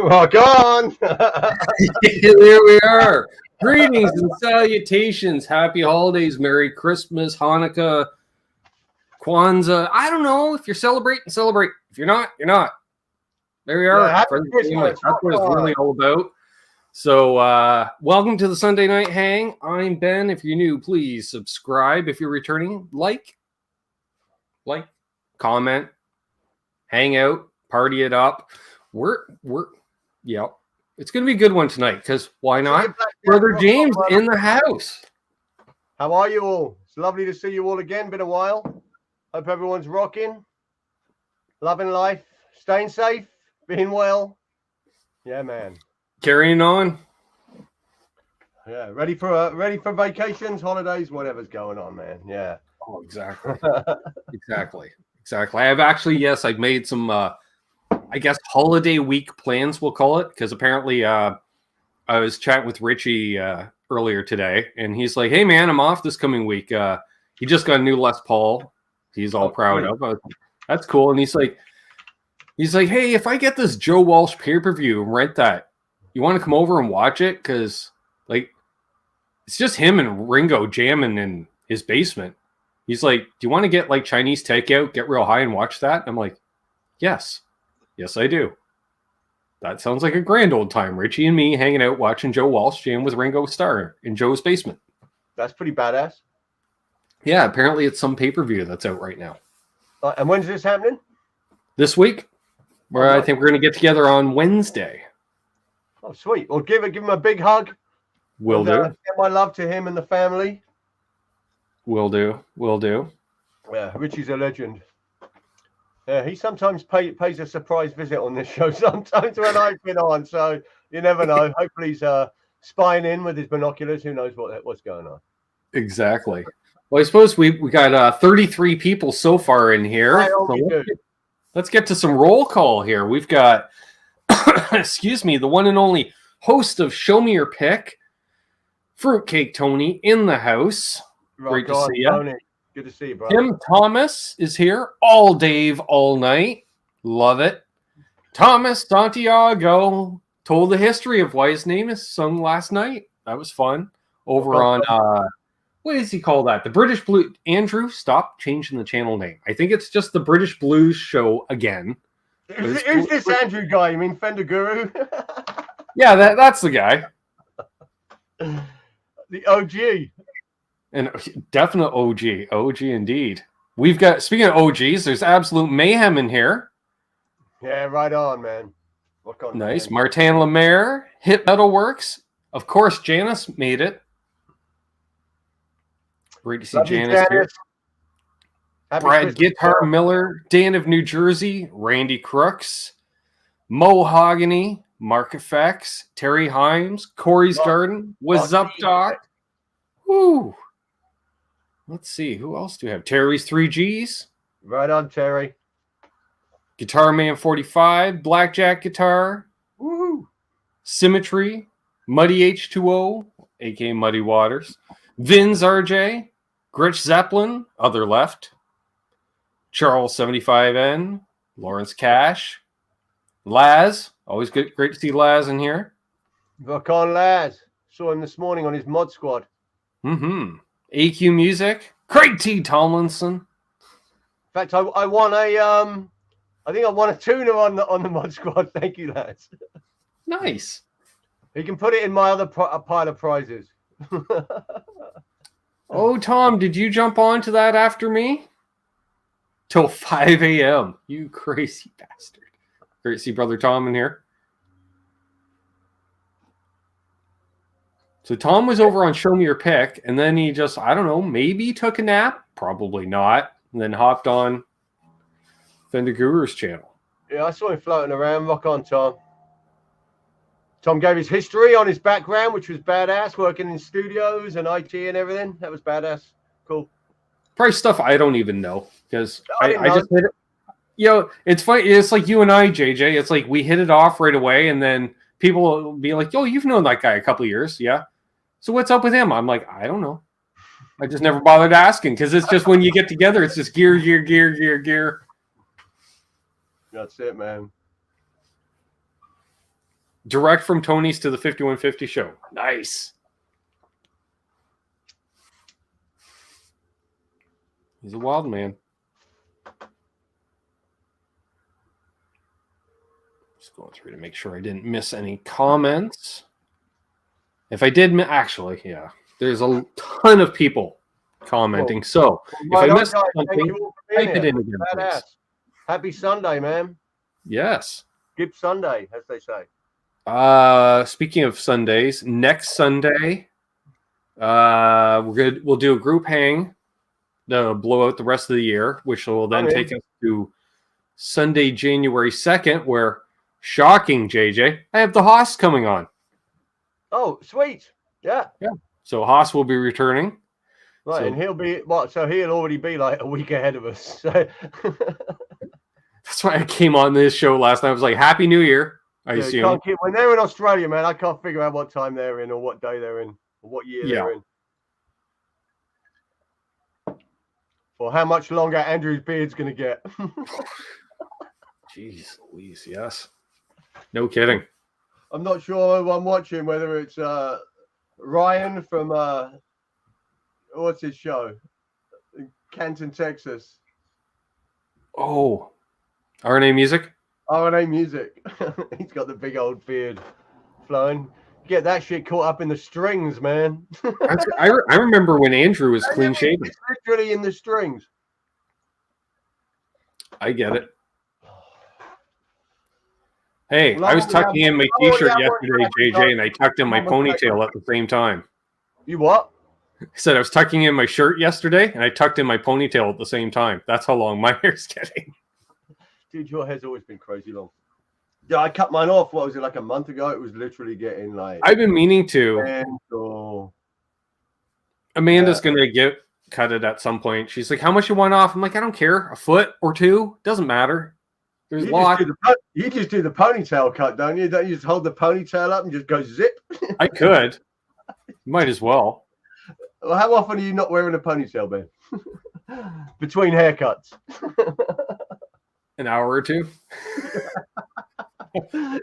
Rock on! There we are. Greetings and salutations. Happy holidays. Merry Christmas, Hanukkah, Kwanzaa. I don't know. If you're celebrating, celebrate. If you're not, you're not. There we are. Happy Christmas. That's what it's really all about. So welcome to the Sunday Night Hang. I'm Ben. If you're new, please subscribe. If you're returning, like, comment, hang out, party it up. Yeah, it's gonna be a good one tonight because why not? Brother James in the house. How are you all? It's lovely to see you all again. Been a while. Hope everyone's rocking, loving life, staying safe, being well. Yeah, man. Carrying on. Yeah, ready for vacations, holidays, whatever's going on, man. Yeah. Oh, exactly. Exactly. I've actually, I've made some I guess holiday week plans, we'll call it, because apparently I was chatting with Richie earlier today, and he's like, "Hey man, I'm off this coming week." He just got a new Les Paul. He's all proud of. That's cool. And he's like, "Hey, if I get this Joe Walsh pay-per-view and rent that, you want to come over and watch it? Because like, it's just him and Ringo jamming in his basement." He's like, "Do you want to get like Chinese takeout, get real high, and watch that?" And I'm like, "Yes, I do." That sounds like a grand old time. Richie and me hanging out watching Joe Walsh jam with Ringo Starr in Joe's basement. That's pretty badass. Yeah, apparently it's some pay-per-view that's out right now. And when's this happening? This week. Where I think we're going to get together on Wednesday. Oh, sweet. Well, give him a big hug. Will do. Send my love to him and the family. Will do. Yeah, Richie's a legend. Yeah, he sometimes pays a surprise visit on this show sometimes when I've been on, so you never know. Hopefully he's spying in with his binoculars. Who knows what's going on. Exactly. Well, I suppose we got 33 people so far in here. So let's get to some roll call here. We've got, excuse me, the one and only host of Show Me Your Pick, Fruitcake Tony, in the house. Great to see you. Tony. Good to see you, bro. Tim Thomas is here. All Dave, all night. Love it. Thomas Santiago told the history of why his name is sung last night. That was fun. Over on, what does he call that? The British Blues. Andrew, stop changing the channel name. I think it's just the British Blues Show again. Who's this Andrew guy? You mean Fender Guru? Yeah, that's the guy. The OG. And definite OG indeed. We've got, speaking of OGs, there's Absolute Mayhem in here. Yeah, right on, man. Nice. Man. Martin Lemaire, Hit Metal Works. Of course, Janice made it. Great to see Janice here. Brad Guitar Miller, Dan of New Jersey, Randy Crooks, Mohogany, Mark Effects, Terry Himes, Corey's Garden, What's Up Doc? Woo! Let's see, who else do we have? Terry's 3Gs. Right on, Terry. Guitar Man 45, Blackjack Guitar. Woo! Symmetry, Muddy H2O, aka Muddy Waters. Vin's RJ, Gritch Zeppelin, other left. Charles 75N, Lawrence Cash. Laz, always great to see Laz in here. Rock on, Laz. Saw him this morning on his mod squad. Mm-hmm. AQ Music, Craig T. Tomlinson. In fact, I won I think I won a tuner on the mod squad. Thank you, lads. Nice. You can put it in my other pile of prizes. Oh, Tom, did you jump on to that after me? Till 5 a.m. You crazy bastard. Great to see Brother Tom in here. So Tom was over on Show Me Your Pick, and then he just, I don't know, maybe took a nap, probably not, and then hopped on Fender Guru's channel. Yeah, I saw him floating around. Rock on, Tom. Tom gave his history on his background, which was badass, working in studios and IT and everything. That was badass. Cool. Probably stuff I don't even know, because I just hit it. You know, it's funny. It's like you and I, JJ. It's like we hit it off right away, and then people will be like, "Yo, you've known that guy a couple of years, yeah? So what's up with him?" I'm like, I don't know. I just never bothered asking because it's just when you get together, it's just gear. That's it, man. Direct from Tony's to the 5150 show. Nice. He's a wild man. Just going through to make sure I didn't miss any comments. If I did, actually, yeah. There's a ton of people commenting. So if I missed something, type it in again, please. Happy Sunday, man. Yes. Good Sunday, as they say. Speaking of Sundays, next Sunday, we'll do a group hang to blow out the rest of the year, which will then take us to Sunday, January 2nd, where, shocking, JJ, I have the Haas coming on. Oh, sweet. Yeah. So Haas will be returning. Right, so, and he'll be so he'll already be like a week ahead of us. So. That's why I came on this show last night. I was like, Happy New Year, I assume. When they're in Australia, man, I can't figure out what time they're in or what day they're in or what year they're in. Or how much longer Andrew's beard's going to get. Jeez Louise, yes. No kidding. I'm not sure who I'm watching, whether it's Ryan from, what's his show? Canton, Texas. Oh, RNA Music? RNA Music. He's got the big old beard flowing. Get that shit caught up in the strings, man. I remember when Andrew was clean shaven. It's literally in the strings. I get it. Hey, I was tucking in my t-shirt yesterday, JJ, and I tucked in my ponytail at the same time. You what? I said I was tucking in my shirt yesterday, and I tucked in my ponytail at the same time. That's how long my hair's getting. Dude, your hair's always been crazy long. Yeah, I cut mine off. What was it, like a month ago? It was literally getting like... I've been meaning to. Amanda's going to cut it at some point. She's like, how much you want off? I'm like, I don't care. A foot or two? Doesn't matter. There's lots. You just do the ponytail cut, don't you? Don't you just hold the ponytail up and just go zip? I could. Might as well. Well, how often are you not wearing a ponytail, Ben? Between haircuts. An hour or two.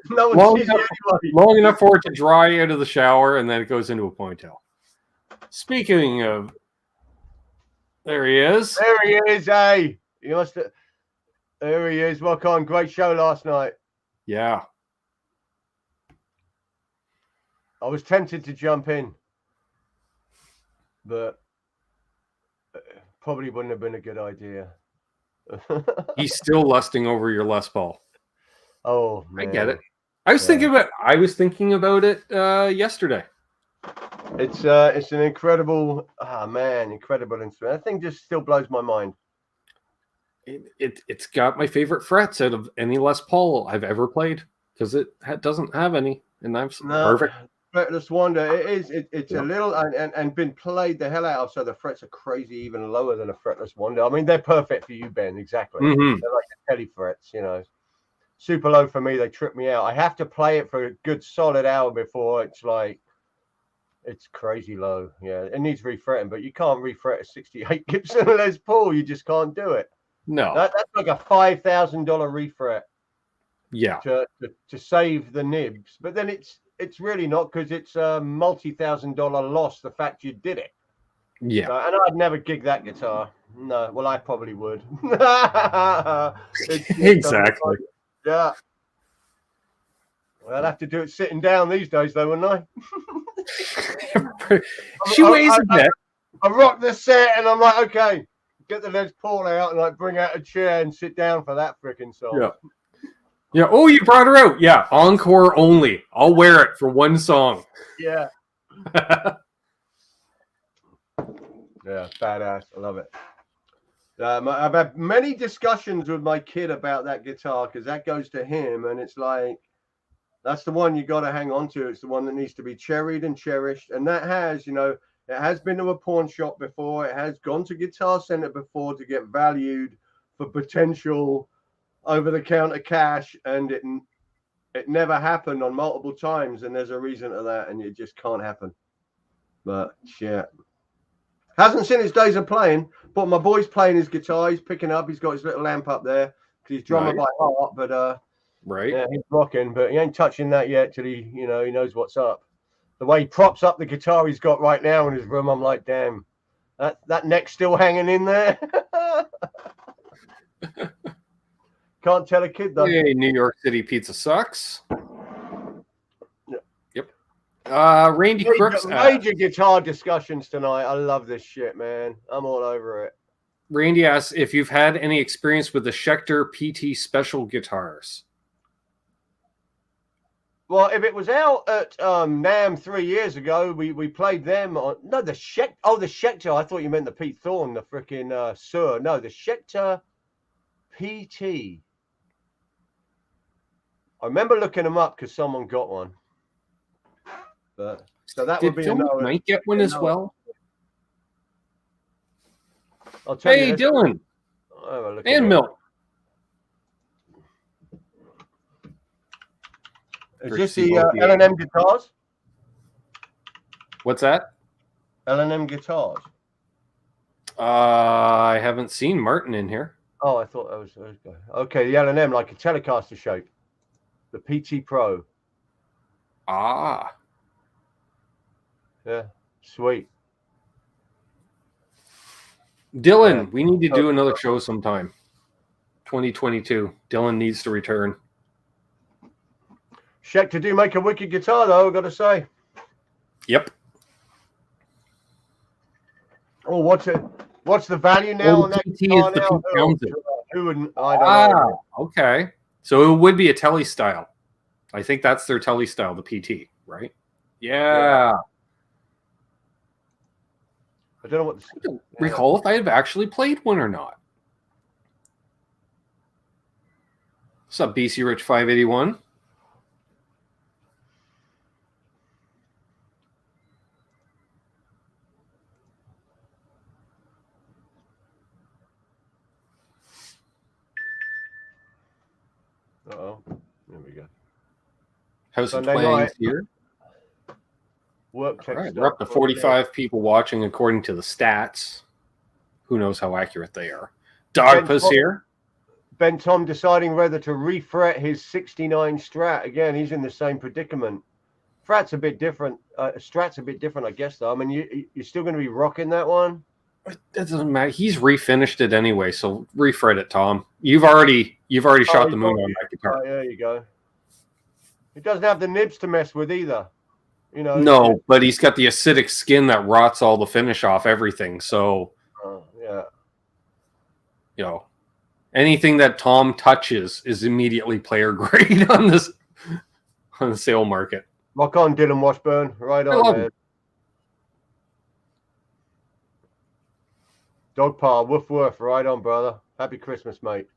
No one sees you anyway. Long enough for it to dry out of the shower, and then it goes into a ponytail. Speaking of, there he is. There he is, hey. You must have... There he is. Rock on. Great show last night. Yeah. I was tempted to jump in, but probably wouldn't have been a good idea. He's still lusting over your Les Paul. Oh, man. I get it. I was thinking about it yesterday. It's an incredible, incredible instrument. That thing just still blows my mind. It's got my favorite frets out of any Les Paul I've ever played, because it doesn't have any, and that's perfect. Fretless Wonder, it's a little and been played the hell out of, so the frets are crazy, even lower than a Fretless Wonder. I mean, they're perfect for you, Ben. Exactly. Mm-hmm. They're like the telly frets, you know. Super low for me. They trip me out. I have to play it for a good solid hour before it's crazy low. Yeah, it needs refretting, but you can't refret a 68 Gibson Les Paul. You just can't do it. No, that's like a $5,000 refret. Yeah, to save the nibs, but then it's really not, because it's a multi-$1,000 loss. The fact you did it. Yeah, and I'd never gig that guitar. No, well, I probably would. Exactly. Yeah. Well, I'd have to do it sitting down these days, though, wouldn't I? She weighs a bit. I rock the set, and I'm like, okay. Get the Les Paul out and like bring out a chair and sit down for that freaking song. Yeah. Yeah. Oh, you brought her out. Yeah. Encore only. I'll wear it for one song. Yeah. Yeah. Badass. I love it. I've had many discussions with my kid about that guitar, because that goes to him, and it's like, that's the one you got to hang on to. It's the one that needs to be cherried and cherished. And that has, it has been to a pawn shop before. It has gone to Guitar Center before to get valued for potential over-the-counter cash, and it never happened on multiple times. And there's a reason to that, and it just can't happen. But shit, hasn't seen his days of playing. But my boy's playing his guitar. He's picking up. He's got his little amp up there because he's drummer by heart. But right? Yeah, he's rocking, but he ain't touching that yet till he knows what's up. The way he props up the guitar he's got right now in his room, I'm like, damn, that neck's still hanging in there. Can't tell a kid though. Hey, New York City pizza sucks. Yeah. Yep. Randy Crooks. Major guitar discussions tonight. I love this shit, man. I'm all over it. Randy asks if you've had any experience with the Schecter PT Special guitars. Well, if it was out at NAMM 3 years ago, we played them on the Schecter. Oh, the Schecter. I thought you meant the Pete Thorne, the freaking Sur. No, the Schecter PT. I remember looking them up because someone got one. But so that would be Phil another. Might get one as well. I'll tell Hey, you Dylan and Milt. Is this the L&M guitars? What's that? L&M guitars. I haven't seen Martin in here. Oh, I thought that was okay. The L&M, like a Telecaster shape, the PT Pro. Ah, yeah, sweet. Dylan, we need to do another show sometime. 2022. Dylan needs to return. Schecter do make a wicked guitar, though, I've got to say. Yep. Oh, what's the value now on that guitar now? Who wouldn't? I don't know. Okay. So it would be a Tele style. I think that's their Tele style, the PT, right? Yeah. I don't know what. I don't recall if I have actually played one or not. What's up, BC Rich 581? Uh-oh. There we go. How's it playing here? Work text. Right, we're up to 45 people watching according to the stats. Who knows how accurate they are. Dogpuss here. Ben Tom deciding whether to refret his 69 Strat. Again, he's in the same predicament. Strat's a bit different. I guess, though. I mean, you're still going to be rocking that one? That doesn't matter. He's refinished it anyway, so refret it, Tom. You've already shot the moon on that guitar. Oh, there you go. It doesn't have the nibs to mess with either. You know. No, but he's got the acidic skin that rots all the finish off everything. So, yeah. You know, anything that Tom touches is immediately player grade on the sale market. Rock on, Dylan Washburn. Right on, man. Dog Pa, woof woof. Right on, brother. Happy Christmas, mate.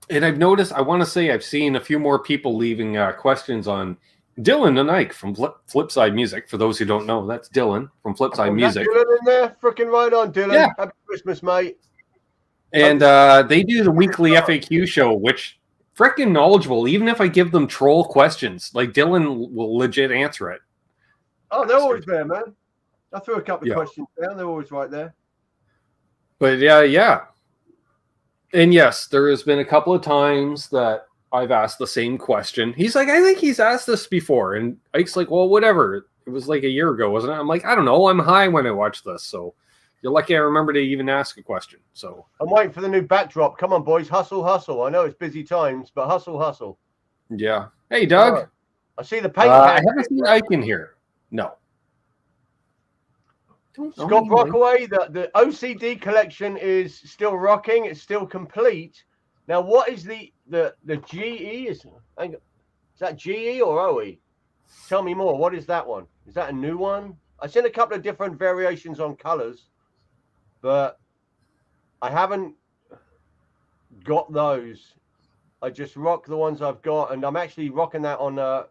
And I've noticed, I want to say I've seen a few more people leaving questions on Dylan and Ike from Flipside Music. For those who don't know, that's Dylan from Flipside Music. Dylan in there? Freaking right on, Dylan. Yeah. Happy Christmas, mate. And they do the weekly FAQ show, which freaking knowledgeable. Even if I give them troll questions, like Dylan will legit answer it. Oh, they're always there, man. I threw a couple of questions down. They're always right there. But yeah. And yes, there has been a couple of times that I've asked the same question. He's like, I think he's asked this before. And Ike's like, well, whatever. It was like a year ago, wasn't it? I'm like, I don't know. I'm high when I watch this. So you're lucky I remember to even ask a question. So I'm waiting for the new backdrop. Come on, boys. Hustle, hustle. I know it's busy times, but hustle, hustle. Yeah. Hey, Doug. Right. I see the paint. I haven't seen Ike in here. No. Scott Rockaway, the OCD collection is still rocking. It's still complete. Now, what is the GE? Is that GE or OE? Tell me more. What is that one? Is that a new one? I've seen a couple of different variations on colors, but I haven't got those. I just rock the ones I've got, and I'm actually rocking that on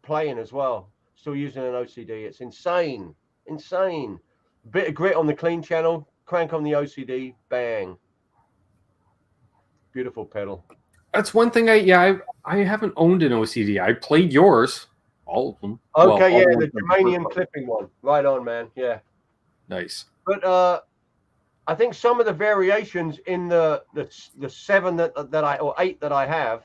playing as well. Still using an OCD. It's insane. Insane. Bit of grit on the clean channel, crank on the OCD, bang. Beautiful pedal. That's one thing I haven't owned an OCD. I played yours, all of them. Okay, the Germanium clipping one. Right on, man. Yeah. Nice. But I think some of the variations in the 7 or 8 that I have,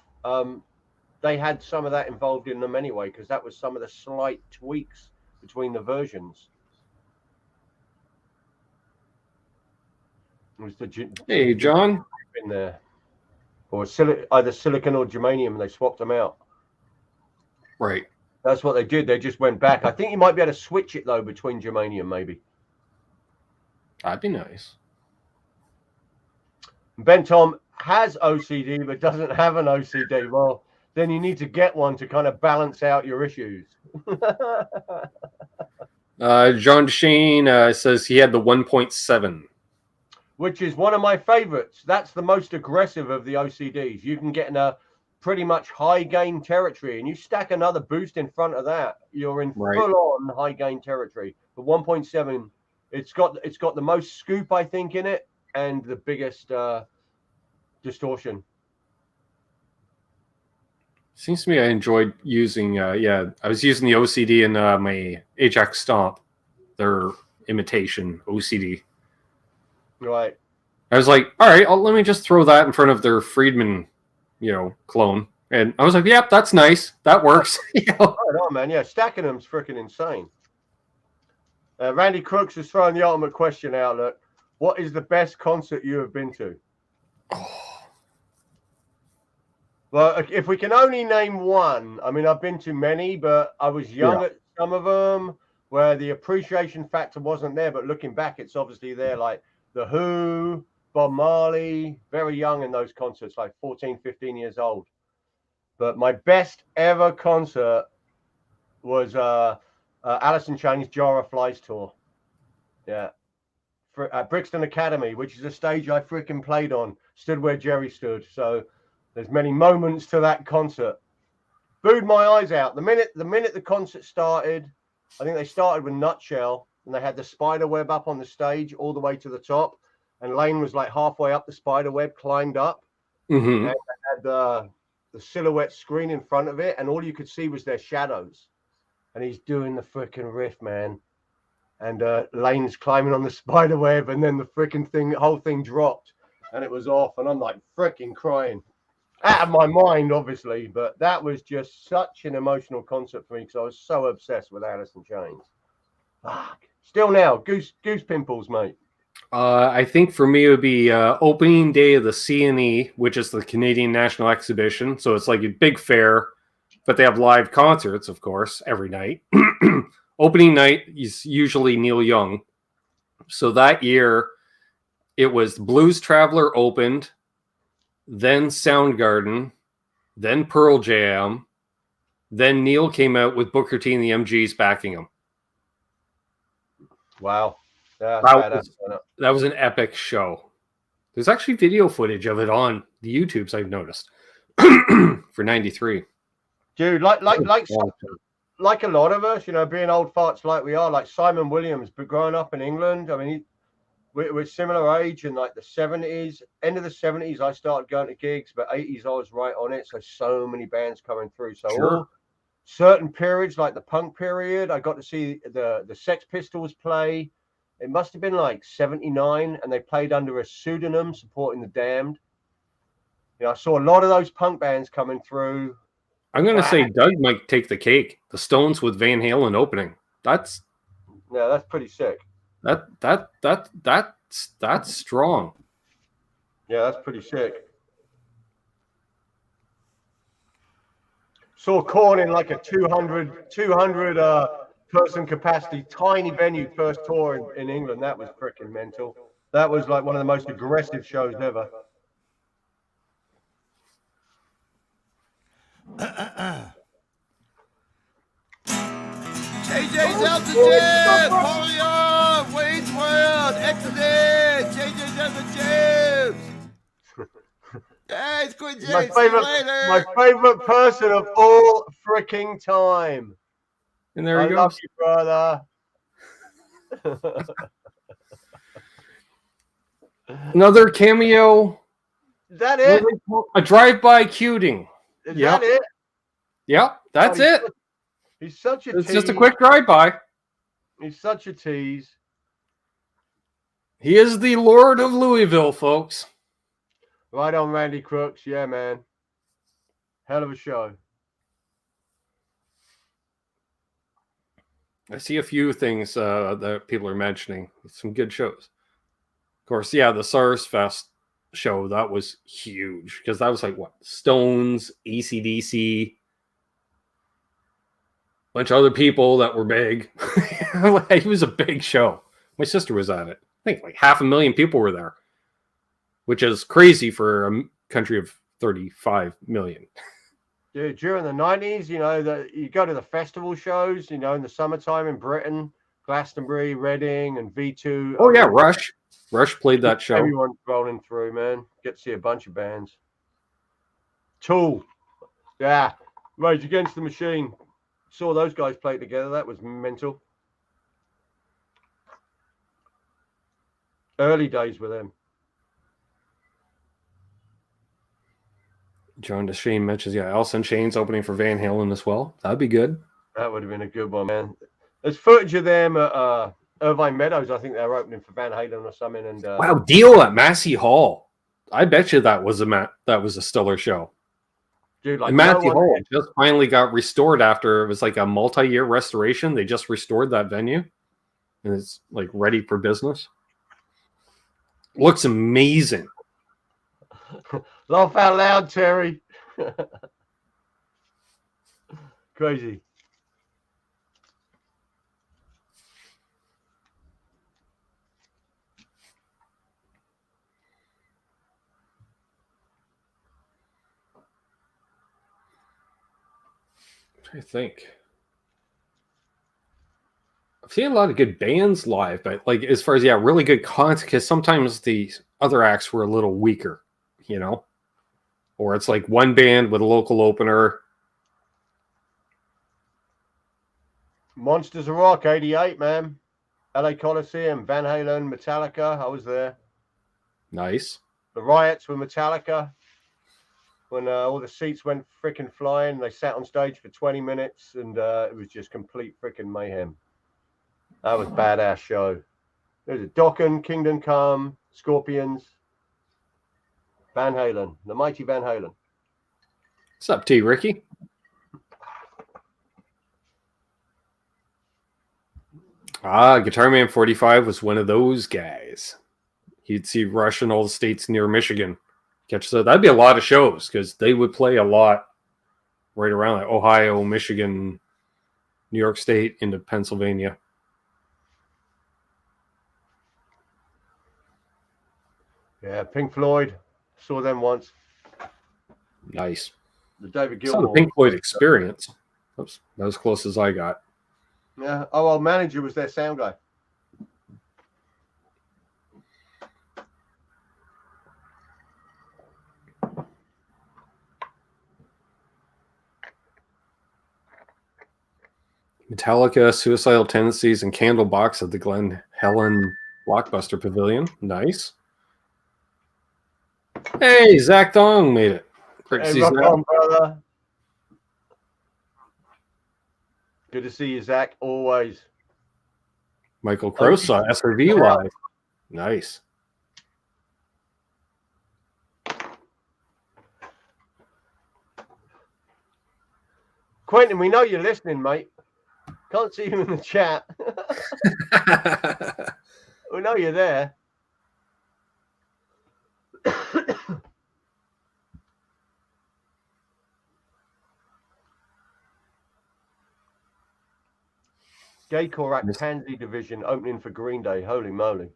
they had some of that involved in them anyway, because that was some of the slight tweaks between the versions. It was Hey, John. In there, or either silicon or germanium. They swapped them out. Right. That's what they did. They just went back. I think you might be able to switch it though between germanium, maybe. That'd be nice. Ben Tom has OCD but doesn't have an OCD. Well, then you need to get one to kind of balance out your issues. John Shane says he had the 1.7. Which is one of my favorites. That's the most aggressive of the OCDs. You can get in a pretty much high gain territory, and you stack another boost in front of that, you're in full on high gain territory. The 1.7, it's got the most scoop, I think, in it, and the biggest distortion. Seems to me I enjoyed using I was using the OCD in my Ajax Stomp, their imitation OCD. Right. I was like, all right, let me just throw that in front of their Friedman, clone. And I was like, yep, that's nice. That works. Right on, man. Yeah, stacking them's freaking insane. Randy Crooks is throwing the ultimate question out. Look, what is the best concert you have been to? Well, if we can only name one, I mean, I've been to many, but I was young at some of them where the appreciation factor wasn't there. But looking back, it's obviously there, like The Who, Bob Marley, very young in those concerts, like 14, 15 years old. But my best ever concert was Alice in Chains' Jar of Flies tour. Yeah. At Brixton Academy, which is a stage I freaking played on, stood where Jerry stood. So there's many moments to that concert. Booed my eyes out. The minute the concert started, I think they started with Nutshell, and they had the spider web up on the stage all the way to the top. And Lane was like halfway up the spider web, climbed up, and they had the silhouette screen in front of it, and all you could see was their shadows. And he's doing the freaking riff, man. And Lane's climbing on the spider web, and then the whole thing dropped, and it was off. And I'm like freaking crying, out of my mind, obviously. But that was just such an emotional concert for me because I was so obsessed with Alice in Chains. Still now, goose pimples, mate. I think for me it would be opening day of the CNE, which is the Canadian National Exhibition. So it's like a big fair, but they have live concerts, of course, every night. Opening night is usually Neil Young. So that year, it was Blues Traveler opened, then Soundgarden, then Pearl Jam, then Neil came out with Booker T and the MGs backing him. Wow. Yeah, that was an epic show. There's actually video footage of it on the YouTubes, I've noticed, for 93. Dude, like a lot of us, being old farts like we are, like Simon Williams, but growing up in England, I mean, we're similar age in like the 70s, end of the 70s, I started going to gigs, but 80s, I was right on it. So many bands coming through. So all certain periods, like the punk period, I got to see the Sex Pistols play. It must have been like 79, and they played under a pseudonym supporting the Damned. I saw a lot of those punk bands coming through. I'm going to say Doug might take the cake. The Stones with Van Halen opening. That's pretty sick. That's strong. Yeah, that's pretty sick. Saw Korn in like a 200 person capacity, tiny venue, first tour in England. That was freaking mental. That was like one of the most aggressive shows ever. JJ's out to Jibs, Polio, Wayne's World, Exodus, JJ's out to Jibs. Hey, it's good, Jay. My favorite person of all freaking time. And there I you go. love you, brother. Another cameo. Is that it? A drive-by cuting. Is that it? Yep, that's it. He's such a tease. It's just a quick drive-by. He's such a tease. He is the Lord of Louisville, folks. Right on, Randy Crooks. Yeah, man. Hell of a show. I see a few things that people are mentioning. Some good shows. Of course, yeah, the SARS Fest show, that was huge. Because that was like, what? Stones, AC/DC, bunch of other people that were big. It was a big show. My sister was at it. I think like 500,000 people were there, which is crazy for a country of 35 million. Dude, during the 90s, you go to the festival shows, in the summertime in Britain, Glastonbury, Reading, and V2. Oh, yeah, Rush. Rush played that show. Everyone's rolling through, man. Get to see a bunch of bands. Tool. Yeah. Rage Against the Machine. Saw those guys play together. That was mental. Early days with them. John DeShane mentions, yeah, Alice in Chains opening for Van Halen as well. That'd be good. That would have been a good one, man. There's footage of them at Irvine Meadows. I think they're opening for Van Halen or something. And wow, Dio at Massey Hall. I bet you that was a stellar show. Dude, and Massey Hall just finally got restored after it was like a multi-year restoration. They just restored that venue, and it's like ready for business. Looks amazing. Laugh out loud, Terry. Crazy. I think I've seen a lot of good bands live, but like as far as really good content, because sometimes the other acts were a little weaker, or it's like one band with a local opener. Monsters of Rock '88, man. LA Coliseum, Van Halen, Metallica. I was there. Nice. The Riots with Metallica. When all the seats went freaking flying, they sat on stage for 20 minutes, and it was just complete freaking mayhem. That was a badass show. There's a Dokken, Kingdom Come, Scorpions, Van Halen, the mighty Van Halen. What's up, T. Ricky? Guitar Man 45 was one of those guys. He'd see Rush in all the states near Michigan. That'd be a lot of shows because they would play a lot right around like Ohio, Michigan, New York State into Pennsylvania. Yeah, Pink Floyd. Saw them once. Nice. The David It's Gilmour. not a Pink Floyd experience. That was as close as I got. Yeah. Oh, our manager was their sound guy. Metallica, Suicidal Tendencies, and Candlebox at the Glen Helen Blockbuster Pavilion. Nice. Hey, Zach Dong made it. Great to see rock Zach. on, brother. Good to see you, Zach. Always. Michael Cross saw SRV live. Nice. Quentin, we know you're listening, mate. Can't see you in the chat. We know you're there. Gay Korak Pansy Division opening for Green Day. Holy moly.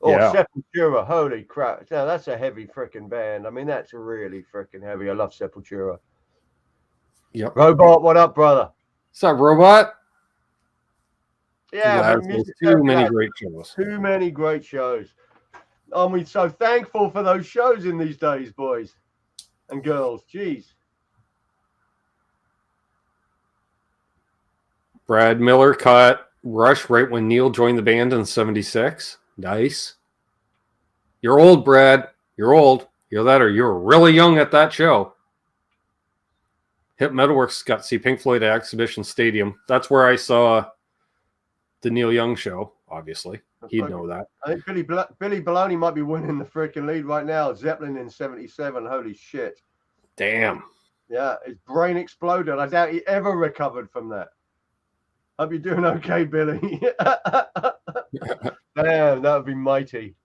Oh, Yeah. Sepultura. Holy crap. Now, that's a heavy freaking band. I mean, that's really freaking heavy. I love Sepultura. Yep. Robot, what up, brother? What's up, Robot? Yeah, There's music too many podcast. great shows. Too many great shows. Aren't we so thankful for those shows in these days, boys and girls? Jeez. Brad Miller caught Rush right when Neil joined the band in '76. Nice. You're old, Brad. You're old. You're that, or you were really young at that show. Hip Metalworks got to see Pink Floyd at Exhibition Stadium. That's where I saw the Neil Young show. obviously. He'd know that. I think Billy Baloney might be winning the freaking lead right now. Zeppelin in 77. Holy shit. Damn. Yeah, his brain exploded. I doubt he ever recovered from that. Hope you're doing okay, Billy. Damn, that would be mighty.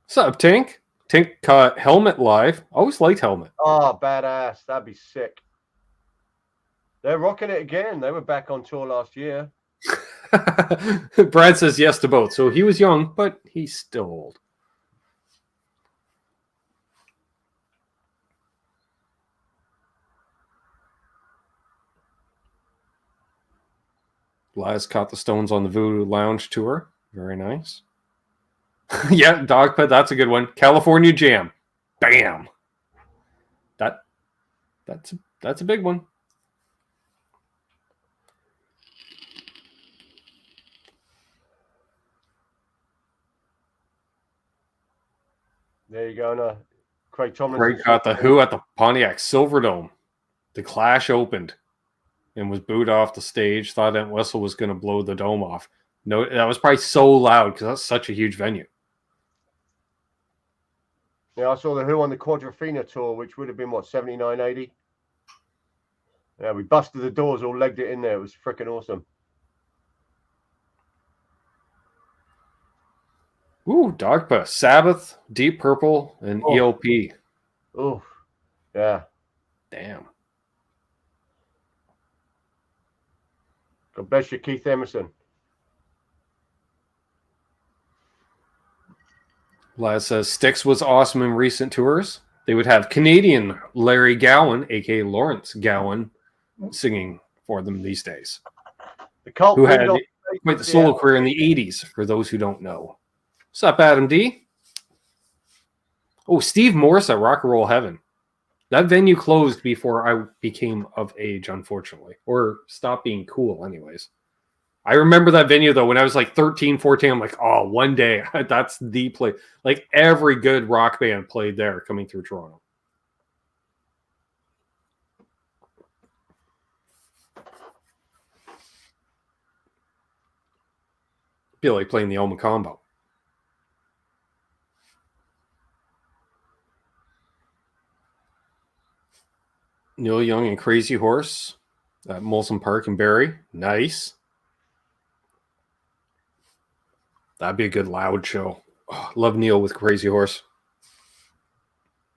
What's up, Tink? Tink caught Helmet live. Always liked Helmet. Oh, badass. That'd be sick. They're rocking it again. They were back on tour last year. Brad says yes to both. So he was young, but he's still old. Laz caught the Stones on the Voodoo Lounge tour. Very nice. Yeah, Dogpet, that's a good one. California Jam. Bam. That's a big one. There you go. Craig Tomlinson. Craig caught the Who at the Pontiac Silverdome. The Clash opened and was booed off the stage. Thought Ent Whistle was going to blow the dome off. No, that was probably so loud because that's such a huge venue. Yeah, I saw the Who on the Quadrophenia tour, which would have been, 79, 80? Yeah, we busted the doors, all legged it in there. It was freaking awesome. Ooh, Dogpa, Sabbath, Deep Purple, and ELP. Oh, yeah. Damn. God bless you, Keith Emerson. Laz says Styx was awesome in recent tours. They would have Canadian Larry Gowan, aka Lawrence Gowan, singing for them these days. The Cult who had quite the solo career in the 80s, for those who don't know. What's up, Adam D? Oh, Steve Morse at Rock and Roll Heaven. That venue closed before I became of age, unfortunately. Or stopped being cool, anyways. I remember that venue, though, when I was like 13, 14. I'm like, oh, one day, that's the place. Like, every good rock band played there coming through Toronto. Be like playing the Elma Combo. Neil Young and Crazy Horse at Molson Park in Barrie. Nice. That'd be a good loud show. Oh, love Neil with Crazy Horse.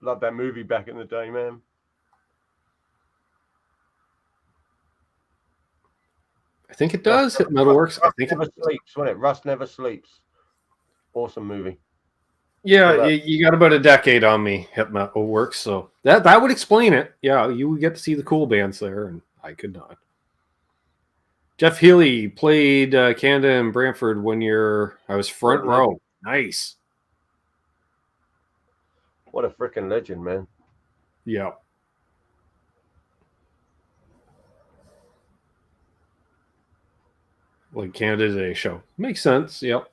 Love that movie back in the day, man. I think it does hit Metalworks. I think it never sleeps, wasn't it? Rust Never Sleeps. Awesome movie. Yeah, you got about a decade on me, Hit Metalworks, so that would explain it. Yeah, you would get to see the cool bands there, and I could not. Jeff Healy played Canada and Brantford 1 year. I was front row. Nice. What a freaking legend, man. Yeah. Like Canada Day show. Makes sense. Yep.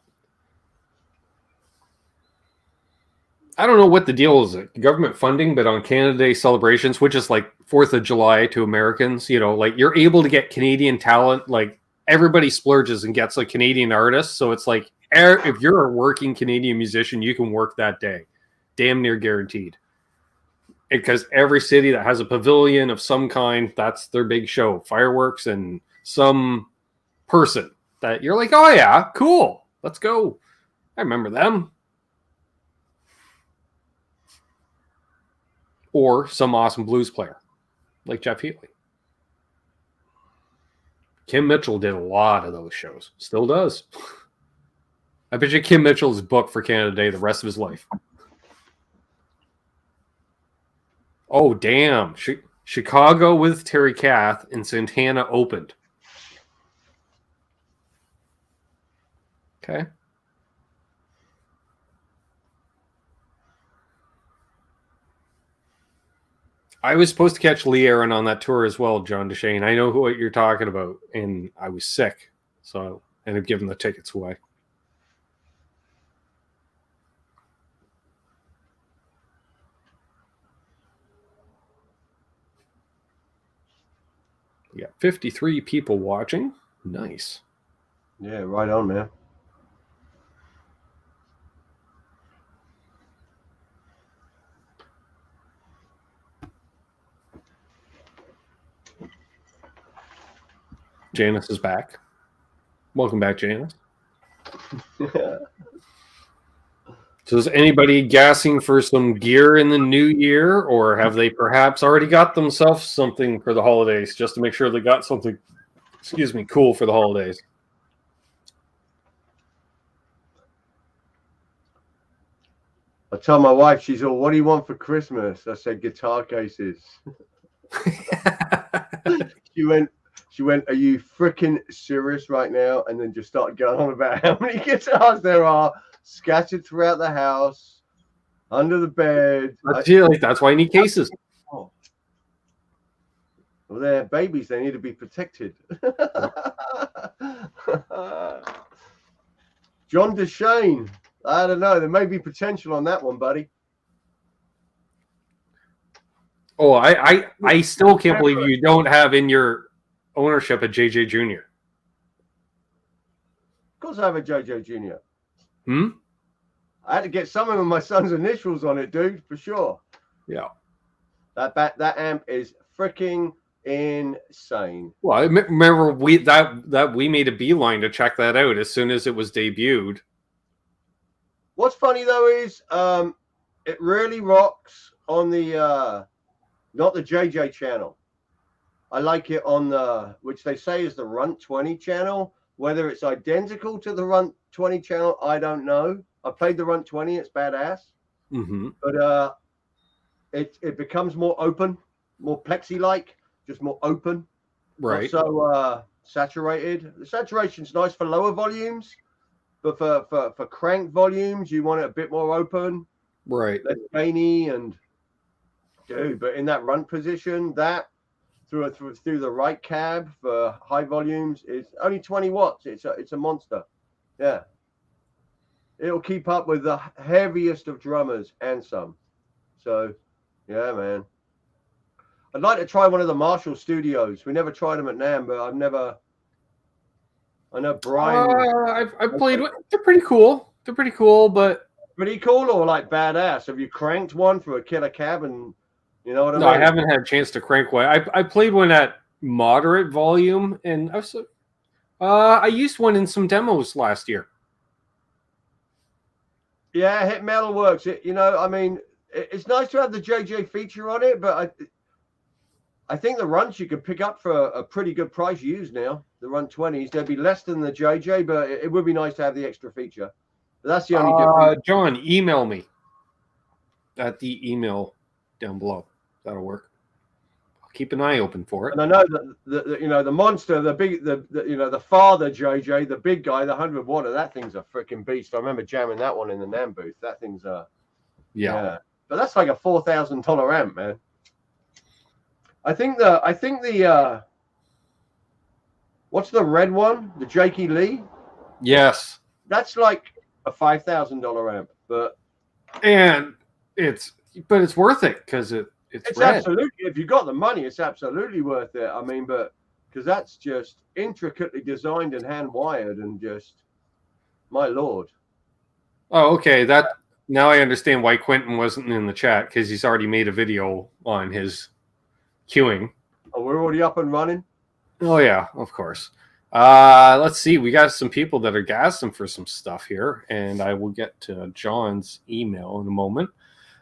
I don't know what the deal is. Government funding, but on Canada Day celebrations, which is like 4th of July to Americans, like you're able to get Canadian talent. Like everybody splurges and gets like Canadian artists. So it's like if you're a working Canadian musician, you can work that day. Damn near guaranteed. Because every city that has a pavilion of some kind, that's their big show. Fireworks and some person that you're like, oh yeah, cool. Let's go. I remember them. Or some awesome blues player like Jeff Healy. Kim Mitchell did a lot of those shows. Still does. I bet you Kim Mitchell is booked for Canada Day the rest of his life. Oh, damn. Chicago with Terry Kath and Santana opened. Okay. I was supposed to catch Lee Aaron on that tour as well, John DeShane. I know what you're talking about, and I was sick, so I ended up giving the tickets away. We got 53 people watching. Nice. Yeah, right on, man. Janice is back. Welcome back, Janice. So is anybody gassing for some gear in the new year, or have they perhaps already got themselves something for the holidays just to make sure they got something, cool for the holidays? I tell my wife, she's all, what do you want for Christmas? I said, guitar cases. She went, are you freaking serious right now? And then just started going on about how many guitars there are scattered throughout the house, under the bed. That's why you need cases. Well, they're babies. They need to be protected. John DeShane. I don't know. There may be potential on that one, buddy. Oh, I still can't believe you don't have in your ownership a JJ Jr. Of course I have a JJ Jr. Hmm? I had to get some of my son's initials on it, dude, for sure. Yeah. That amp is freaking insane. Well, I remember we made a beeline to check that out as soon as it was debuted. What's funny though is it really rocks on the not the JJ channel. I like it on the, which they say is the Runt 20 channel. Whether it's identical to the Runt 20 channel, I don't know. I played the Runt 20, it's badass. Mm-hmm. But it becomes more open, more plexi-like, just more open. Right. Not so saturated. The saturation's nice for lower volumes, but for crank volumes, you want it a bit more open. Right. Less gainy and dude, but in that Runt position, that through the right cab for high volumes is only 20 watts. It's a monster. Yeah. It'll keep up with the heaviest of drummers and some. So, yeah, man. I'd like to try one of the Marshall studios. We never tried them at NAMM, but I know Brian. I've played. They're pretty cool. But Pretty cool or like badass? Have you cranked one for a killer cab and you know what I mean? No, I haven't had a chance to crank one. I played one at moderate volume, and I used one in some demos last year. Yeah, hit metal works. It's nice to have the JJ feature on it, but I think the Runts you can pick up for a pretty good price used now. The Runt 20s, they'd be less than the JJ, but it would be nice to have the extra feature. But that's the only difference. John, email me at the email down below. That'll work. I'll keep an eye open for it. And I know that the monster, the father JJ, the big guy, the 100 watt, that thing's a freaking beast. I remember jamming that one in the NAMM booth. That thing's yeah. But that's like a $4,000 amp, man. I think the what's the red one? The Jakey Lee? Yes. That's like a $5,000 amp, but it's worth it because it's red. Absolutely, if you got the money, it's absolutely worth it. I mean, but because that's just intricately designed and hand wired and just my lord. Oh, okay. Now I understand why Quentin wasn't in the chat because he's already made a video on his queuing. Oh, we're already up and running. Oh yeah, of course. Let's see. We got some people that are gassing for some stuff here, and I will get to John's email in a moment.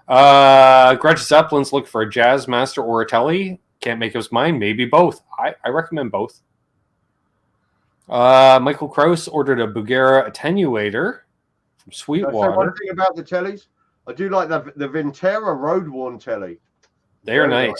Gretchen Zeppelin's looking for a Jazz Master or a Tele. Can't make up his mind. Maybe both. I recommend both. Michael Krause ordered a Bugera attenuator from Sweetwater. One thing about the Teles, I do like the Vintera Road Worn Tele. They're nice.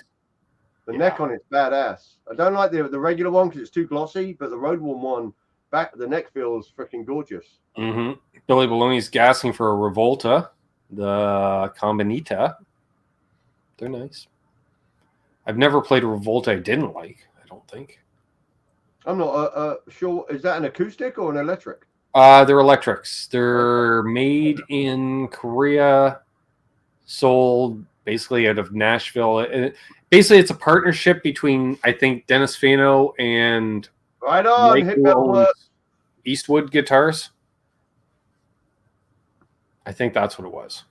The neck on it's badass. I don't like the regular one because it's too glossy, but the Road Worn one, the neck feels freaking gorgeous. Mm-hmm. Billy Baloney's gassing for a Revolta. The Combinita. They're nice. I've never played a Revolta I didn't like, I don't think. I'm not sure. Is that an acoustic or an electric? They're electrics. They're made in Korea, sold basically out of Nashville. Basically, it's a partnership between, I think, Dennis Fano and right on, hit metal Eastwood Guitars. I think that's what it was.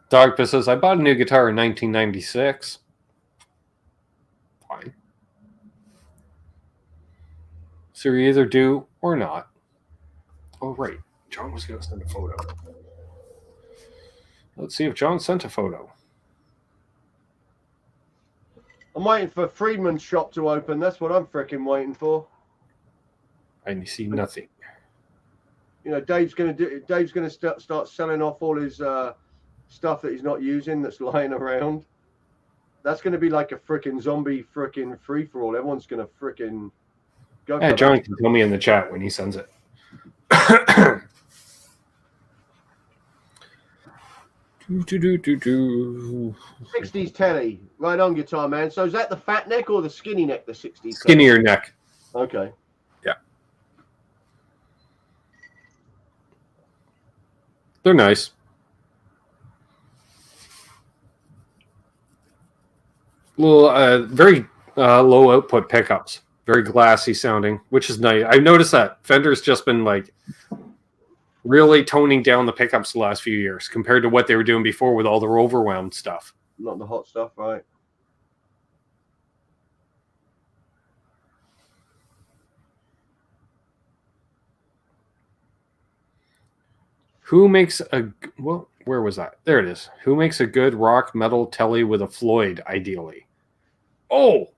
Dogpa says, I bought a new guitar in 1996. So you either do or not. Oh, right. John was going to send a photo. Let's see if John sent a photo. I'm waiting for Friedman's shop to open. That's what I'm freaking waiting for. I see nothing. You know, Dave's gonna start selling off all his stuff that he's not using that's lying around. That's gonna be like a freaking zombie freaking free for all. Everyone's gonna freaking go. Yeah, John can tell me in the chat when he sends it. 60s telly, right on guitar, man. So is that the fat neck or the skinny neck? The 60s. Skinnier neck. Okay. Yeah. They're nice. Little, very low output pickups. Very glassy sounding, which is nice. I've noticed that Fender's just been like really toning down the pickups the last few years compared to what they were doing before with all their overwhelmed stuff. Not the hot stuff, right? Who makes a well? Where was that? There it is. Who makes a good rock metal telly with a Floyd? Ideally. Oh,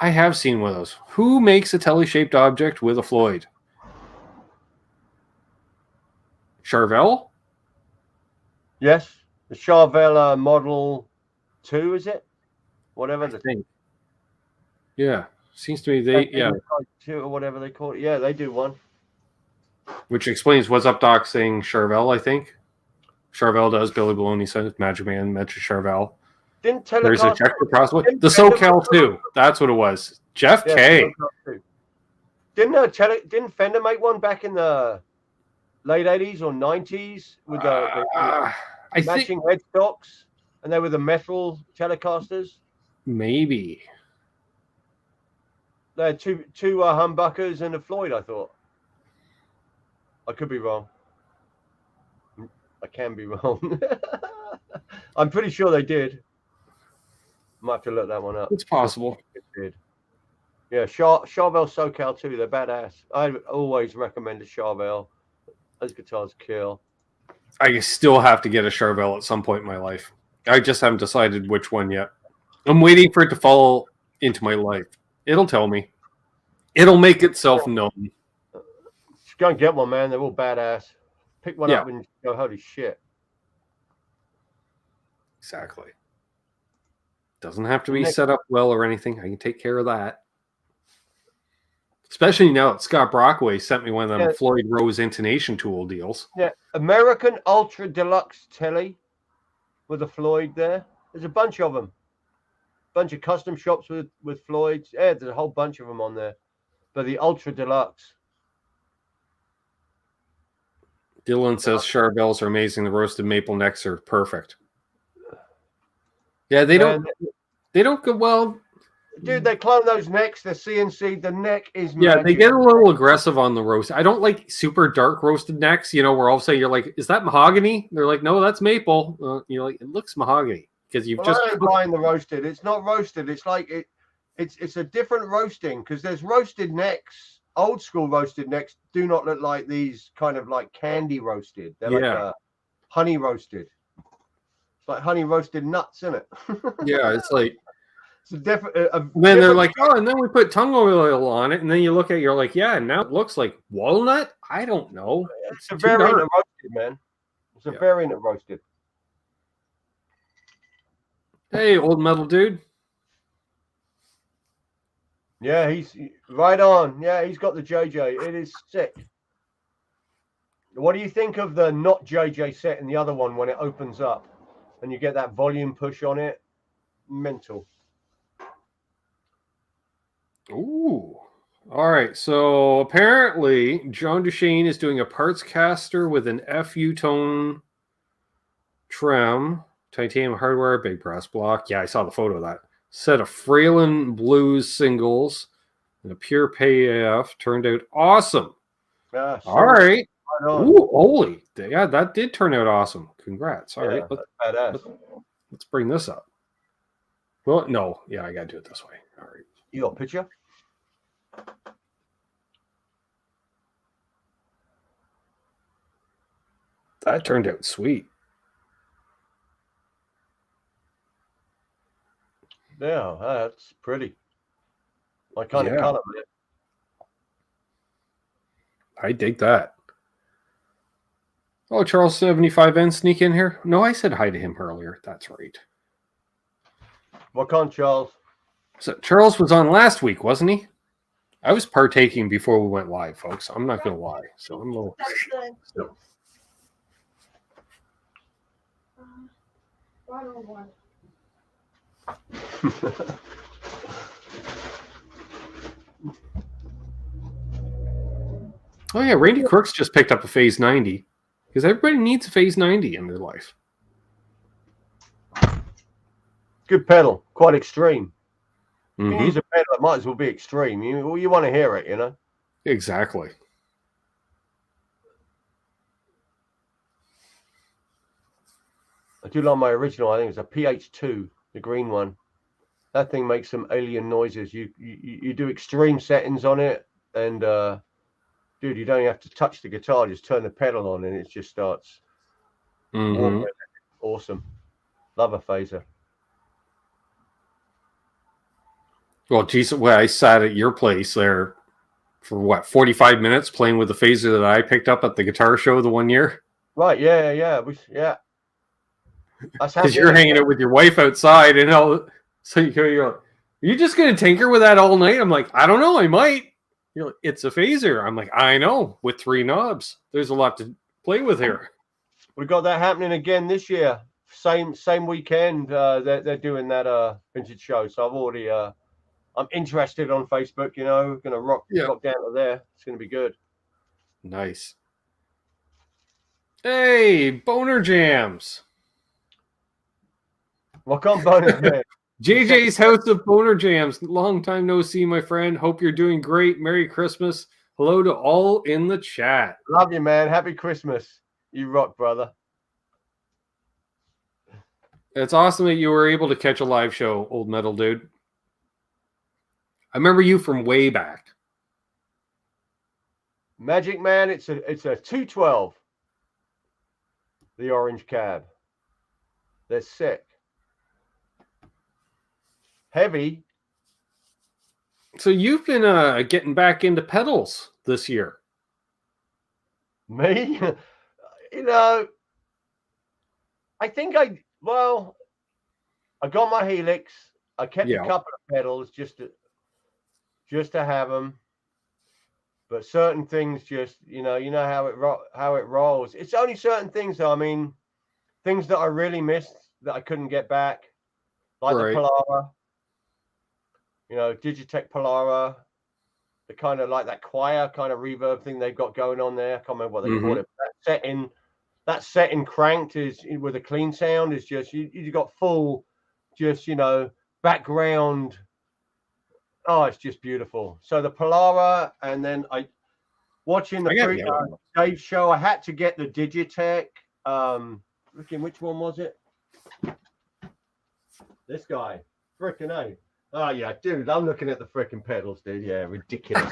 I have seen one of those. Who makes a telly-shaped object with a Floyd? Charvel? Yes, the Charvel Model 2, is it? Whatever the thing. Yeah, seems to me they two or whatever they call it. Yeah, they do one. Which explains what's up, Doc saying Charvel. I think Charvel does. Billy Baloney says Magic Man mentioned Charvel. Didn't There's a check for possible. The SoCal 2. That's what it was. Jeff K. Didn't Fender make one back in the late 80s or 90s with the matching headstocks, and they were the metal Telecasters? Maybe. They had two humbuckers and a Floyd, I thought. I could be wrong. I can be wrong. I'm pretty sure they did. Might have to look that one up. It's possible. It did. Yeah, Charvel SoCal 2, they're badass. I always recommend a Charvel. Those guitars kill. I still have to get a Charvel at some point in my life. I just haven't decided which one yet. I'm waiting for it to fall into my life. It'll tell me. It'll make itself known. Just go and get one, man. They're all badass. Pick one up and go, holy shit. Exactly. Doesn't have to be set up well or anything. I can take care of that. Especially now that Scott Brockway sent me one of them Floyd Rose intonation tool deals. Yeah, American Ultra Deluxe Telly with a Floyd there. There's a bunch of them. Bunch of custom shops with Floyds. Yeah, there's a whole bunch of them on there. But the Ultra Deluxe. Dylan says Charvels are amazing. The roasted maple necks are perfect. Yeah, they don't go well. Dude, they clone those necks. The CNC, the neck is magic. They get a little aggressive on the roast. I don't like super dark roasted necks, where all of a sudden you're like, is that mahogany? They're like, no, that's maple. You're like, it looks mahogany because you've just I ain't buying the roasted. It's not roasted. It's like it's a different roasting because there's roasted necks. Old school roasted necks do not look like these kind of like candy roasted. They're like honey roasted. It's like honey roasted nuts, isn't it? Yeah, it's like it's a different. Then they're like, oh, and then we put tongue oil on it, and then you look at it, you're like, yeah, and now it looks like walnut. I don't know. It's a variant of roasted, man. It's a variant of roasted. Hey, old metal dude. Yeah, he's right on. Yeah, he's got the JJ. It is sick. What do you think of the not JJ set in the other one when it opens up and you get that volume push on it? Mental. Ooh. All right. So apparently John Duchesne is doing a parts caster with an FU tone trim, titanium hardware, big brass block. Yeah, I saw the photo of that. Set of Fralin Blues singles and a pure pay AF. Turned out awesome. All right. Ooh, holy. Yeah, that did turn out awesome. Congrats. All right. Let's bring this up. Well, no. Yeah, I got to do it this way. All right. You got a picture? That turned out sweet. Yeah, that's pretty. My kind of Yeah. color, man. I dig that. Oh, Charles 75N sneak in here? No, I said hi to him earlier. That's right. What kind, Charles? So Charles was on last week, wasn't he? I was partaking before we went live, folks. I'm not going to lie. So I'm a little... So. Oh, yeah. Randy Crooks just picked up a Phase 90 because everybody needs a Phase 90 in their life. Good pedal. Quite extreme. Mm-hmm. You use a pedal, it might as well be extreme. You want to hear it, you know? Exactly. I do like my original. I think it's a PH2, the green one. That thing makes some alien noises. You do extreme settings on it, and dude, you don't have to touch the guitar. Just turn the pedal on, and it just starts. Mm-hmm. Awesome. Love a phaser. Well, geez, I sat at your place there for what, 45 minutes playing with the phaser that I picked up at the guitar show the one year. Right? Yeah. Yeah. Because you're hanging out with your wife outside, and all. So you're like, are you just going to tinker with that all night? I'm like, I don't know. I might. You're like, it's a phaser. I'm like, I know. With 3 knobs, there's a lot to play with here. We got that happening again this year. Same weekend. They're doing that vintage show. So I've already. I'm interested on Facebook. You know, going to rock down to there. It's going to be good. Nice. Hey, Boner Jams. Welcome, Boner Jams. JJ's House of Boner Jams. Long time no see, my friend. Hope you're doing great. Merry Christmas. Hello to all in the chat. Love you, man. Happy Christmas. You rock, brother. It's awesome that you were able to catch a live show, Old Metal Dude. I remember you from way back. Magic Man, it's a 212. The orange cab. They're sick. Heavy. So you've been getting back into pedals this year. Me? You know, I think I got my Helix. I kept a couple of pedals just to have them. But certain things just, you know how it rolls. It's only certain things though. I mean, things that I really missed that I couldn't get back, like the Polara. You know, Digitech Polara, the kind of like that choir kind of reverb thing they've got going on there. I can't remember what they call it. That setting cranked is with a clean sound is just you got full, just background. Oh, it's just beautiful. So the Polara, and then watching the Dave show, I had to get the Digitech. Looking, which one was it? This guy, frickin' A. Oh yeah, dude, I'm looking at the frickin' pedals, dude. Yeah, ridiculous.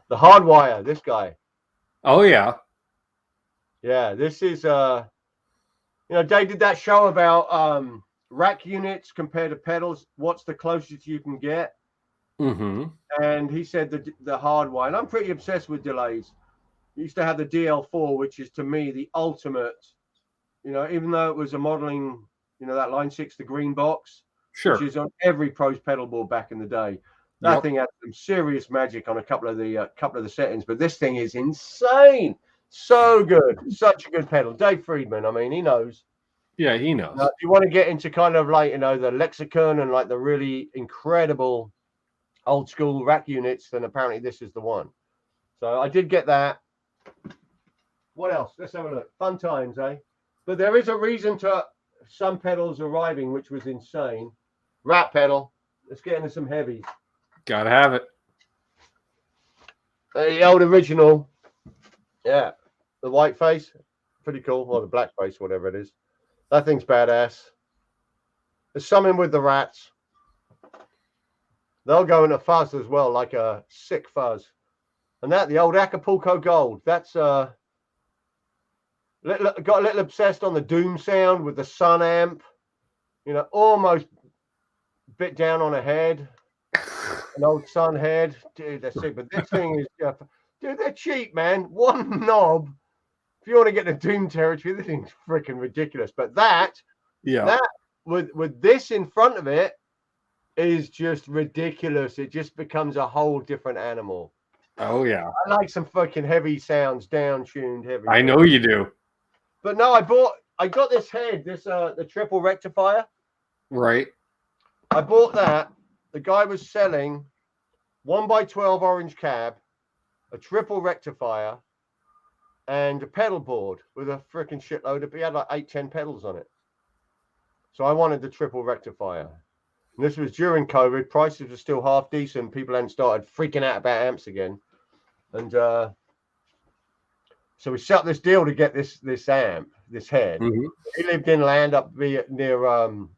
The Hardwire, this guy. Oh yeah. Yeah, this is Dave did that show about rack units compared to pedals. What's the closest you can get? Mm-hmm. And he said the Hardwire, and I'm pretty obsessed with delays. I used to have the DL4, which is to me the ultimate. Even though it was a modeling, that Line 6, the green box. Sure. Which is on every Pro's pedal board back in the day. That thing had some serious magic on a couple of the settings, but this thing is insane. So good. Such a good pedal. Dave Friedman, I mean, he knows. Yeah, he knows. If you want to get into kind of like, the Lexicon and like the really incredible old school rack units, then apparently this is the one. So I did get that. What else? Let's have a look. Fun times, eh? But there is a reason to some pedals arriving, which was insane. Rat pedal. Let's get into some heavies. Gotta have it. The old original. Yeah. The white face. Pretty cool. Or the black face, whatever it is. That thing's badass. There's something with the rats. They'll go in a fuzz as well, like a sick fuzz. And the old Acapulco Gold. That's Got a little obsessed on the Doom sound with the Sun amp. Almost bit down on a head. An old Sun head. Dude, they're sick. But this thing is, dude, they're cheap, man. One knob. If you want to get the Doom territory, this thing's freaking ridiculous. But that with this in front of it is just ridiculous. It just becomes a whole different animal. Oh yeah. I like some fucking heavy sounds, down-tuned heavy. I know you do. But no, I got this head, the triple rectifier. Right. I bought that. The guy was selling 1x12 orange cab, a triple rectifier, and a pedal board with a freaking shitload of. He had like 8-10 pedals on it. So I wanted the triple rectifier. And this was during COVID. Prices were still half decent. People hadn't started freaking out about amps again. And so we set up this deal to get this amp, this head. Mm-hmm. He lived inland up near, I don't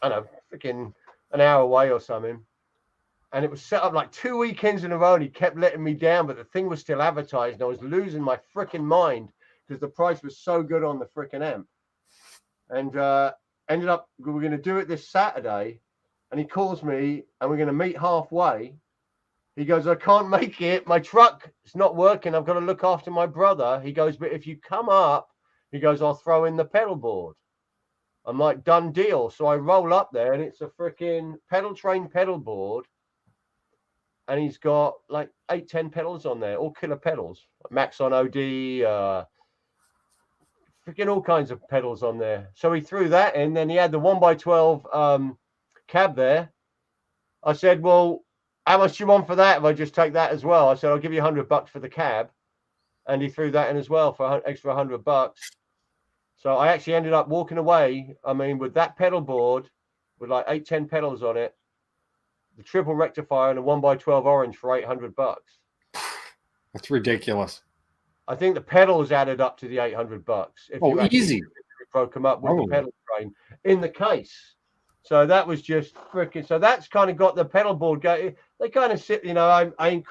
know, freaking an hour away or something. And it was set up like 2 weekends in a row, and he kept letting me down, but the thing was still advertised, and I was losing my freaking mind because the price was so good on the freaking amp. And ended up, we're going to do it this Saturday, and he calls me, and we're going to meet halfway. He goes, I can't make it. My truck is not working. I've got to look after my brother. He goes, but if you come up, he goes, I'll throw in the pedal board. I'm like, done deal. So I roll up there, and it's a freaking pedal train pedal board. And he's got like 8-10 pedals on there, all killer pedals. Max on OD, freaking all kinds of pedals on there. So he threw that in. Then he had the 1x12 cab there. I said, well, how much do you want for that if I just take that as well? I said, I'll give you $100 for the cab. And he threw that in as well for extra $100. So I actually ended up walking away, with that pedal board with like 8-10 pedals on it, the triple rectifier and a 1x12 orange for $800. That's ridiculous. I think the pedals added up to the $800. Easy. Broke them up with the pedal train in the case. So that was just freaking. So that's kind of got the pedal board going. They kind of sit. I'm a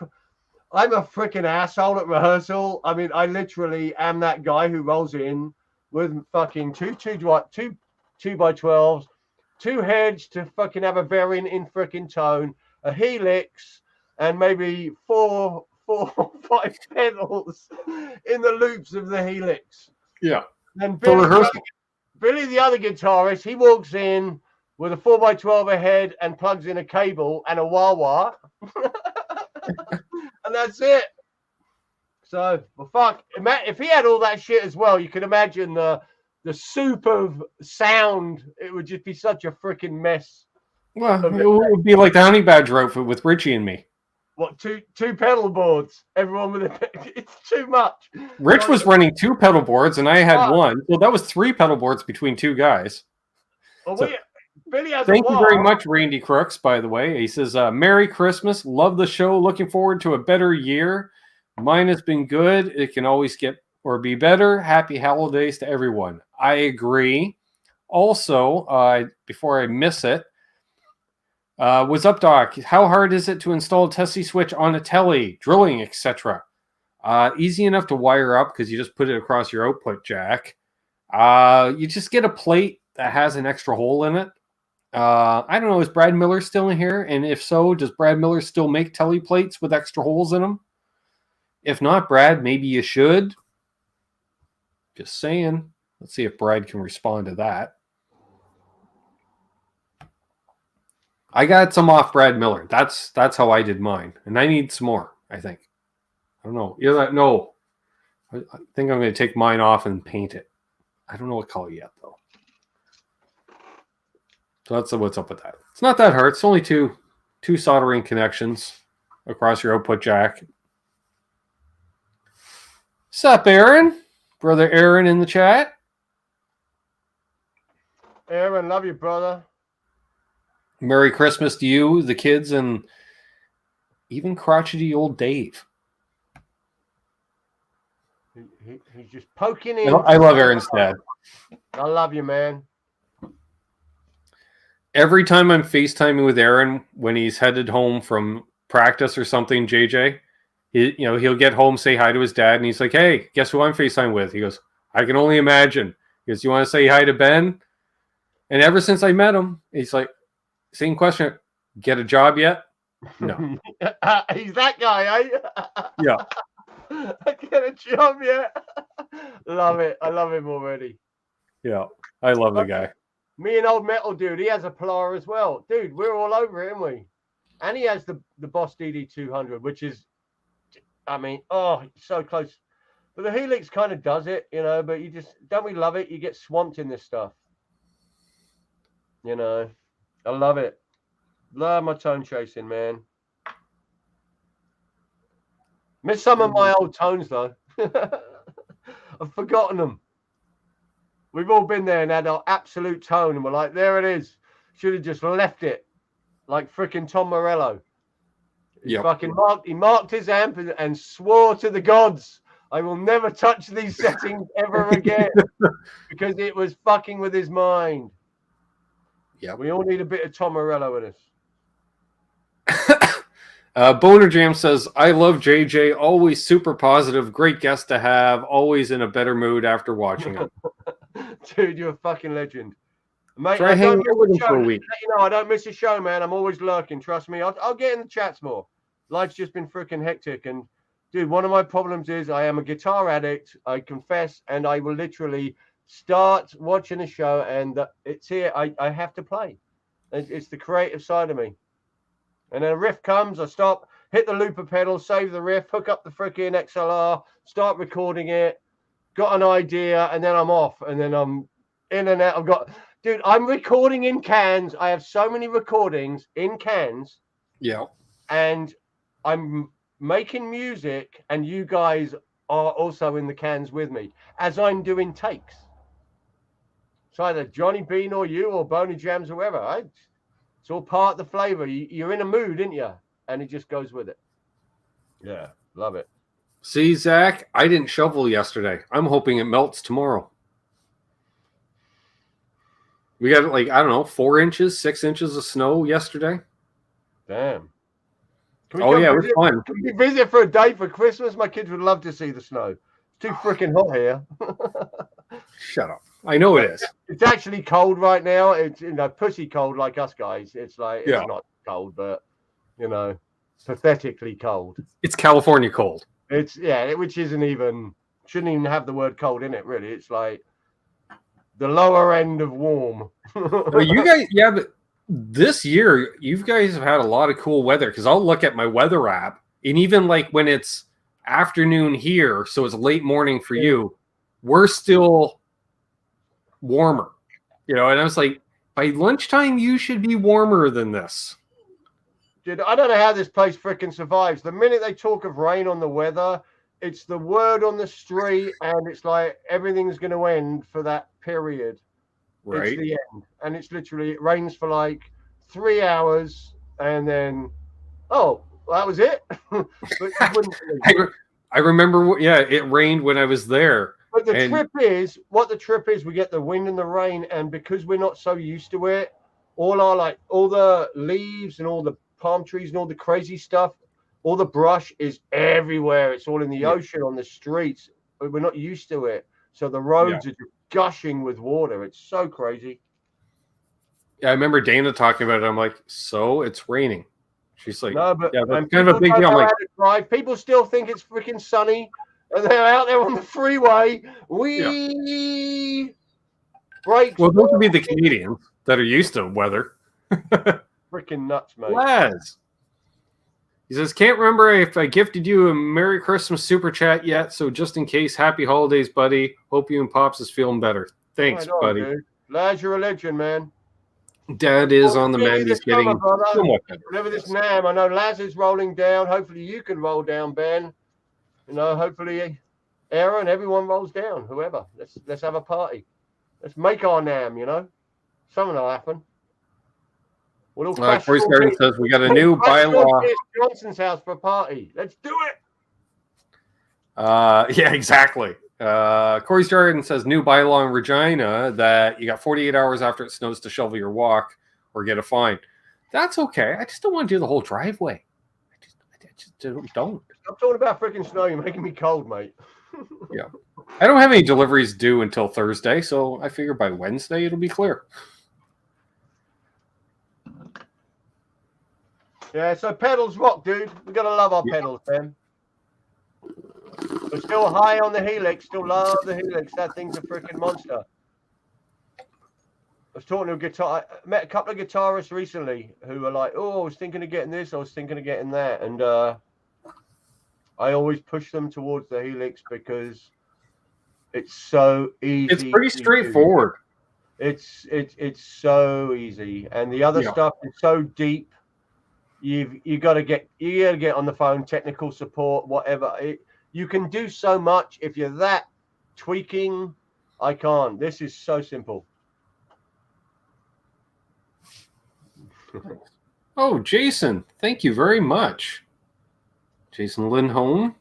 freaking asshole at rehearsal. I literally am that guy who rolls in with fucking two 2x12s. 2 heads to fucking have a variant in freaking tone, a helix, and maybe 4 or 5 pedals in the loops of the helix. Yeah. And Billy, the other guitarist, he walks in with a 4x12 ahead and plugs in a cable and a wah-wah. And that's it. So, well, fuck. If he had all that shit as well, you could imagine the soup of sound. It would just be such a freaking mess. Well, it would be like the Honey Badger outfit with Richie and me. What, two pedal boards? Everyone with it's too much. Rich was running 2 pedal boards and I had 1. Well, that was 3 pedal boards between 2 guys. Well, So, Billy has thank you very much, Randy Crooks, by the way. He says, Merry Christmas. Love the show. Looking forward to a better year. Mine has been good. It can always get or be better. Happy holidays to everyone. I agree. Also, before I miss it, what's up, Doc? How hard is it to install Tesi Switch on a telly, drilling, etc.? Easy enough to wire up because you just put it across your output jack. You just get a plate that has an extra hole in it. I don't know, is Brad Miller still in here? And if so, does Brad Miller still make telly plates with extra holes in them? If not, Brad, maybe you should. Just saying. Let's see if Brad can respond to that. I got some off Brad Miller. That's how I did mine. And I need some more, I think. I don't know. No. I think I'm going to take mine off and paint it. I don't know what color yet, though. So that's what's up with that. It's not that hard. It's only two soldering connections across your output jack. Sup, Aaron? Brother Aaron in the chat. Aaron, love you, brother. Merry Christmas to you, the kids, and even crotchety old Dave. He's just poking in. I love Aaron's dad. I love you, man. Every time I'm FaceTiming with Aaron when he's headed home from practice or something, JJ, he'll get home, say hi to his dad, and he's like, "Hey, guess who I'm FaceTiming with?" He goes, I can only imagine. Because you want to say hi to Ben? And ever since I met him, he's like, same question, get a job yet? No. He's that guy, eh? Yeah. I get a job yet. Love it. I love him already. Yeah. I love the guy. Me and Old Metal Dude, he has a Polar as well. Dude, we're all over it, aren't we? And he has the Boss DD200, which is, I mean, oh, so close. But the Helix kind of does it, you know, but you just, don't we love it? You get swamped in this stuff. You know, I love it. Love my tone chasing, man. Miss some of my old tones, though. I've forgotten them. We've all been there and had our absolute tone, and we're like, there it is. Should have just left it. Like freaking Tom Morello. He fucking marked his amp and swore to the gods, I will never touch these settings ever again. Because it was fucking with his mind. Yeah. We all need a bit of Tom Morello in us. Boner Jam says, I love JJ, always super positive, great guest to have, always in a better mood after watching him. Dude, you're a fucking legend. Mate, Try hanging out with him for a week. You know, I don't miss a show, man. I'm always lurking. Trust me. I'll get in the chats more. Life's just been freaking hectic. And, dude, one of my problems is I am a guitar addict. I confess. And I will literally start watching a show and it's here. I have to play. It's the creative side of me. And then a riff comes, I stop, hit the looper pedal, save the riff, hook up the freaking XLR, start recording it, got an idea, and then I'm off. And then I'm in and out. Dude, I'm recording in cans. I have so many recordings in cans. Yeah. And I'm making music, and you guys are also in the cans with me as I'm doing takes. It's either Johnny Bean or you or Boney Jams or whoever. It's all part of the flavor. You're in a mood, aren't you? And it just goes with it. Yeah, love it. See, Zach, I didn't shovel yesterday. I'm hoping it melts tomorrow. We got like, I don't know, 4 inches, 6 inches of snow yesterday. Damn. Oh, yeah, it was fun. Can we visit for a day for Christmas? My kids would love to see the snow. It's too freaking hot here. Shut up. I know it is. It's actually cold right now. It's, you know, pussy cold like us guys. It's like, it's yeah. not cold, but, you know, pathetically cold. It's California cold. It's, yeah, which isn't even, shouldn't even have the word cold in it, really. It's like the lower end of warm. Well, you guys, yeah, but this year, you guys have had a lot of cool weather because I'll look at my weather app, and even like when it's afternoon here, so it's late morning for you, we're still warmer, you know. And I was like, by lunchtime, you should be warmer than this. Dude, I don't know how this place freaking survives. The minute they talk of rain on the weather, it's the word on the street, and it's like everything's going to end for that period. Right. It's the end. And it's literally, it rains for like 3 hours, and then, oh, well, that was it? But you wouldn't I remember, yeah, it rained when I was there. But the trip is, what the trip is, we get the wind and the rain, and because we're not so used to it, all the leaves and all the palm trees and all the crazy stuff, all the brush is everywhere. It's all in the ocean, on the streets. But we're not used to it. So the roads are just gushing with water. It's so crazy. Yeah, I remember Dana talking about it. I'm like, so it's raining. She's like, no, but yeah, that's kind of a big deal. I'm like, people still think it's freaking sunny, and they're out there on the freeway. Brakes. Well, those would be the Canadians that are used to weather. Freaking nuts, mate. Les. He says, can't remember if I gifted you a Merry Christmas super chat yet, so just in case, happy holidays, buddy. Hope you and Pops is feeling better. Thanks, buddy. Dude. Laz, you're a legend, man. Dad is on the mend. He's getting somewhat better. Whatever this NAM, I know Laz is rolling down. Hopefully you can roll down, Ben. You know, hopefully Aaron, everyone rolls down. Whoever. Let's have a party. Let's make our NAM, you know. Something will happen. Corey Garden says we got a new bylaw. Johnson's house for a party. Let's do it. Yeah, exactly. Corey Garden says new bylaw in Regina that you got 48 hours after it snows to shovel your walk or get a fine. That's okay. I just don't want to do the whole driveway. I just don't. I'm talking about freaking snow. You're making me cold, mate. Yeah. I don't have any deliveries due until Thursday, so I figure by Wednesday it'll be clear. Yeah, so pedals rock, dude. We gotta love our pedals, man. We're still high on the Helix. Still love the Helix. That thing's a freaking monster. I was talking to a guitar. I met a couple of guitarists recently who were like, "Oh, I was thinking of getting this. I was thinking of getting that," and I always push them towards the Helix because it's so easy. It's pretty straightforward. It's so easy, and the other stuff is so deep. You got to get on the phone, technical support, whatever. You can do so much if you're that tweaking. I can't. This is so simple. Oh, Jason, thank you very much. Jason Lindholm.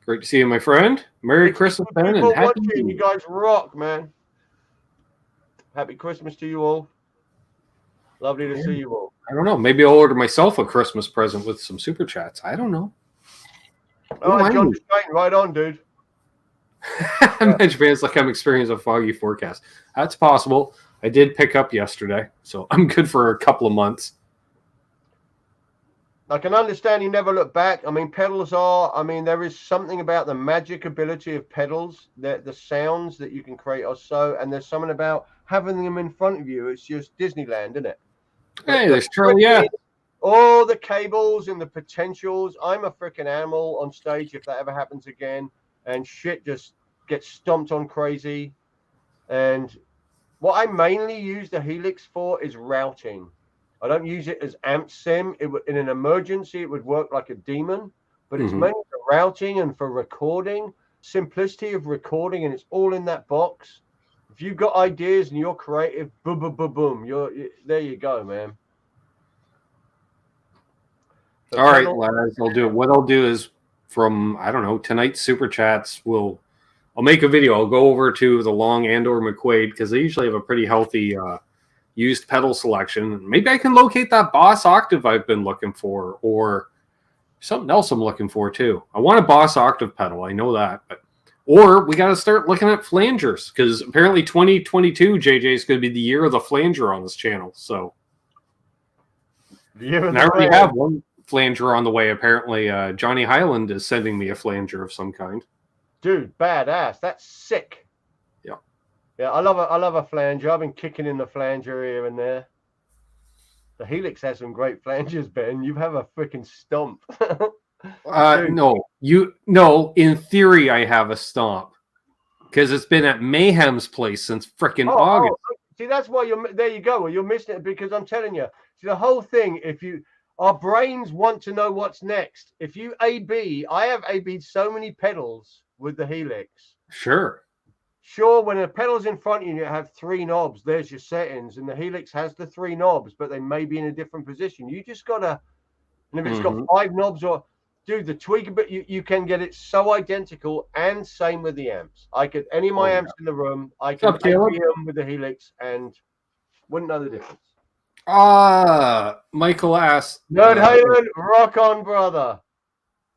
Great to see you, my friend. Merry Christmas, Ben, and happy New Year. You guys rock, man. Happy Christmas to you all. Lovely to see you all. I don't know. Maybe I'll order myself a Christmas present with some super chats. I don't know. Oh, John Strain, right on, dude. Japan's like I'm experiencing a foggy forecast. That's possible. I did pick up yesterday, so I'm good for a couple of months. I can understand you never look back. I mean, pedals are, there is something about the magic ability of pedals, that the sounds that you can create are so, and there's something about having them in front of you. It's just Disneyland, isn't it? Hey, that's true, yeah. All the cables and the potentials. I'm a freaking animal on stage if that ever happens again, and shit just gets stomped on crazy. And what I mainly use the Helix for is routing. I don't use it as amp sim. In an emergency, it would work like a demon, but it's mainly for routing and for recording. Simplicity of recording, and it's all in that box. If you've got ideas and you're creative, boom, boom, boom, boom. There you go, man. So all right, lads, I'll do it. What I'll do is from, I don't know, tonight's super chats, I'll make a video. I'll go over to the Long and/or McQuaid because they usually have a pretty healthy used pedal selection. Maybe I can locate that Boss Octave I've been looking for, or something else I'm looking for too. I want a Boss Octave pedal. I know that, or we got to start looking at flangers because apparently 2022 JJ is going to be the year of the flanger on this channel. So and I already have one flanger on the way. Apparently, Johnny Highland is sending me a flanger of some kind. Dude, badass. That's sick. Yeah, I love a flanger. I've been kicking in the flanger here and there. The Helix has some great flangers, Ben. You have a freaking stomp. No. In theory, I have a stomp because it's been at Mayhem's place since freaking August. See, that's why there you go. Well, you're missing it because I'm telling you. See, the whole thing. Our brains want to know what's next. If you I have AB'd so many pedals with the Helix. Sure, when a pedal's in front of you, you have three knobs. There's your settings, and the Helix has the three knobs, but they may be in a different position. You just gotta, and if it's got five knobs, or dude, the tweak, but you can get it so identical, and same with the amps. Any of my amps in the room, I can AV them with the Helix, and wouldn't know the difference. Michael asked, Nerd Hayden, rock on, brother.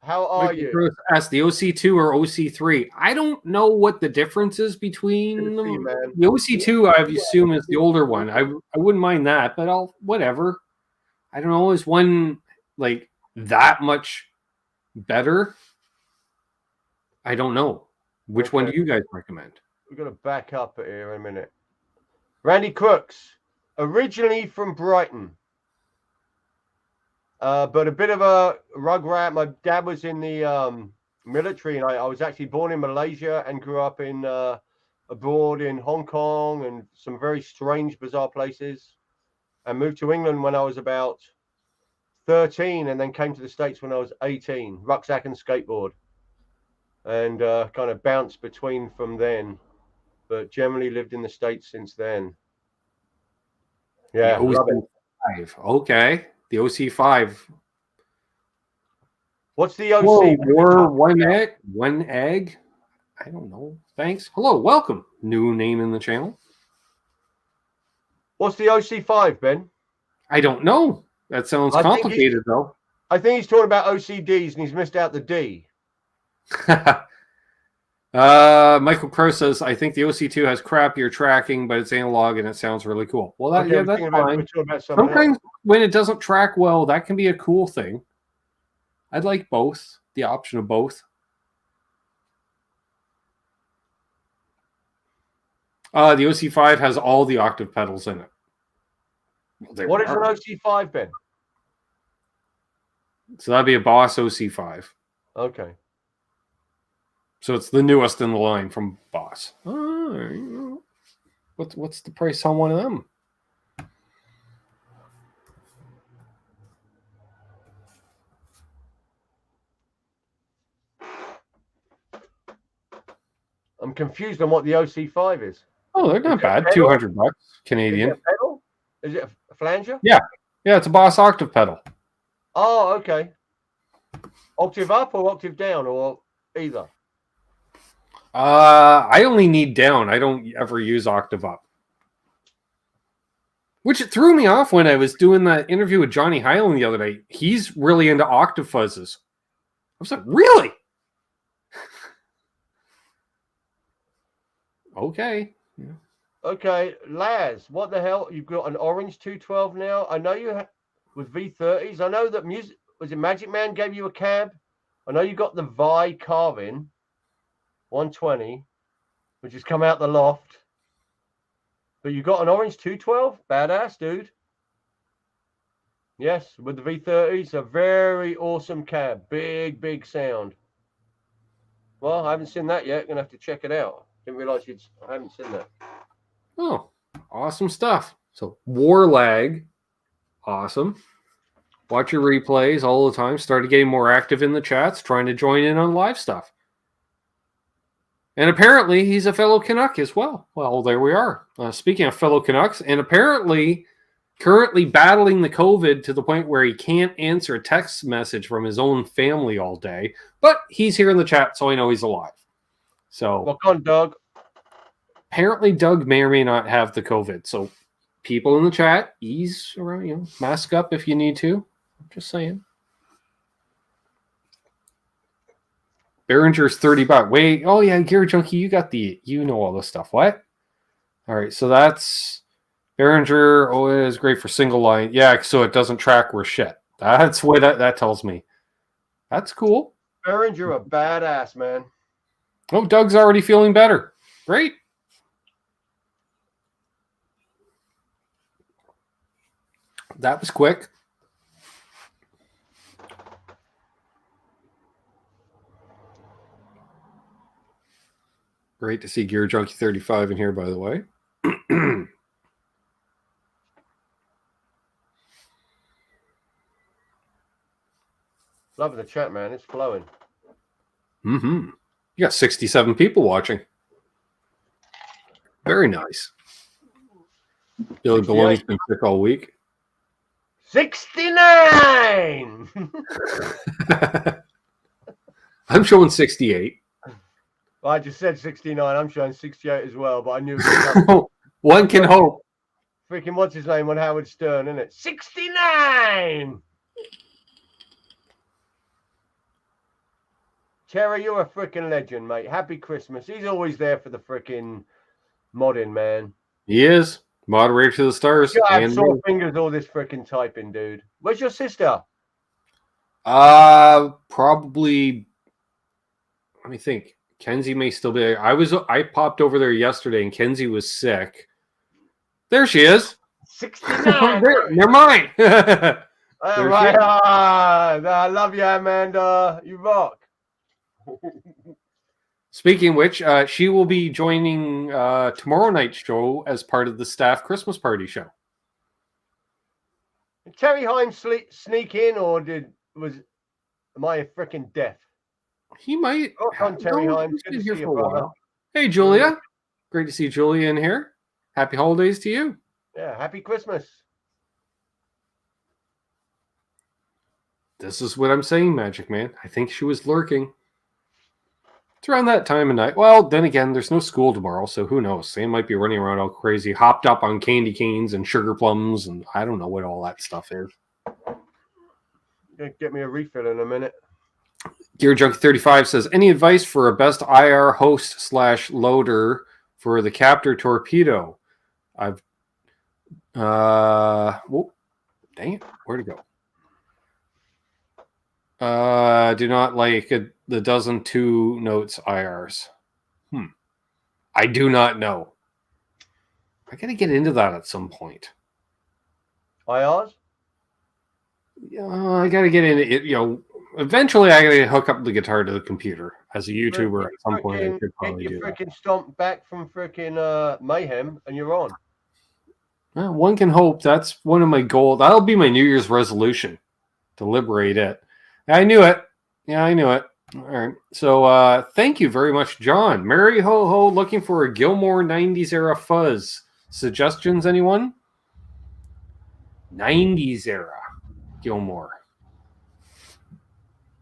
How are you? Asked the OC2 or OC3. I don't know what the difference is between them. The OC2, I assume, is the older one. I wouldn't mind that, but whatever. I don't know. Is one like that much better? I don't know. Which one do you guys recommend? We're going to back up here in a minute. Randy Crooks, originally from Brighton. But a bit of a rugrat. My dad was in the military, and I was actually born in Malaysia and grew up in abroad in Hong Kong and some very strange, bizarre places. And moved to England when I was about 13, and then came to the States when I was 18. Rucksack and skateboard, and kind of bounced between from then. But generally lived in the States since then. Yeah, love it. Okay. The OC5. What's the OC? One egg. I don't know. Thanks. Hello, welcome. New name in the channel. What's the OC5, Ben? I don't know. That sounds complicated, though. I think he's talking about OCDs, and he's missed out the D. Michael Crow says, I think the OC2 has crappier tracking, but it's analog and it sounds really cool. Well, Okay, yeah, that's fine. we're talking about something Sometimes else. when it doesn't track well, that can be a cool thing. I'd like both, the option of both. The OC5 has all the octave pedals in it. Well, What is an OC5, Ben? So that'd be a Boss OC5. Okay. So it's the newest in the line from Boss. Oh, what's the price on one of them? I'm confused on what the OC5 is. Oh, they're not bad. $200 Canadian. Is it a pedal? Is it a flanger? Yeah, it's a Boss octave pedal. Oh, okay. Octave up or octave down or either? I only need down. I don't ever use octave up. Which it threw me off when I was doing that interview with Johnny Hyland the other day. He's really into octave fuzzes. I was like, really? Okay. Yeah. Okay, Laz, what the hell? You've got an orange 212 now. I know you with V30s. I know that was it Magic Man gave you a cab? I know you got the Vi Carvin 120, which has come out the loft. But you got an orange 212? Badass, dude. Yes, with the V30s, a very awesome cab. Big sound. Well, I haven't seen that yet. Gonna have to check it out. Didn't realize I haven't seen that. Oh, awesome stuff. So War Lag, awesome. Watch your replays all the time. Started getting more active in the chats, trying to join in on live stuff. And apparently he's a fellow Canuck as well. Well, there we are. Speaking of fellow Canucks, and apparently currently battling the COVID to the point where he can't answer a text message from his own family all day. But he's here in the chat, so I know he's alive. So, welcome on, Doug. Apparently Doug may or may not have the COVID. So people in the chat, ease around, mask up if you need to. I'm just saying. Behringer's $30. Wait, oh yeah, Gear Junkie, you know all this stuff. What? All right, so that's Behringer. Oh, it is great for single line. Yeah, so it doesn't track worth shit. That's what that tells me. That's cool. Behringer, a badass, man. Oh, Doug's already feeling better. Great. That was quick. Great to see Gear Junkie 35 in here, by the way. Loving the chat, man. It's flowing. Mm-hmm. You got 67 people watching. Very nice. Billy Baloney's been sick all week. 69! I'm showing 68. Well, I just said 69. I'm showing 68 as well, but I knew it was one can hope. Freaking what's his name on Howard Stern, isn't it? 69! Terry, you're a freaking legend, mate. Happy Christmas. He's always there for the freaking modding, man. He is. Moderator to the stars. You have sore fingers all this freaking typing, dude. Where's your sister? Probably. Let me think. Kenzie may still be there. I popped over there yesterday and Kenzie was sick. There she is. 69. Never mind. All right. I love you, Amanda. You rock. Speaking of which, she will be joining tomorrow night's show as part of the staff Christmas party show. Did Terry Himes sneak in, or am I freaking deaf? He might. On Terry Himes. Good to see you, brother. Hey, Julia. Great to see Julia in here. Happy holidays to you. Yeah, happy Christmas. This is what I'm saying, Magic Man. I think she was lurking. It's around that time of night. Well, then again, there's no school tomorrow, so who knows? They might be running around all crazy, hopped up on candy canes and sugar plums, and I don't know what all that stuff is. Get me a refill in a minute. Gear Junkie 35 says, any advice for a best IR host / loader for the Captor Torpedo? I've whoa, dang it, where'd it go? Do not like the dozen 2 notes IRs. I do not know. I gotta get into that at some point. IRs? Yeah, I gotta get into it. You know, eventually I gotta hook up the guitar to the computer. As a YouTuber, at some point I could probably do that. Freaking stomp back from freaking Mayhem, and you're on. Well, one can hope. That's one of my goals. That'll be my New Year's resolution, to liberate it. I knew it. Yeah, I knew it. All right. So thank you very much, John. Merry ho ho, looking for a Gilmore 90s era fuzz. Suggestions, anyone? 90s era Gilmore.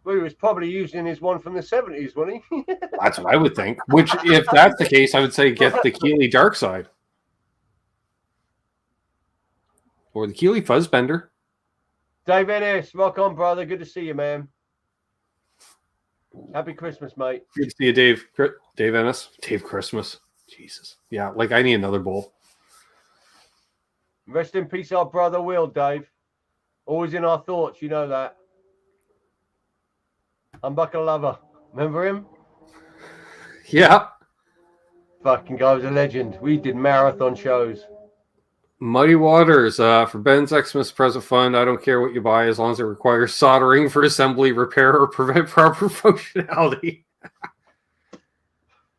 Well, he was probably using his one from the 70s, wasn't he? That's what I would think. Which, if that's the case, I would say get the Keeley Dark Side. Or the Keeley Fuzzbender. Dave Ennis, rock on, brother. Good to see you, man. Happy Christmas, mate. Good to see you, Dave. Dave Ennis. Dave Christmas. Jesus. Yeah, like I need another bowl. Rest in peace, our brother Will, Dave. Always in our thoughts, you know that. Unbuckle Lover. Remember him? Yeah. Fucking guy was a legend. We did marathon shows. Muddy Waters, for Ben's Xmas present fund, I don't care what you buy as long as it requires soldering for assembly, repair, or prevent proper functionality.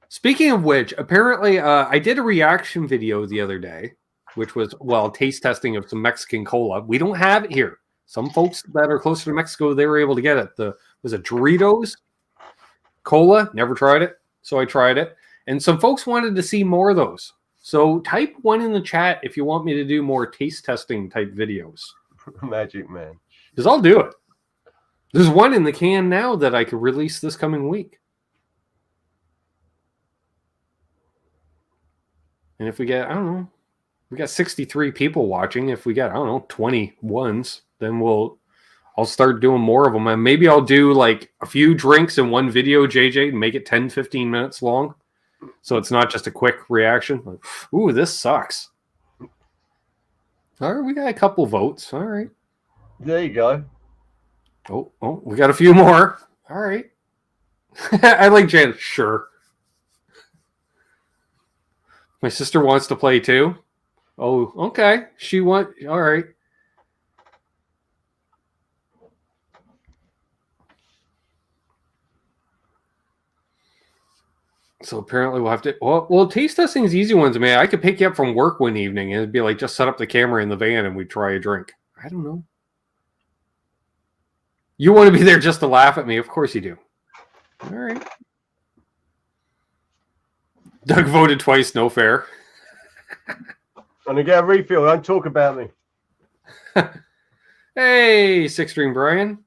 Speaking of which, apparently I did a reaction video the other day, which was, well, taste testing of some Mexican cola. We don't have it here. Some folks that are closer to Mexico, they were able to get it. Was it Doritos cola? Never tried it, so I tried it. And some folks wanted to see more of those. So type 1 in the chat if you want me to do more taste testing type videos. Magic man. Because I'll do it. There's one in the can now that I could release this coming week. And if we get, I don't know, we got 63 people watching. If we get, I don't know, 20 ones, then I'll start doing more of them. And maybe I'll do like a few drinks in one video, JJ, and make it 10, 15 minutes long. So it's not just a quick reaction. Like, ooh, this sucks. All right, we got a couple votes. All right. There you go. Oh, we got a few more. All right. I like Jan. Sure. My sister wants to play too. Oh, okay. All right. So apparently we'll have to. Well, taste testing is easy ones, man. I could pick you up from work one evening and it'd be like just set up the camera in the van and we'd try a drink. I don't know. You want to be there just to laugh at me? Of course you do. All right. Doug voted twice, no fair. And to get a refill, don't talk about me. Hey, 6-string Brian.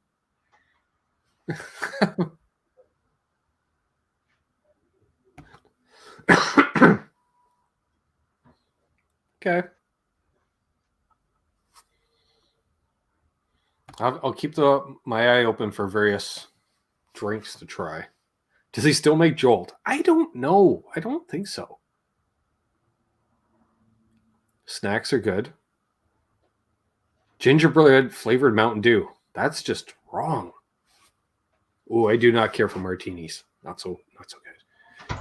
Okay. I'll keep my eye open for various drinks to try. Does he still make Jolt? I don't know. I don't think so. Snacks are good. Gingerbread flavored Mountain Dew. That's just wrong. Oh, I do not care for martinis. Not so good.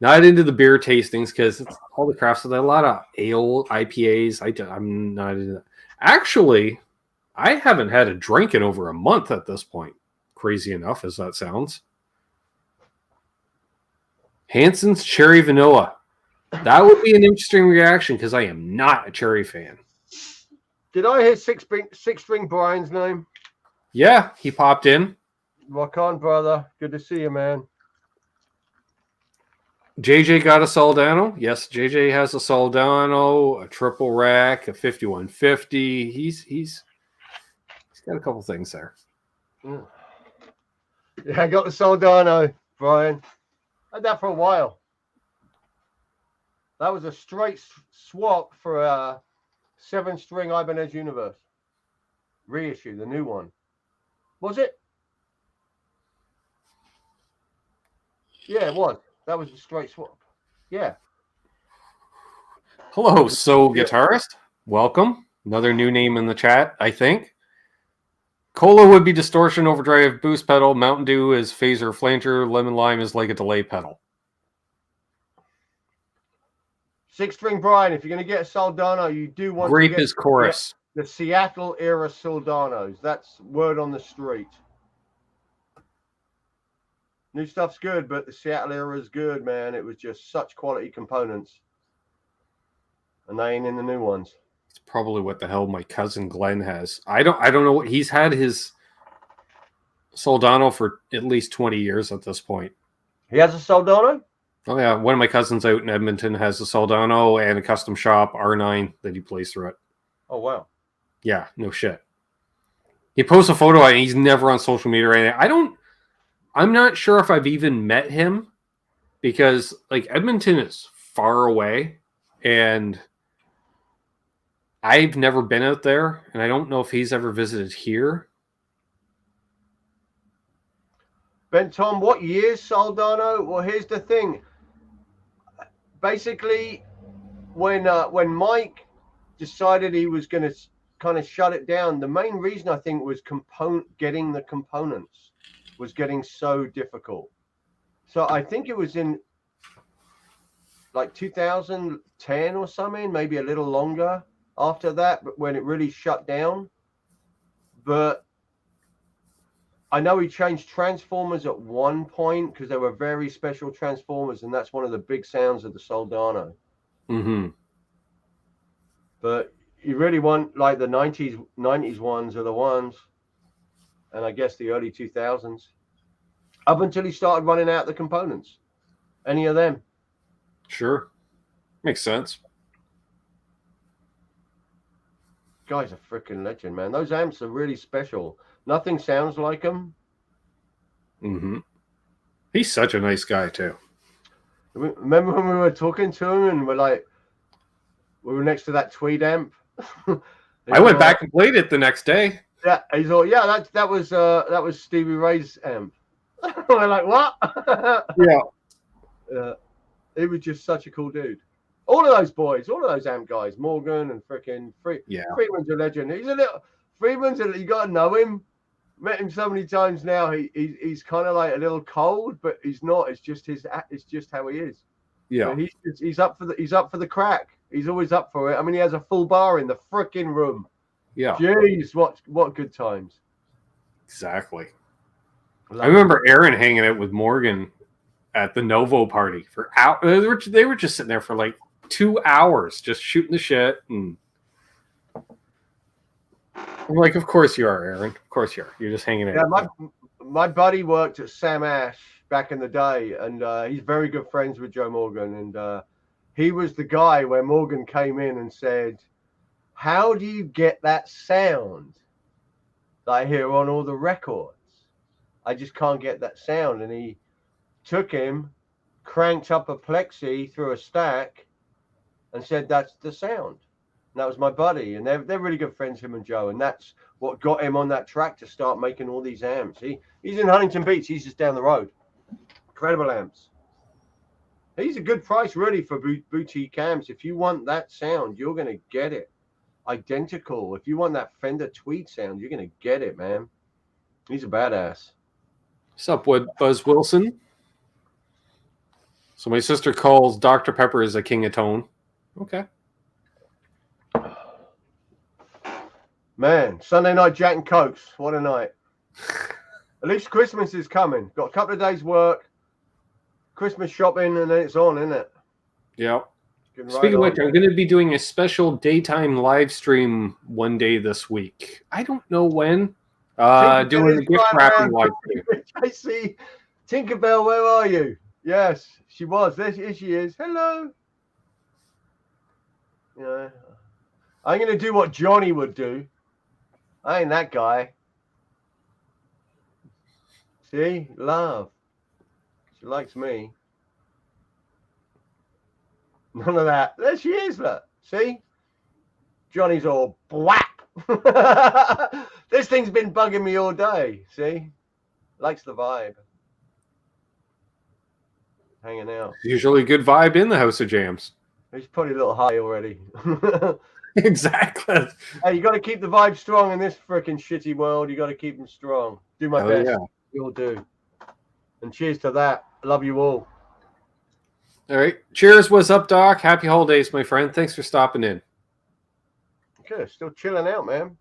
Not into the beer tastings because it's all the crafts. A lot of ale, IPAs. I'm not into that. Actually, I haven't had a drink in over a month at this point. Crazy enough as that sounds. Hanson's Cherry Vanilla. That would be an interesting reaction because I am not a cherry fan. Did I hear six-string Brian's name? Yeah, he popped in. Rock on, brother. Good to see you, man. JJ got a Soldano. Yes, JJ has a Soldano, a triple rack, a 5150. He's got a couple things there. Yeah, I got the Soldano, Brian. I had that for a while. That was a straight swap for a 7-string Ibanez Universe. Reissue, the new one. Was it? Yeah, it was. That was a straight swap. Yeah. Hello, So Yeah. Guitarist. Welcome. Another new name in the chat, I think. Cola would be distortion, overdrive, boost pedal. Mountain Dew is phaser, flanger. Lemon lime is like a delay pedal. 6-string Brian, if you're going to get a Soldano, you do want Grape to get is chorus. the Seattle era Soldanos. That's word on the street. New stuff's good, but the Seattle era is good, man. It was just such quality components. And they ain't in the new ones. It's probably what the hell my cousin Glenn has. I don't know what he's had his Soldano for at least 20 years at this point. He has a Soldano? Oh yeah, one of my cousins out in Edmonton has a Soldano and a custom shop R9 that he plays through it. Oh wow. Yeah, no shit. He posts a photo and he's never on social media or anything. I'm not sure if I've even met him because like Edmonton is far away and I've never been out there and I don't know if he's ever visited here. Ben Tom, what year's Soldano? Well, here's the thing. Basically, when Mike decided he was going to kind of shut it down, the main reason I think was getting the components was getting so difficult. So I think it was in like 2010 or something, maybe a little longer after that, but when it really shut down. But I know he changed transformers at one point because they were very special transformers, and that's one of the big sounds of the Soldano. Mm-hmm. But you really want like the 90s ones are the ones, and I guess the early 2000s, up until he started running out the components. Any of them? Sure. Makes sense. Guy's a freaking legend, man. Those amps are really special. Nothing sounds like him. Mm-hmm. He's such a nice guy too. Remember when we were talking to him and we were next to that Tweed amp? I went back and played it the next day. Yeah, he's all, yeah, that was Stevie Ray's amp. We're like, what? Yeah. He was just such a cool dude. All of those boys, all of those amp guys, Morgan and freaking Freeman's a legend. You got to know him. Met him so many times now. He's kind of like a little cold, but he's not. It's just how he is. Yeah. But he's up for the crack. He's always up for it. I mean, he has a full bar in the freaking room. Yeah. Jeez, what good times. Exactly. I remember Aaron hanging out with Morgan at the Novo party for hours. They were just sitting there for like 2 hours, just shooting the shit. And I'm like, of course you are, Aaron. Of course you are. You're just hanging out. Yeah, my buddy worked at Sam Ash back in the day, and he's very good friends with Joe Morgan. And he was the guy where Morgan came in and said, "How do you get that sound that I hear on all the records? I just can't get that sound." And he took him, cranked up a plexi through a stack, and said, "That's the sound." And that was my buddy, and they're really good friends, him and Joe, and that's what got him on that track to start making all these amps. He's in Huntington Beach. He's just down the road. Incredible amps. He's a good price, really, for boutique amps. If you want that sound, you're going to get it. Identical. If you want that Fender Tweed sound, you're going to get it, man. He's a badass. What's up, Buzz Wilson? So my sister calls Dr. Pepper as a king of tone. Okay. Man, Sunday night Jack and Cokes. What a night. At least Christmas is coming. Got a couple of days work, Christmas shopping, and then it's on, isn't it? Yeah. Getting Speaking of right which, I'm going to be doing a special daytime live stream one day this week. I don't know when. Doing the gift wrapping live stream. I see. Tinkerbell, where are you? Yes, she was. Here she is. Hello. Yeah. I'm going to do what Johnny would do. I ain't that guy. See? Love. She likes me. None of that. There she is, look. See? Johnny's all blap. This thing's been bugging me all day. See? Likes the vibe. hanging out. Usually a good vibe in the House of Jams. He's probably a little high already. Exactly. Hey, you got to keep the vibe strong in this freaking shitty world. You got to keep them strong. Do my best. Yeah. You'll do. And cheers to that. Love you all. All right. Cheers. What's up, Doc? Happy holidays, my friend. Thanks for stopping in. Okay, still chilling out, man.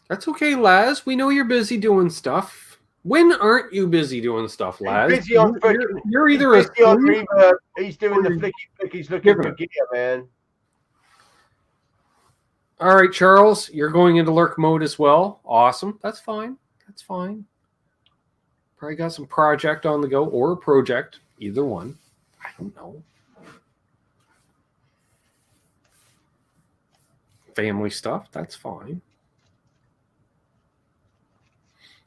That's okay, Laz. We know you're busy doing stuff. When aren't you busy doing stuff, Laz? Busy on you're either busy on reverb. He's doing the flicky flickies, looking for gear, man. All right, Charles, you're going into lurk mode as well. Awesome. That's fine. That's fine. Probably got some project on the go or a project. Either one. I don't know. Family stuff. That's fine.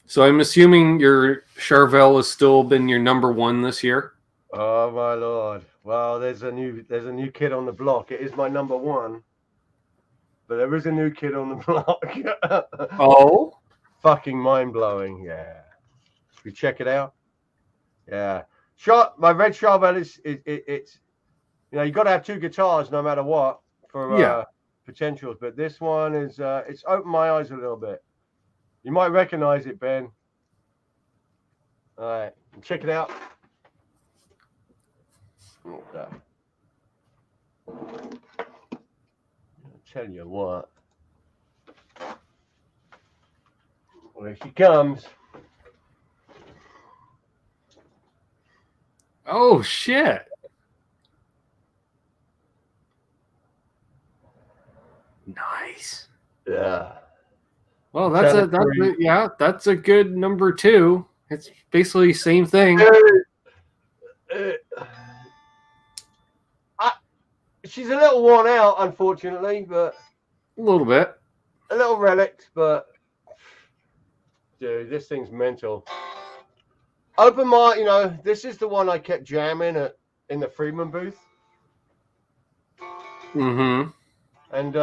So I'm assuming your Charvel has still been your number one this year. Oh my lord! Well, there's a new kid on the block. It is my number one, but there is a new kid on the block. Oh, fucking mind blowing! Yeah, you check it out. Yeah, my red Charvel is it's you got to have two guitars no matter what for potentials, but this one is it's opened my eyes a little bit. You might recognize it, Ben. All right, check it out. Okay. I'll tell you what. Well, she comes. Oh shit! Nice. Yeah. Well, that's a good number two. It's basically the same thing. She's a little worn out, unfortunately, but a little bit. A little relic, but dude, this thing's mental. Open my, this is the one I kept jamming in the Freeman booth. Mm-hmm. And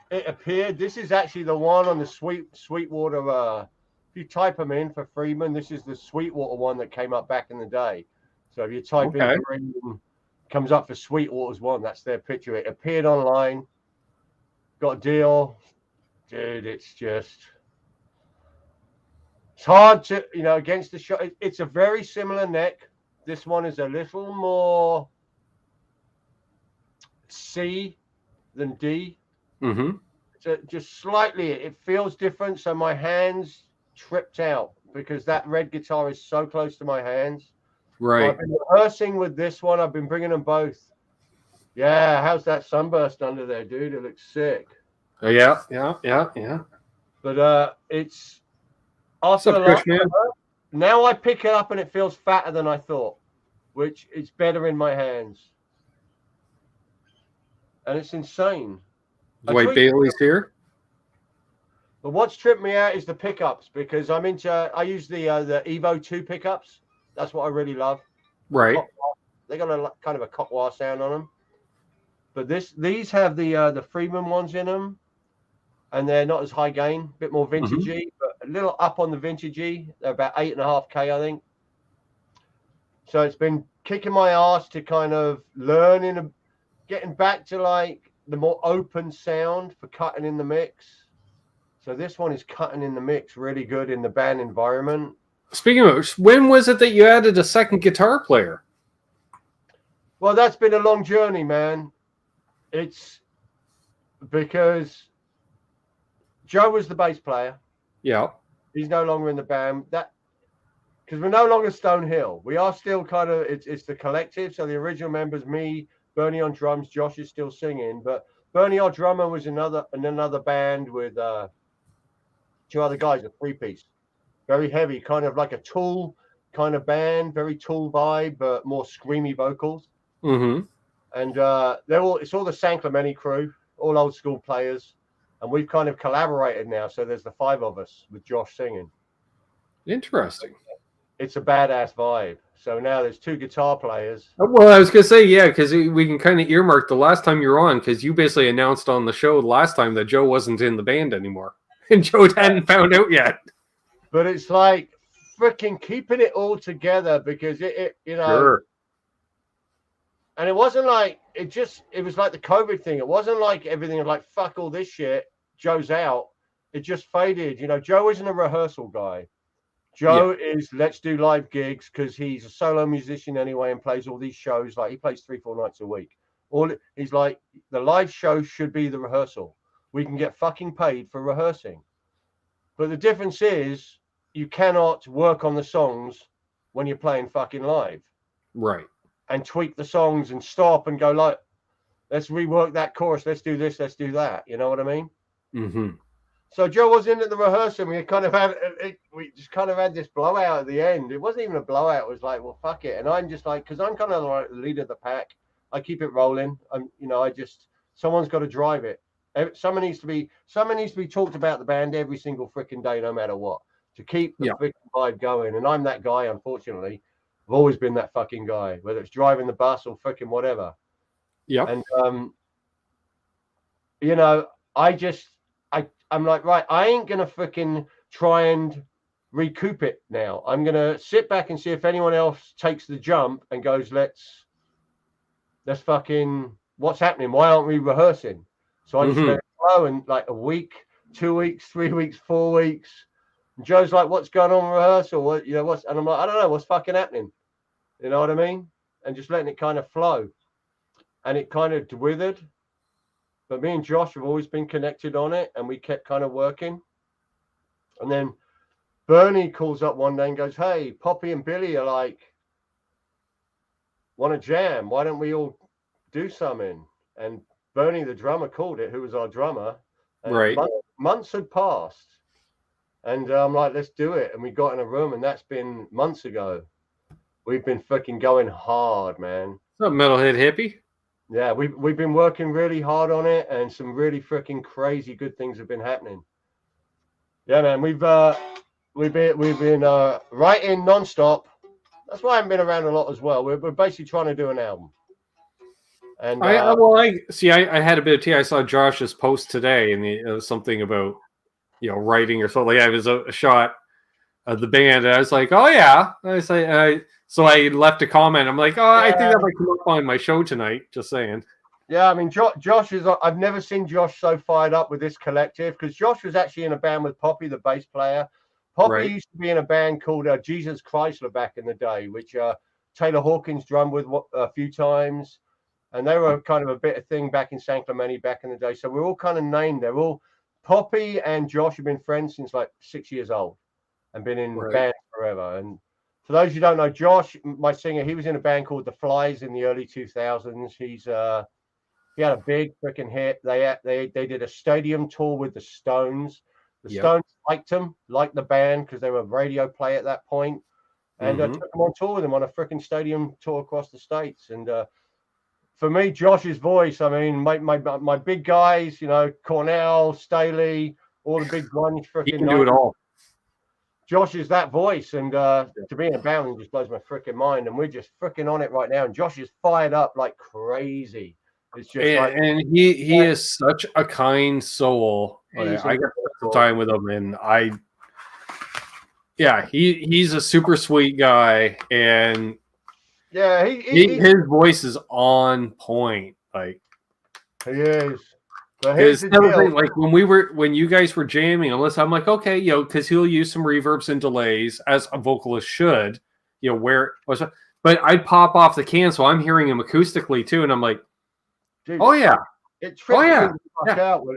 it appeared. This is actually the one on the Sweetwater. If you type them in for Freeman, this is the Sweetwater one that came up back in the day. So if you type in Freeman, comes up for Sweetwater's one. That's their picture. It appeared online. Got a deal, dude. It's hard to against the shot. It's a very similar neck. This one is a little more C than D. Mm-hmm. So just slightly, it feels different. So my hands tripped out because that red guitar is so close to my hands. Right. I've been rehearsing with this one. I've been bringing them both. Yeah, how's that sunburst under there, dude? It looks sick. Yeah. But it's after now I pick it up and it feels fatter than I thought, which is better in my hands. And it's insane. Dwight Bailey's here. But what's tripped me out is the pickups because I use the Evo 2 pickups. That's what I really love. Right. They got a kind of a Cotwa sound on them. But these have the Freeman ones in them, and they're not as high gain, a bit more vintagey, but a little up on the vintagey. They're about 8.5K, I think. So it's been kicking my ass to kind of learning, getting back to like the more open sound for cutting in the mix. So this one is cutting in the mix really good in the band environment. Speaking of which, when was it that you added a second guitar player? Well, that's been a long journey, man. It's because Joe was the bass player. Yeah. He's no longer in the band. Because we're no longer Stonehill. We are still kind of, it's the collective. So the original members, me, Bernie on drums, Josh is still singing. But Bernie, our drummer, was in another band with two other guys, a three-piece. Very heavy, kind of like a Tool kind of band, very Tool vibe, but more screamy vocals. Mm-hmm. And it's all the San Clemente crew, all old school players. And we've kind of collaborated now. So there's the five of us with Josh singing. Interesting. It's a badass vibe. So now there's two guitar players. Well, I was going to say, yeah, because we can kind of earmark the last time you were on, because you basically announced on the show last time that Joe wasn't in the band anymore. And Joe hadn't found out yet. But it's like freaking keeping it all together because it you know. Sure. And it wasn't like it was like the COVID thing. It wasn't like everything was like fuck all this shit. Joe's out. It just faded. You know, Joe isn't a rehearsal guy. Joe is let's do live gigs because he's a solo musician anyway and plays all these shows. Like he plays 3-4 nights a week. He's like the live show should be the rehearsal. We can get fucking paid for rehearsing. But the difference is you cannot work on the songs when you're playing fucking live. Right. And tweak the songs and stop and go like, let's rework that chorus. Let's do this. Let's do that. You know what I mean? Mm-hmm. So Joe was in at the rehearsal. We just kind of had this blowout at the end. It wasn't even a blowout. It was like, well, fuck it. And I'm just like, because I'm kind of like the leader of the pack. I keep it rolling. Someone's got to drive it. Someone needs to be talked about the band every single freaking day, no matter what, to keep the freaking vibe going. And I'm that guy, unfortunately. I've always been that fucking guy, whether it's driving the bus or freaking whatever. Yeah. And I'm like, right, I ain't gonna freaking try and recoup it now. I'm gonna sit back and see if anyone else takes the jump and goes, let's fucking, what's happening? Why aren't we rehearsing? So I just let it go, and like a week, 2 weeks, 3 weeks, 4 weeks. And Joe's like, what's going on in rehearsal? What, and I'm like, I don't know, what's fucking happening? You know what I mean? And just letting it kind of flow. And it kind of withered. But me and Josh have always been connected on it, and we kept kind of working. And then Bernie calls up one day and goes, hey, Poppy and Billy are like, want to jam? Why don't we all do something? And Bernie, the drummer, called it, who was our drummer. And right. Months had passed. And I'm like, let's do it. And we got in a room, and that's been months ago. We've been fucking going hard, man. What's up, Metalhead Hippie? Yeah, we've been working really hard on it, and some really freaking crazy good things have been happening. Yeah, man, we've been writing nonstop. That's why I haven't been around a lot as well. We're basically trying to do an album. And I had a bit of tea. I saw Josh's post today, and it was something about writing or something. It was a shot of the band, and I was like, oh yeah. So I left a comment. I'm like, I think that might come up on my show tonight. Just saying. Yeah, I mean, Josh is. I've never seen Josh so fired up with this collective, because Josh was actually in a band with Poppy, the bass player. Poppy used to be in a band called Jesus Chrysler back in the day, which Taylor Hawkins drummed with a few times, and they were kind of a bit of thing back in San Clemente back in the day. So we're all kind of named. They're all Poppy and Josh have been friends since like 6 years old, and been in bands forever. And for those who don't know, Josh, my singer, he was in a band called The Flies in the early 2000s. He had a big freaking hit. They did a stadium tour with the Stones. The Stones liked the band, because they were radio play at that point, and took them on tour with them on a freaking stadium tour across the States. And for me, Josh's voice, I mean, my big guys, Cornell, Staley, all the big grunge freaking. He can do it all. Josh is that voice, and to be in a band just blows my freaking mind. And we're just freaking on it right now. And Josh is fired up like crazy. It's just and he is such a kind soul. I got some time with him, and he's a super sweet guy, and his voice is on point. Like he is. Because like when you guys were jamming, unless I'm like, okay, because he'll use some reverbs and delays as a vocalist should, but I'd pop off the can, so I'm hearing him acoustically too, and I'm like, dude, it trips me out.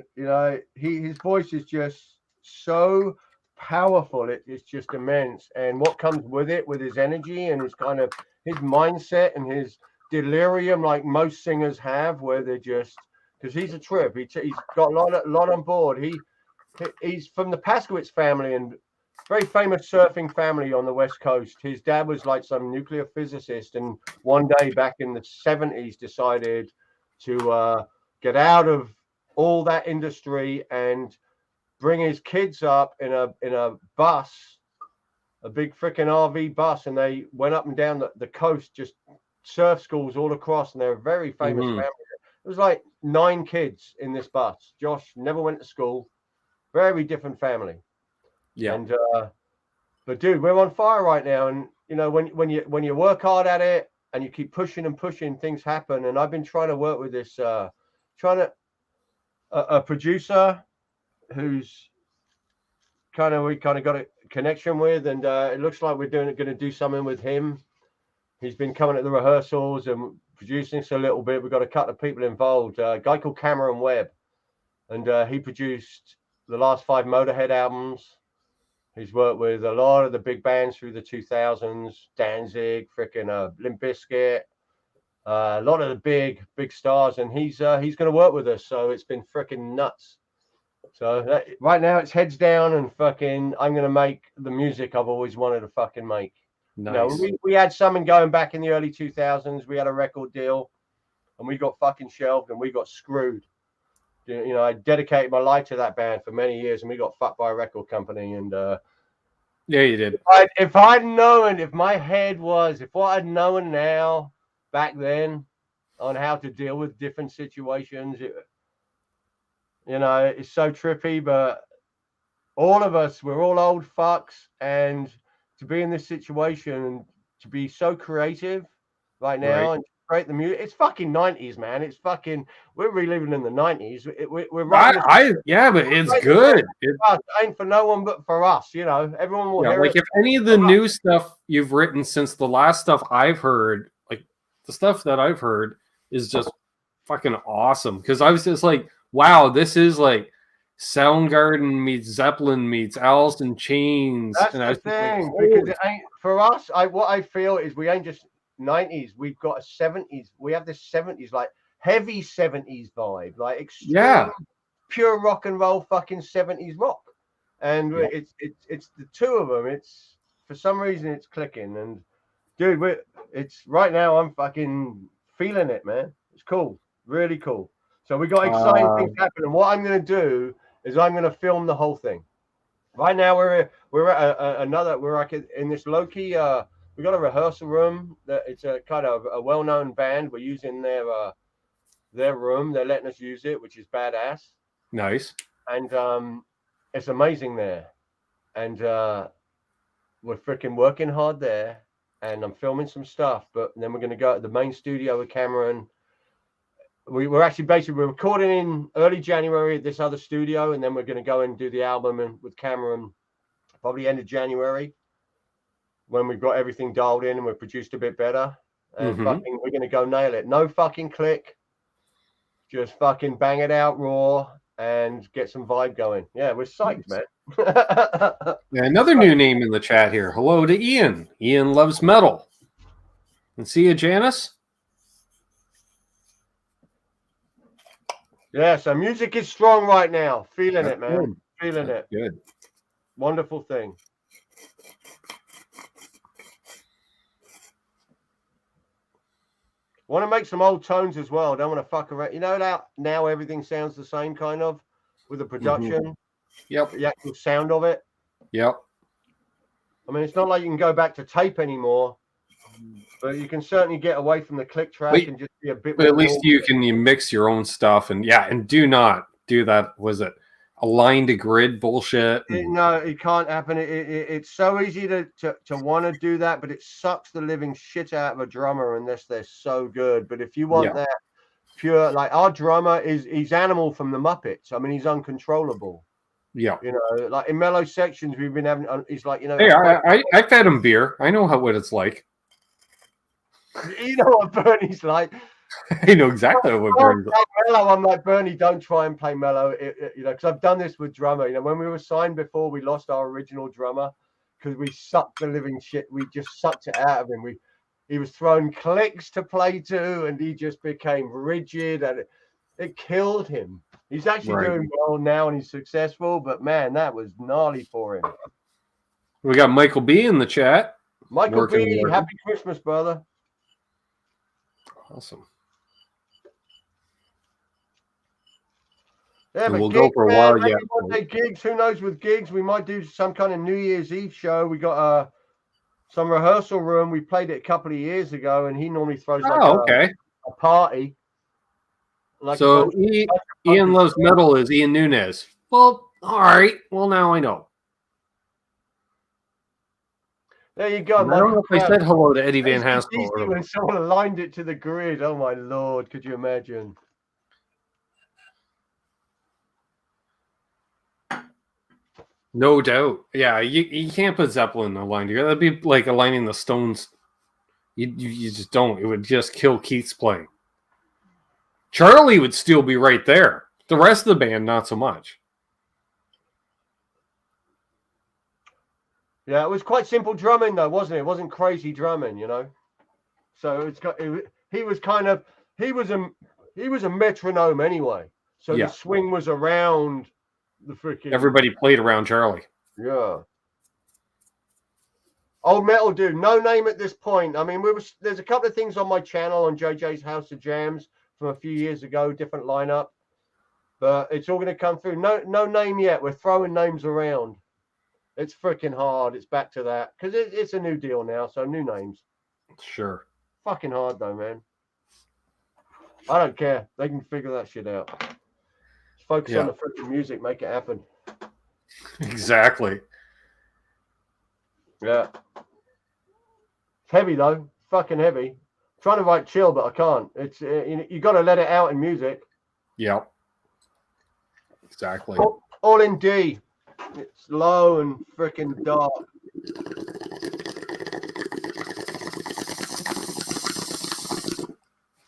His voice is just so powerful. It's just immense, and what comes with it, with his energy and his kind of his mindset and his delirium, like most singers have, where they're just. Because he's a trip. He's got a lot on board. He's from the Paskowitz family, and very famous surfing family on the West Coast. His dad was like some nuclear physicist, and one day back in the 70s decided to get out of all that industry and bring his kids up in a bus, a big freaking RV bus, and they went up and down the coast, just surf schools all across, and they're a very famous family. It was like 9 kids in this bus. Josh never went to school. Very different family. Yeah. And But dude, we're on fire right now, and you know when you work hard at it and you keep pushing and pushing, things happen. And I've been trying to work with this, a producer who's we kind of got a connection with, and it looks like we're going to do something with him. He's been coming at the rehearsals and producing us a little bit. We've got a couple of people involved. A guy called Cameron Webb, and he produced the last 5 Motorhead albums. He's worked with a lot of the big bands through the 2000s, Danzig, freaking Limp Bizkit, a lot of the big stars, and he's going to work with us. So it's been freaking nuts. So right now it's heads down, and fucking I'm going to make the music I've always wanted to fucking make. Nice. You know, we had something going back in the early 2000s. We had a record deal, and we got fucking shelved, and we got screwed. You know, I dedicated my life to that band for many years, and we got fucked by a record company. And yeah, you did. If I'd known, if my head was, if what I'd known now back then on how to deal with different situations, you know, it's so trippy. But all of us, we're all old fucks, and to be in this situation and to be so creative right now and create the music, it's fucking 90s, man. It's fucking, we're reliving in the 90s. We're right. Yeah, but it's good. It ain't for no one but for us, you know. Everyone will hear like it. If any of the new stuff you've written since the last stuff I've heard, like the stuff that I've heard is just fucking awesome. Because I was just like, wow, this is like Soundgarden meets Zeppelin meets Alice in Chains. That's and the thing, like, because it ain't for us. What I feel is we ain't just 90s. We've got a 70s. We have this 70s, like heavy 70s vibe, like extreme, pure rock and roll, fucking 70s rock. And it's the two of them. It's for some reason it's clicking. And dude, it's right now. I'm fucking feeling it, man. It's cool, really cool. So we got exciting things happening. What I'm gonna do is I'm going to film the whole thing. Right now we're at we're like in this low key. We got a rehearsal room that it's a kind of a well known band. We're using their room. They're letting us use it, which is badass. Nice. And it's amazing there. And we're freaking working hard there. And I'm filming some stuff. But then we're going to go to the main studio with Cameron. We're actually we're recording in early January at this other studio, and then we're going to go and do the album with Cameron probably end of January when we've got everything dialed in and we're produced a bit better. And fucking, we're going to go nail it. No fucking click, just fucking bang it out raw and get some vibe going. Yeah, we're psyched, man. Another new name in the chat here. Hello to Ian. Ian loves metal. And see you, Janice. Yeah, so music is strong right now. Feeling That's it, man. Good. Feeling That's it. Good. Wonderful thing. Want to make some old tones as well. Don't want to fuck around. You know, now everything sounds the same kind of with the production. Yep. The actual sound of it. Yep. I mean, it's not like you can go back to tape anymore, but you can certainly get away from the click track and just be a bit But more at least normal. you mix your own stuff, and do not do that. Was it aligned to grid bullshit? No, it can't happen. It's so easy to want to do that, but it sucks the living shit out of a drummer unless they're so good. But if you want that pure, like our drummer he's Animal from the Muppets. I mean, he's uncontrollable. Yeah. You know, like in mellow sections, we've been having, he's like, you know. Hey, I fed him beer. I know what it's like. You know what Bernie's like. I know exactly what Bernie's like. Mellow, I'm like, Bernie, don't try and play mellow. You know, because I've done this with drummer. You know, when we were signed before, we lost our original drummer because we sucked the living shit. We just sucked it out of him. He was throwing clicks to play to, and he just became rigid, and it killed him. He's actually doing well now, and he's successful. But man, that was gnarly for him. We got Michael B in the chat. Michael B, happy Christmas, brother. Awesome. Yeah, but we'll gigs, go for a while. Yeah. Gigs. Who knows? With gigs, we might do some kind of New Year's Eve show. We got some rehearsal room. We played it a couple of years ago, and he normally throws like a party. Like so Ian loves metal is Ian Nunes. Well, all right. Well, now I know. There you go. I don't know if I said hello to Eddie Van It's Haskell. easy when someone aligned it to the grid. Oh my lord, could you imagine? No doubt. Yeah, you can't put Zeppelin aligned together. That'd be like aligning the Stones. You just don't. It would just kill Keith's playing. Charlie would still be right there. The rest of the band, not so much. Yeah, it was quite simple drumming though, wasn't it? It wasn't crazy drumming, you know. So he was a metronome anyway. So Yeah. the swing was around the freaking. Everybody played around Charlie. Yeah. Old Metal Dude, no name at this point. I mean, there's a couple of things on my channel on JJ's House of Jams from a few years ago, different lineup, but it's all going to come through. No name yet. We're throwing names around. It's freaking hard. It's back to that because it's a new deal now, so new names. Sure. Fucking hard though, man. I don't care. They can figure that shit out. Just focus on the freaking music, make it happen. Exactly. Yeah. It's heavy though. Fucking heavy. I'm trying to write chill, but I can't. It's you got to let it out in music. Yep. Exactly. All in D. It's low and freaking dark.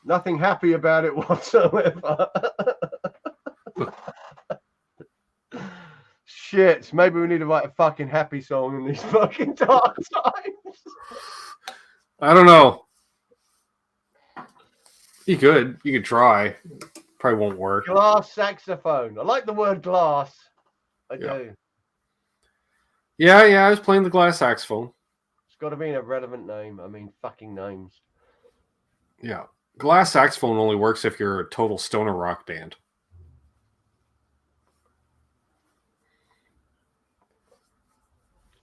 Nothing happy about it whatsoever. Shit, maybe we need to write a fucking happy song in these fucking dark times. I don't know. You could try. Probably won't work. Glass saxophone. I like the word glass. I do. Yeah, I was playing the glass saxophone. It's got to be in a relevant name. I mean, fucking names. Yeah. Glass saxophone only works if you're a total stoner rock band.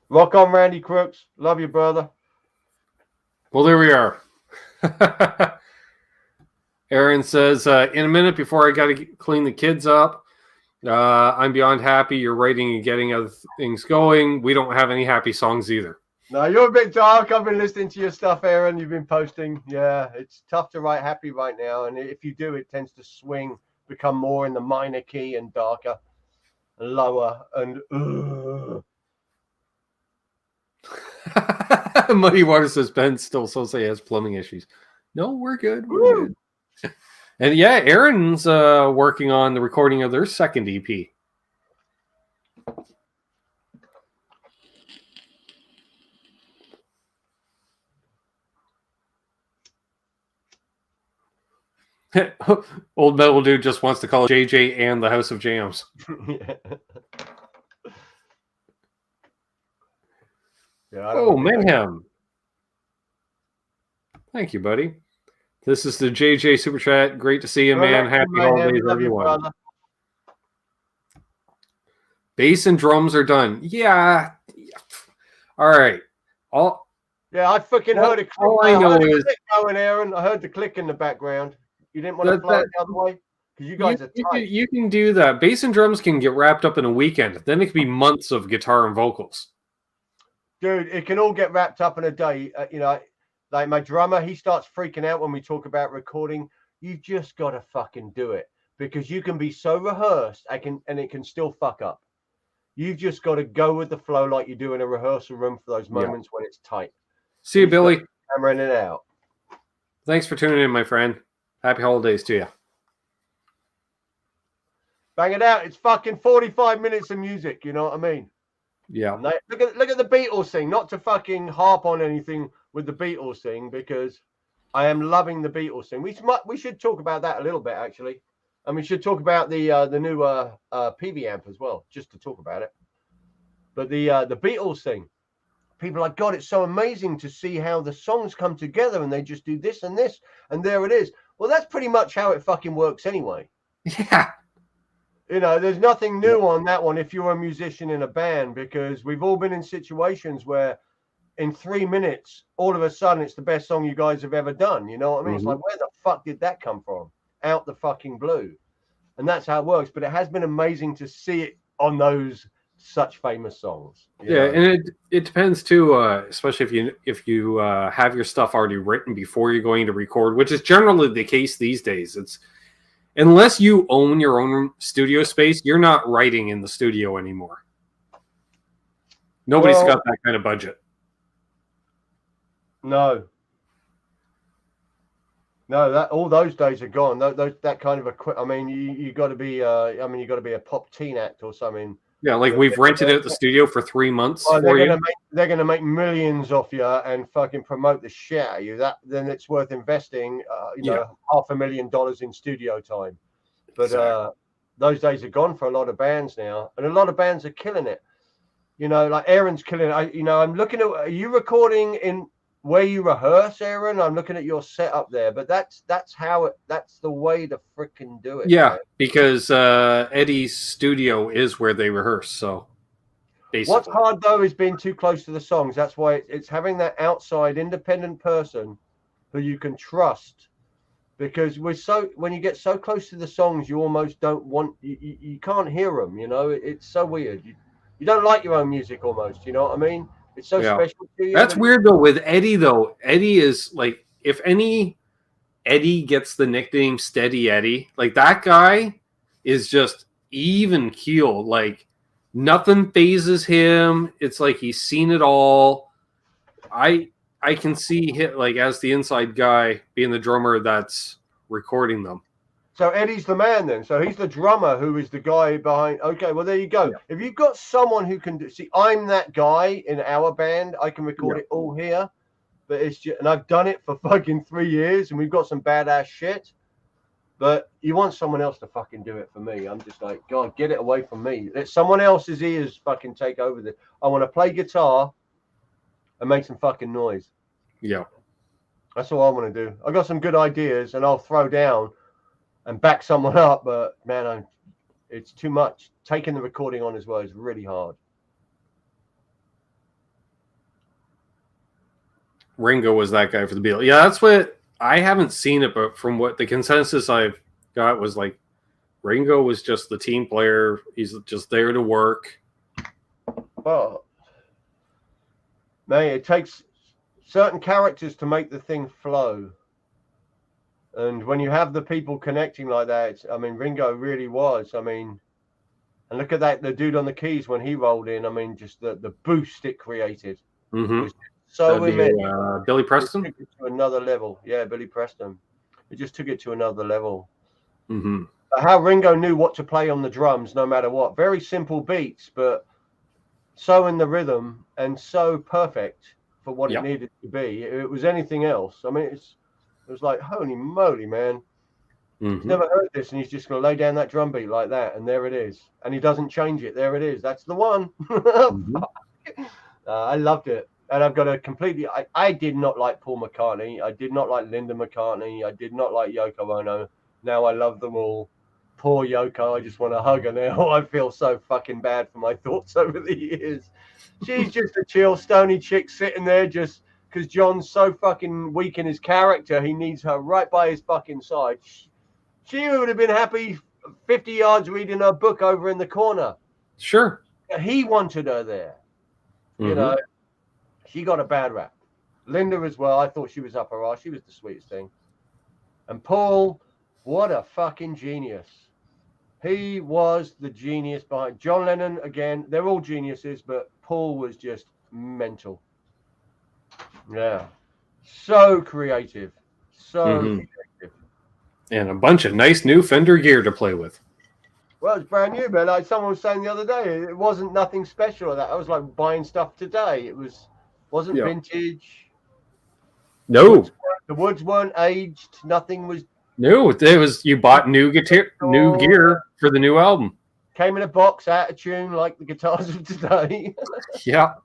Rock on, Randy Crooks. Love you, brother. Well, there we are. Aaron says, in a minute before I got to clean the kids up, I'm beyond happy you're writing and getting other things going. We don't have any happy songs either. No, you're a bit dark. I've been listening to your stuff, Aaron. You've been posting. Yeah, it's tough to write happy right now. And if you do, it tends to swing, become more in the minor key and darker and lower. And Muddy Water says Ben still say has plumbing issues. No, we're good. We're good. And yeah, Aaron's working on the recording of their second EP. Old Metal Dude just wants to call it JJ and the House of Jams. Oh, Mayhem. Thank you, buddy. This is the JJ Super Chat. Great to see you, man. Happy holidays, everyone. Bass and drums are done. Yeah. All right. Yeah, I fucking heard a click. All I know is going, Aaron. I heard the click in the background. You didn't want to fly it the other way? Because you guys are tight. You can do that. Bass and drums can get wrapped up in a weekend. Then it can be months of guitar and vocals. Dude, it can all get wrapped up in a day. Like my drummer, he starts freaking out when we talk about recording. You've just got to fucking do it. Because you can be so rehearsed, and it can still fuck up. You've just got to go with the flow like you do in a rehearsal room for those moments when it's tight. See you, Billy. Hammering it out. Thanks for tuning in, my friend. Happy holidays to you. Bang it out. It's fucking 45 minutes of music. You know what I mean? Yeah. Look at the Beatles thing. Not to fucking harp on anything with the Beatles thing, because I am loving the Beatles thing. We should talk about that a little bit, actually. And we should talk about the new PV amp as well, just to talk about it. But the Beatles thing, people are like, God, it's so amazing to see how the songs come together and they just do this and this, and there it is. Well, that's pretty much how it fucking works anyway. Yeah. You know, there's nothing new on that one if you're a musician in a band, because we've all been in situations where in 3 minutes, all of a sudden, it's the best song you guys have ever done. You know what I mean? It's like, where the fuck did that come from? Out the fucking blue. And that's how it works. But it has been amazing to see it on those such famous songs. Yeah, and it depends too, especially if you have your stuff already written before you're going to record, which is generally the case these days. It's unless you own your own studio space, you're not writing in the studio anymore. Nobody's got that kind of budget. No, that all those days are gone. That kind of equipment. I mean, you got to be. You got to be a pop teen act or something. Yeah, like we've rented out the studio for 3 months for you. They're gonna make millions off you and fucking promote the shit out of you. Then it's worth investing. $500,000 in studio time. But Exactly. Those days are gone for a lot of bands now, and a lot of bands are killing it. Like Aaron's killing it. I'm looking at. Are you recording in where you rehearse, Aaron? I'm looking at your setup there, but that's the way to freaking do it. Yeah, man. because Eddie's studio is where they rehearse. So basically, What's hard though is being too close to the songs. That's why it's having that outside independent person who you can trust. Because when you get so close to the songs, you almost don't want you can't hear them. It's so weird. You don't like your own music almost. You know what I mean? It's so special to you. That's weird though with Eddie though. Eddie is like, if Eddie gets the nickname Steady Eddie, like that guy is just even keeled. Like nothing phases him. It's like he's seen it all. I can see him like as the inside guy being the drummer that's recording them. So Eddie's the man then. So he's the drummer who is the guy behind. Okay, well, there you go. Yeah. If you've got someone who can I'm that guy in our band. I can record it all here, but it's just, and I've done it for fucking 3 years, and we've got some badass shit. But you want someone else to fucking do it for me. I'm just like, God, get it away from me. Let someone else's ears fucking take over this. I want to play guitar and make some fucking noise. Yeah. That's all I want to do. I got some good ideas, and I'll throw down and back someone up, but man, it's too much. Taking the recording on as well is really hard. Ringo was that guy for the Beatles. Yeah, that's what I haven't seen it, but from what the consensus I've got was like Ringo was just the team player. He's just there to work. Well, man, it takes certain characters to make the thing flow. And when you have the people connecting like that, Ringo really was. And look at that, the dude on the keys when he rolled in. Just the boost it created. Mm-hmm. Was so immense. Billy Preston? It took it to another level. Yeah, Billy Preston. It just took it to another level. Mm-hmm. How Ringo knew what to play on the drums, no matter what. Very simple beats, but so in the rhythm and so perfect for what it needed to be. If it was anything else, it was like, holy moly, man. Mm-hmm. He's never heard this, and he's just going to lay down that drum beat like that, and there it is. And he doesn't change it. There it is. That's the one. Mm-hmm. I loved it. And I've got a completely... I did not like Paul McCartney. I did not like Linda McCartney. I did not like Yoko Ono. Now I love them all. Poor Yoko. I just want to hug her now. I feel so fucking bad for my thoughts over the years. She's just a chill, stony chick sitting there just... Because John's so fucking weak in his character, he needs her right by his fucking side. She would have been happy 50 yards reading her book over in the corner. Sure. He wanted her there. Mm-hmm. She got a bad rap. Linda as well. I thought she was up her ass. She was the sweetest thing. And Paul, what a fucking genius. He was the genius behind John Lennon. Again, they're all geniuses, but Paul was just mental. Yeah, so creative, creative, and a bunch of nice new Fender gear to play with. Well, it's brand new, but like someone was saying the other day, it wasn't nothing special. That I was like buying stuff today. It wasn't vintage. No, the woods weren't aged. Nothing was. No, it was you bought new gear for the new album. Came in a box, out of tune, like the guitars of today. Yeah.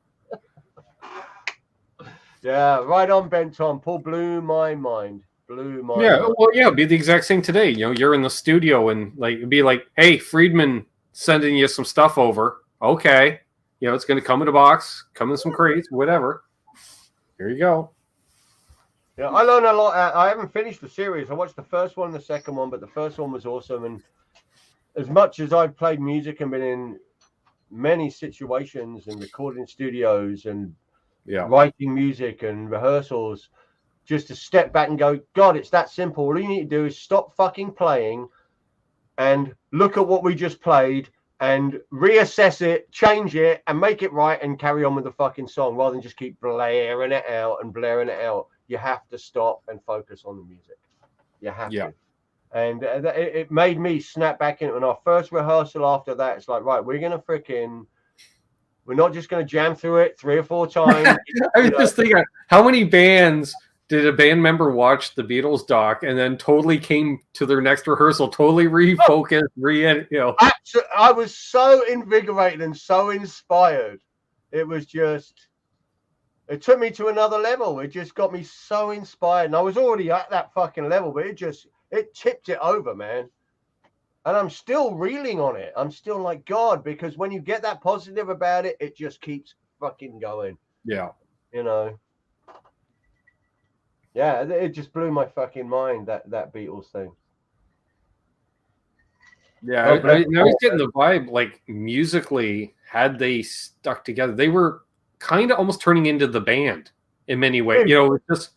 Yeah, right on, Ben Tom. Paul blew my mind. Yeah, well, yeah, it'd be the exact same today. You're in the studio and like it'd be like, hey, Friedman sending you some stuff over. Okay. It's gonna come in a box, come in some crates, whatever. Here you go. Yeah, I learned a lot. I haven't finished the series. I watched the first one and the second one, but the first one was awesome. And as much as I've played music and been in many situations and recording studios and Yeah. writing music and rehearsals, just to step back and go, God, it's that simple. All you need to do is stop fucking playing and look at what we just played and reassess it, change it, and make it right, and carry on with the fucking song rather than just keep blaring it out and blaring it out. You have to stop and focus on the music. You have to. And it made me snap back into it. In our first rehearsal after that, it's like, right, we're not just going to jam through it 3 or 4 times. I was just thinking, how many bands did a band member watch the Beatles doc and then totally came to their next rehearsal, totally refocused, I was so invigorated and so inspired. It was just, it took me to another level. It just got me so inspired. And I was already at that fucking level, but it tipped it over, man. And I'm still reeling on it. I'm still like, God, because when you get that positive about it, it just keeps fucking going. Yeah. Yeah, it just blew my fucking mind, that Beatles thing. Yeah, I was getting the vibe, like, musically, had they stuck together, they were kind of almost turning into the band in many ways. It's just,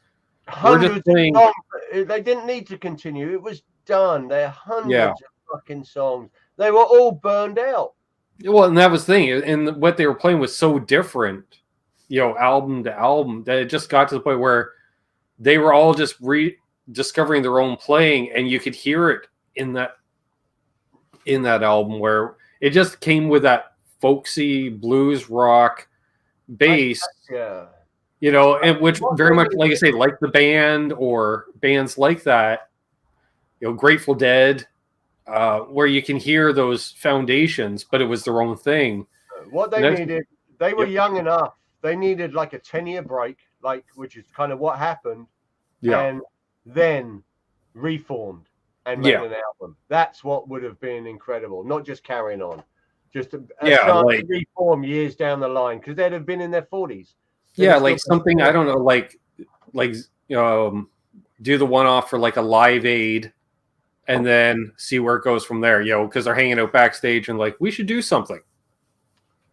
we're just playing. They didn't need to continue. It was done. They're hundreds of fucking songs. They were all burned out. Well, and that was the thing. And what they were playing was so different, album to album, that it just got to the point where they were all just rediscovering their own playing, and you could hear it in that album where it just came with that folksy blues rock bass. And which very much, like I say, like the band or bands like that, Grateful Dead, where you can hear those foundations, but it was their own thing. What they needed, they were young enough. They needed like a 10-year break, which is kind of what happened. And then reformed and made an album. That's what would have been incredible. Not just carrying on, just to reform years down the line, because they'd have been in their 40s. Like something, I don't know, like do the one-off for like a Live Aid, and then see where it goes from there, because they're hanging out backstage and like, we should do something.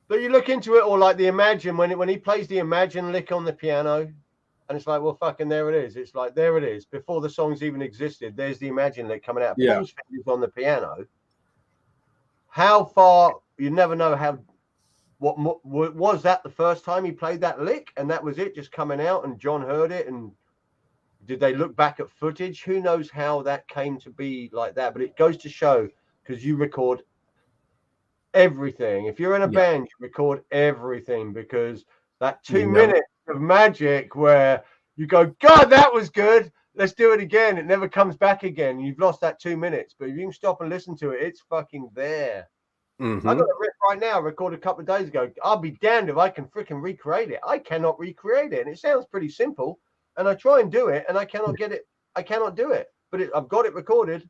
But you look into it, or like the Imagine, when he plays the Imagine lick on the piano, and it's like, well, fucking there it is. It's like, there it is. Before the songs even existed, there's the Imagine lick coming out. Paul's fingers on the piano. How far, you never know how, what was that the first time he played that lick, and that was it, just coming out, and John heard it, and did they look back at footage? Who knows how that came to be like that? But it goes to show, because you record everything. If you're in a band, you record everything, because that 2 minutes of magic where you go, God, that was good, let's do it again, it never comes back again. You've lost that 2 minutes. But if you can stop and listen to it, it's fucking there. I got a riff right now, recorded a couple of days ago. I'll be damned if I can freaking recreate it. I cannot recreate it, and it sounds pretty simple, and I try and do it, and I cannot get it. I cannot do it, but I've got it recorded.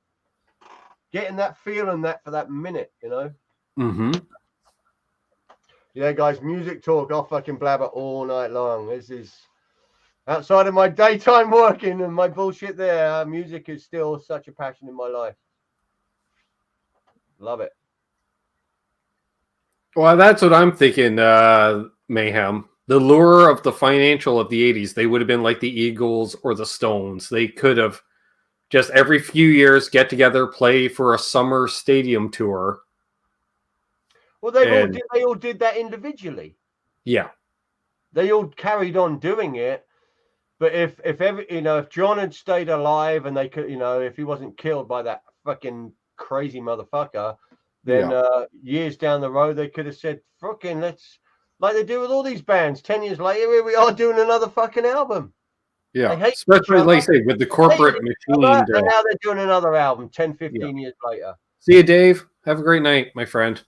Getting that feel and that for that minute, Yeah, guys, music talk. I'll fucking blabber all night long. This is outside of my daytime working and my bullshit there. Music is still such a passion in my life. Love it. Well, that's what I'm thinking, Mayhem. The lure of the financial of the 80s, they would have been like the Eagles or the Stones. They could have just every few years get together, play for a summer stadium tour. Well, they all did that individually. Yeah. They all carried on doing it. But if John had stayed alive and they could, if he wasn't killed by that fucking crazy motherfucker, then years down the road, they could have said, fucking, let's, like they do with all these bands. 10 years later, here we are doing another fucking album. Yeah, especially, like I say, with the corporate machine. And now they're doing another album 10, 15 years later. See you, Dave. Have a great night, my friend.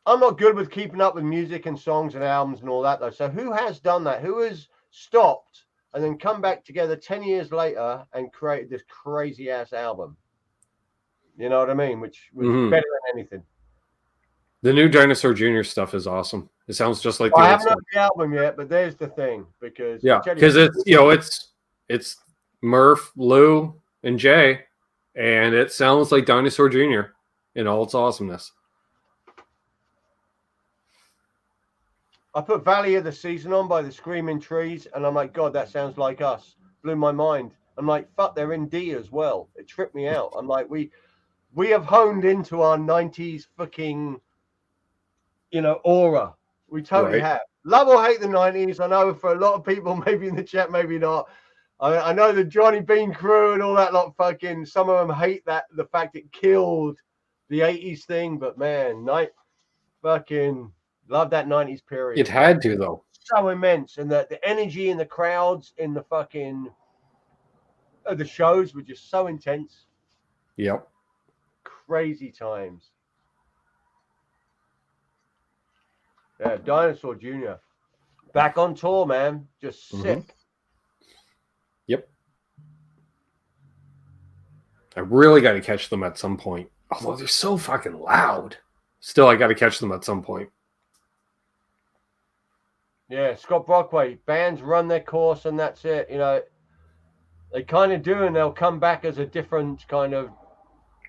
I'm not good with keeping up with music and songs and albums and all that, though. So who has done that? Who has stopped and then come back together 10 years later and created this crazy-ass album? You know what I mean? Which was better than anything. The new Dinosaur Jr. stuff is awesome. It sounds just like the I haven't heard the album yet, but there's the thing. Because it's Murph, Lou, and Jay, and it sounds like Dinosaur Jr. in all its awesomeness. I put Valley of the Season on by the Screaming Trees, and I'm like, God, that sounds like us. Blew my mind. I'm like, fuck, they're in D as well. It tripped me out. I'm like, we have honed into our 90s fucking, aura. We totally have. Love or hate the 90s. I know for a lot of people, maybe in the chat, maybe not. I know the Johnny Bean crew and all that lot fucking, some of them hate the fact it killed the 80s thing, but man, fucking love that 90s period. It had to, though. So immense. And the energy in the crowds in the fucking, the shows were just so intense. Yep. Crazy times. Yeah, Dinosaur Jr. Back on tour, man. Just sick. Yep. I really got to catch them at some point. Although they're so fucking loud. Still, I got to catch them at some point. Yeah, Scott Brockway. Bands run their course and that's it. They kind of do, and they'll come back as a different kind of.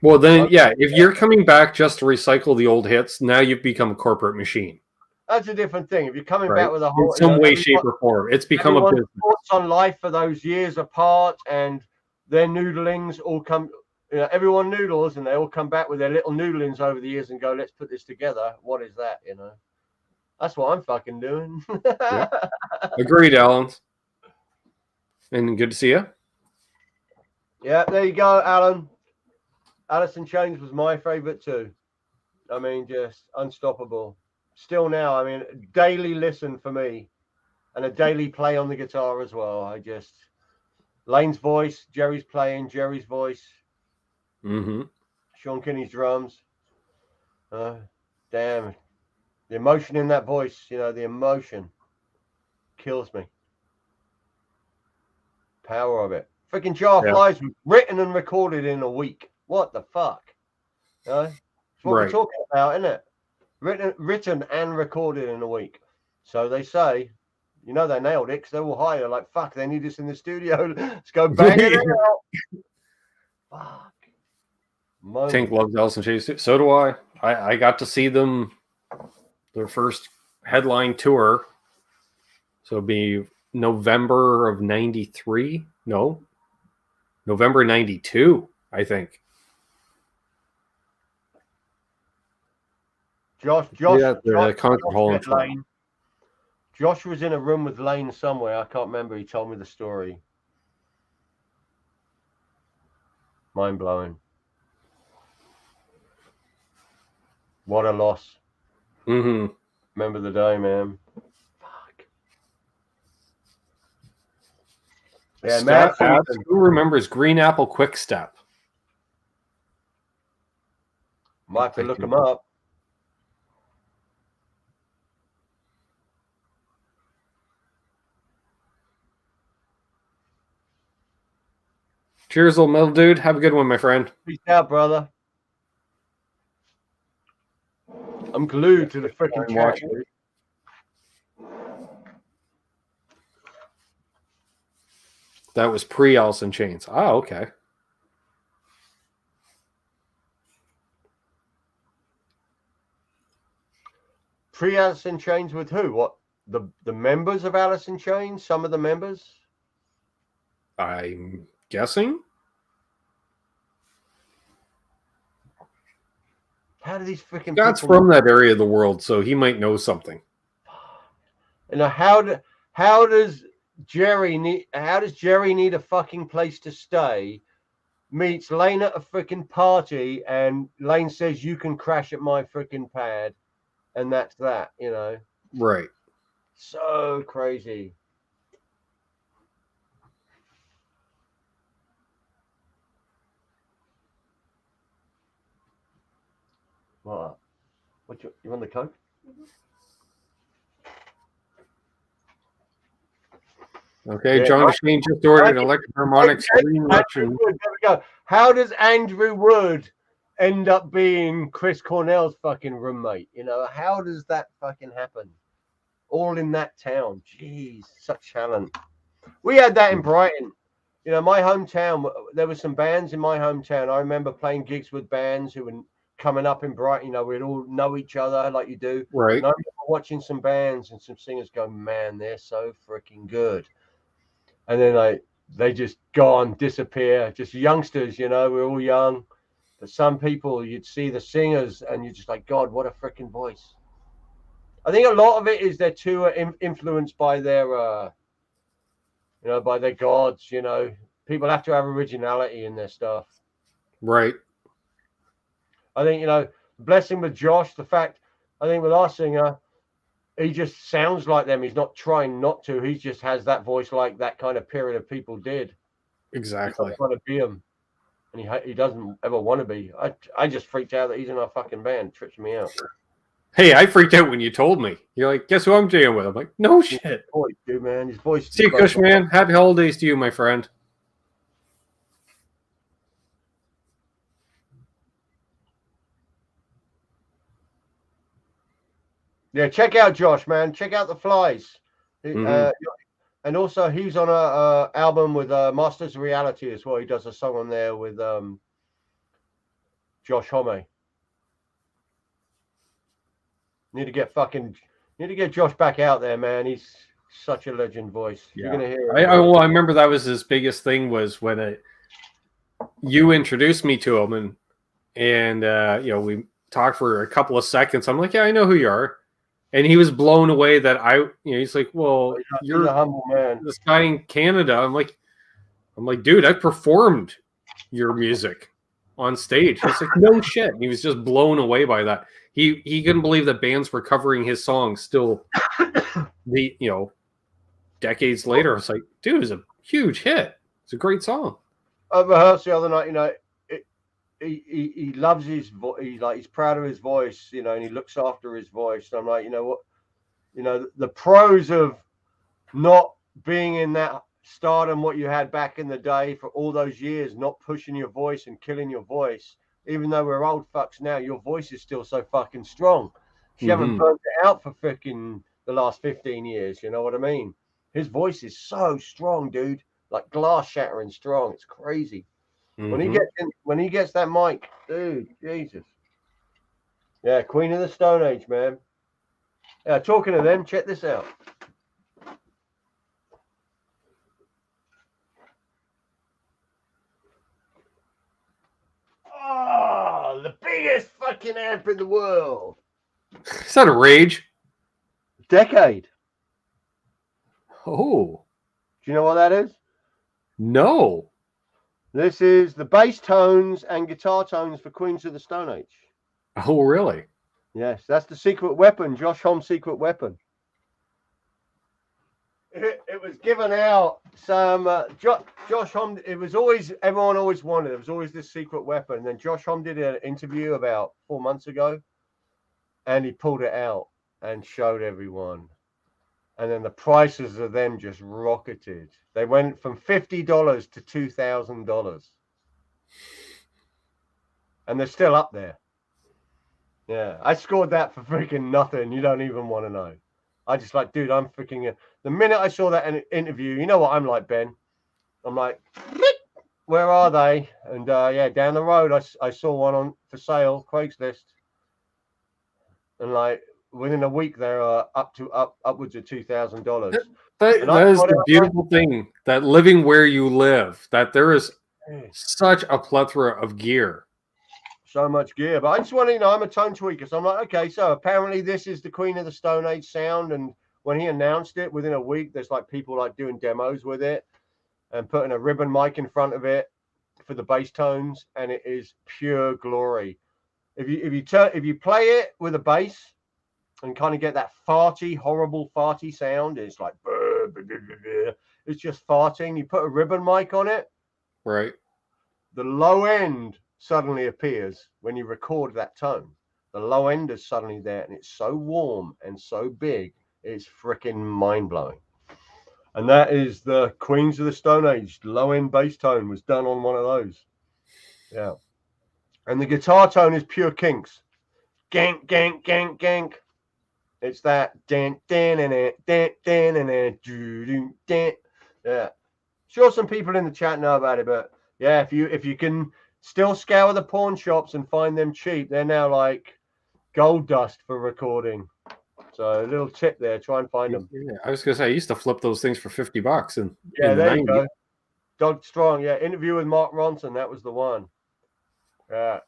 Well, then, yeah, if you're coming back just to recycle the old hits, now you've become a corporate machine. That's a different thing. If you're coming back with a whole, in some way, shape, or form, it's become a business. Thoughts on life for those years apart, and their noodlings all come. Everyone noodles, and they all come back with their little noodlings over the years and go, "Let's put this together." What is that? That's what I'm fucking doing. Yeah. Agreed, Alan. And good to see you. Yeah, there you go, Alan. Alice in Chains was my favorite too. I mean, just unstoppable. Still now, I mean, daily listen for me, and a daily play on the guitar as well. Lane's voice, Jerry's playing, Jerry's voice, Sean Kinney's drums. Damn, the emotion in that voice, the emotion kills me. Power of it. Freaking Jar Flies was written and recorded in a week. What the fuck? That's what we're talking about, isn't it? Written and recorded in a week. So they say, they nailed it because they were higher. Like, fuck, they need this in the studio. Let's go bang it out. Fuck. Tank loves Alice in Chains too. So do I. I got to see them, their first headline tour. So it'd be November of 93. No. November 92, I think. Josh the concert hall in Lane. Josh was in a room with Lane somewhere. I can't remember. He told me the story. Mind blowing. What a loss. Remember the day, man. Fuck. Yeah, man. Who remembers Green Apple Quick Step? Might have to look them up. Cheers, old metal dude. Have a good one, my friend. Peace out, brother. I'm glued to the freaking chat. That was pre-Alice in Chains. Ah, okay. Pre-Alice in Chains with who? What? The members of Alice in Chains? Some of the members? I'm guessing. How do these freaking Scott's from that area of the world, so he might know something. And how does Jerry need a fucking place to stay? Meets Lane at a freaking party, and Lane says you can crash at my freaking pad, and that's that, Right. So crazy. What? You want the Coke? Okay, John Shane just ordered an electric harmonic screen. There we go. How does Andrew Wood end up being Chris Cornell's fucking roommate? How does that fucking happen? All in that town. Jeez, such talent. We had that in Brighton. My hometown, there were some bands in my hometown. I remember playing gigs with bands who were coming up in Brighton. We'd all know each other like you do. Right. And I remember watching some bands and some singers go, man, they're so freaking good. And then they just gone, disappear. Just youngsters, you know, we're all young. But some people, you'd see the singers and you're just like, God, what a freaking voice. I think a lot of it is they're too influenced by their, by their gods, you know. People have to have originality in their stuff. Right. I think, you know, blessing with Josh, the fact, I think with our singer, he just sounds like them. He's not trying not to. He just has that voice like that kind of period of people did. Exactly. He's trying to be him. And he doesn't ever want to be. I just freaked out that he's in our fucking band. Trips me out. Hey, I freaked out when you told me. You're like, guess who I'm jamming with? I'm like, no shit. Boy, dude, man. His voice. See you, Kush, man. Happy holidays to you, my friend. Yeah, check out Josh, man. Check out the Flies. And also, he's on a album with Masters of Reality as well. He does a song on there with Josh Homme. Need to get Josh back out there, man. He's such a legend voice. Yeah. You're gonna hear it. I remember that was his biggest thing was when you introduced me to him and we talked for a couple of seconds. I'm like, yeah, I know who you are. And he was blown away that he's like, well, you're a humble man. This guy in Canada. I'm like, dude, I performed your music on stage. He's like, no shit. And he was just blown away by that. He couldn't believe that bands were covering his songs still decades later. I was like, dude, it's a huge hit. It's a great song. I rehearsed the other night, you know, he loves his voice. He's proud of his voice, you know, and he looks after his voice. And I'm like, you know what, the pros of not being in that stardom, what you had back in the day for all those years, not pushing your voice and killing your voice. Even though we're old fucks now, your voice is still so fucking strong. You haven't burnt it out for freaking the last 15 years. You know what I mean? His voice is so strong, dude. Like glass shattering strong. It's crazy. When he gets that mic, dude, Jesus. Yeah, Queen of the Stone Age, man. Yeah, talking to them, check this out. Oh, the biggest fucking amp in the world. Is that a Rage? Decade. Oh. Do you know what that is? No. This is the bass tones and guitar tones for Queens of the Stone Age. Oh, really? Yes, that's the secret weapon, Josh Homme's secret weapon. It was given out some Josh Homme. It was always, everyone always wanted. It was always this secret weapon. And then Josh Homme did an interview about 4 months ago, and he pulled it out and showed everyone. And then the prices of them just rocketed. They went from $50 to $2,000, and they're still up there. Yeah, I scored that for freaking nothing. You don't even want to know. I just like, dude, I'm freaking. The minute I saw that interview, you know what I'm like, Ben. I'm like, where are they? And yeah, down the road, I saw one on for sale, Craigslist, and like within a week, they're upwards of $2,000. That is the beautiful thing, that living where you live, that there is such a plethora of gear. So much gear, but I just want to, I'm a tone tweaker, so I'm like, okay, so apparently this is the Queen of the Stone Age sound, and when he announced it, within a week, there's like people like doing demos with it and putting a ribbon mic in front of it for the bass tones, and it is pure glory. If you play it with a bass and kind of get that horrible farty sound, it's like it's just farting. You put a ribbon mic on it, right? The low end suddenly appears when you record that tone. The low end is suddenly there, and it's so warm and so big, it's freaking mind-blowing. And that is the Queens of the Stone Age low end bass tone was done on one of those. Yeah. And the guitar tone is pure Kinks. Gank, gank, gank, gank. It's that dan dan and dan dan and dan. Yeah. Sure, some people in the chat know about it, but yeah, if you can still scour the pawn shops and find them cheap, they're now like gold dust for recording. So a little tip there, try and find them. Yeah, I was gonna say I used to flip those things for $50 in Yeah, the there you 90s. go. Doug Strong, yeah. Interview with Mark Ronson, that was the one. Yeah.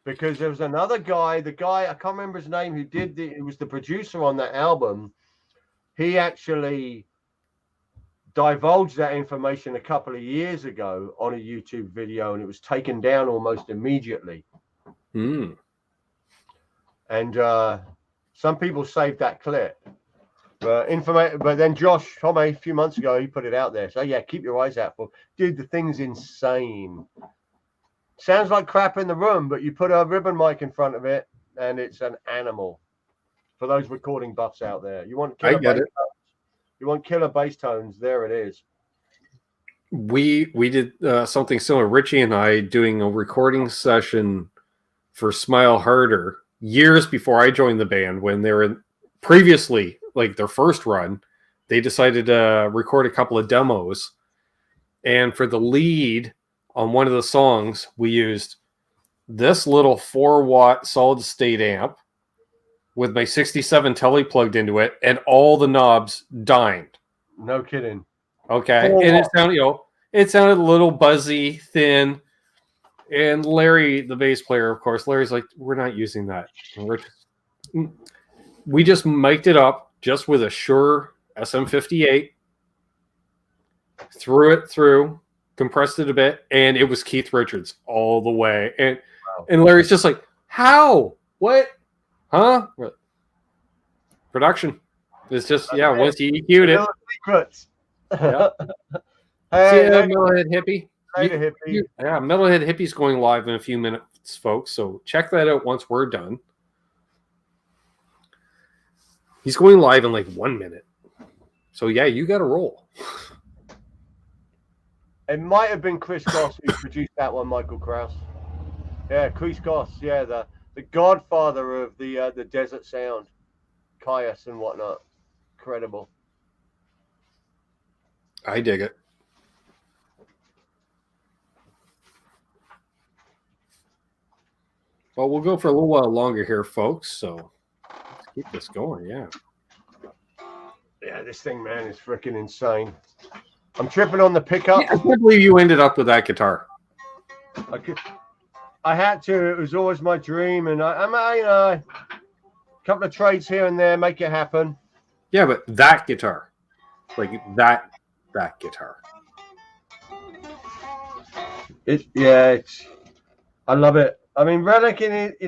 Because there was another guy, the guy, I can't remember his name, he was the producer on that album. He actually divulged that information a couple of years ago on a YouTube video, and it was taken down almost immediately. Mm. And some people saved that clip. But then Josh Homme, a few months ago, he put it out there. So yeah, keep your eyes out for. Dude, the thing's insane. Sounds like crap in the room, but you put a ribbon mic in front of it, and it's an animal. For those recording buffs out there, you want killer bass tones. You want killer bass tones. There it is. We did something similar. Richie and I doing a recording session for Smile Harder years before I joined the band. When they were previously, like their first run, they decided to record a couple of demos, and for the lead on one of the songs, we used this little 4-watt solid state amp with my 67 Telly plugged into it, and all the knobs dined. No kidding. Okay, and it sounded a little buzzy, thin. And Larry, the bass player, of course, Larry's like, "We're not using that. We just mic'd it up just with a Shure SM58, threw it through, compressed it a bit, and it was Keith Richards all the way." And Wow. And Larry's just like, "How? What? Huh?" Production. It's just, once you EQ'd it. Secrets. Yeah. Hey, Metalhead Hippie. later, hippie. Yeah, Metalhead Hippie's going live in a few minutes, folks. So check that out once we're done. He's going live in like 1 minute. So yeah, you got to roll. It might have been Chris Goss who produced that one, Michael Krause. Yeah, Chris Goss. Yeah, the godfather of the desert sound, Caius and whatnot. Incredible. I dig it. Well, we'll go for a little while longer here, folks. So let's keep this going. Yeah. Yeah, this thing, man, is freaking insane. I'm tripping on the pickup. Yeah, I can't believe you ended up with that guitar. I had to. It was always my dream, and a couple of trades here and there make it happen. Yeah, but that guitar, like that guitar. I love it. I mean, Relic in it,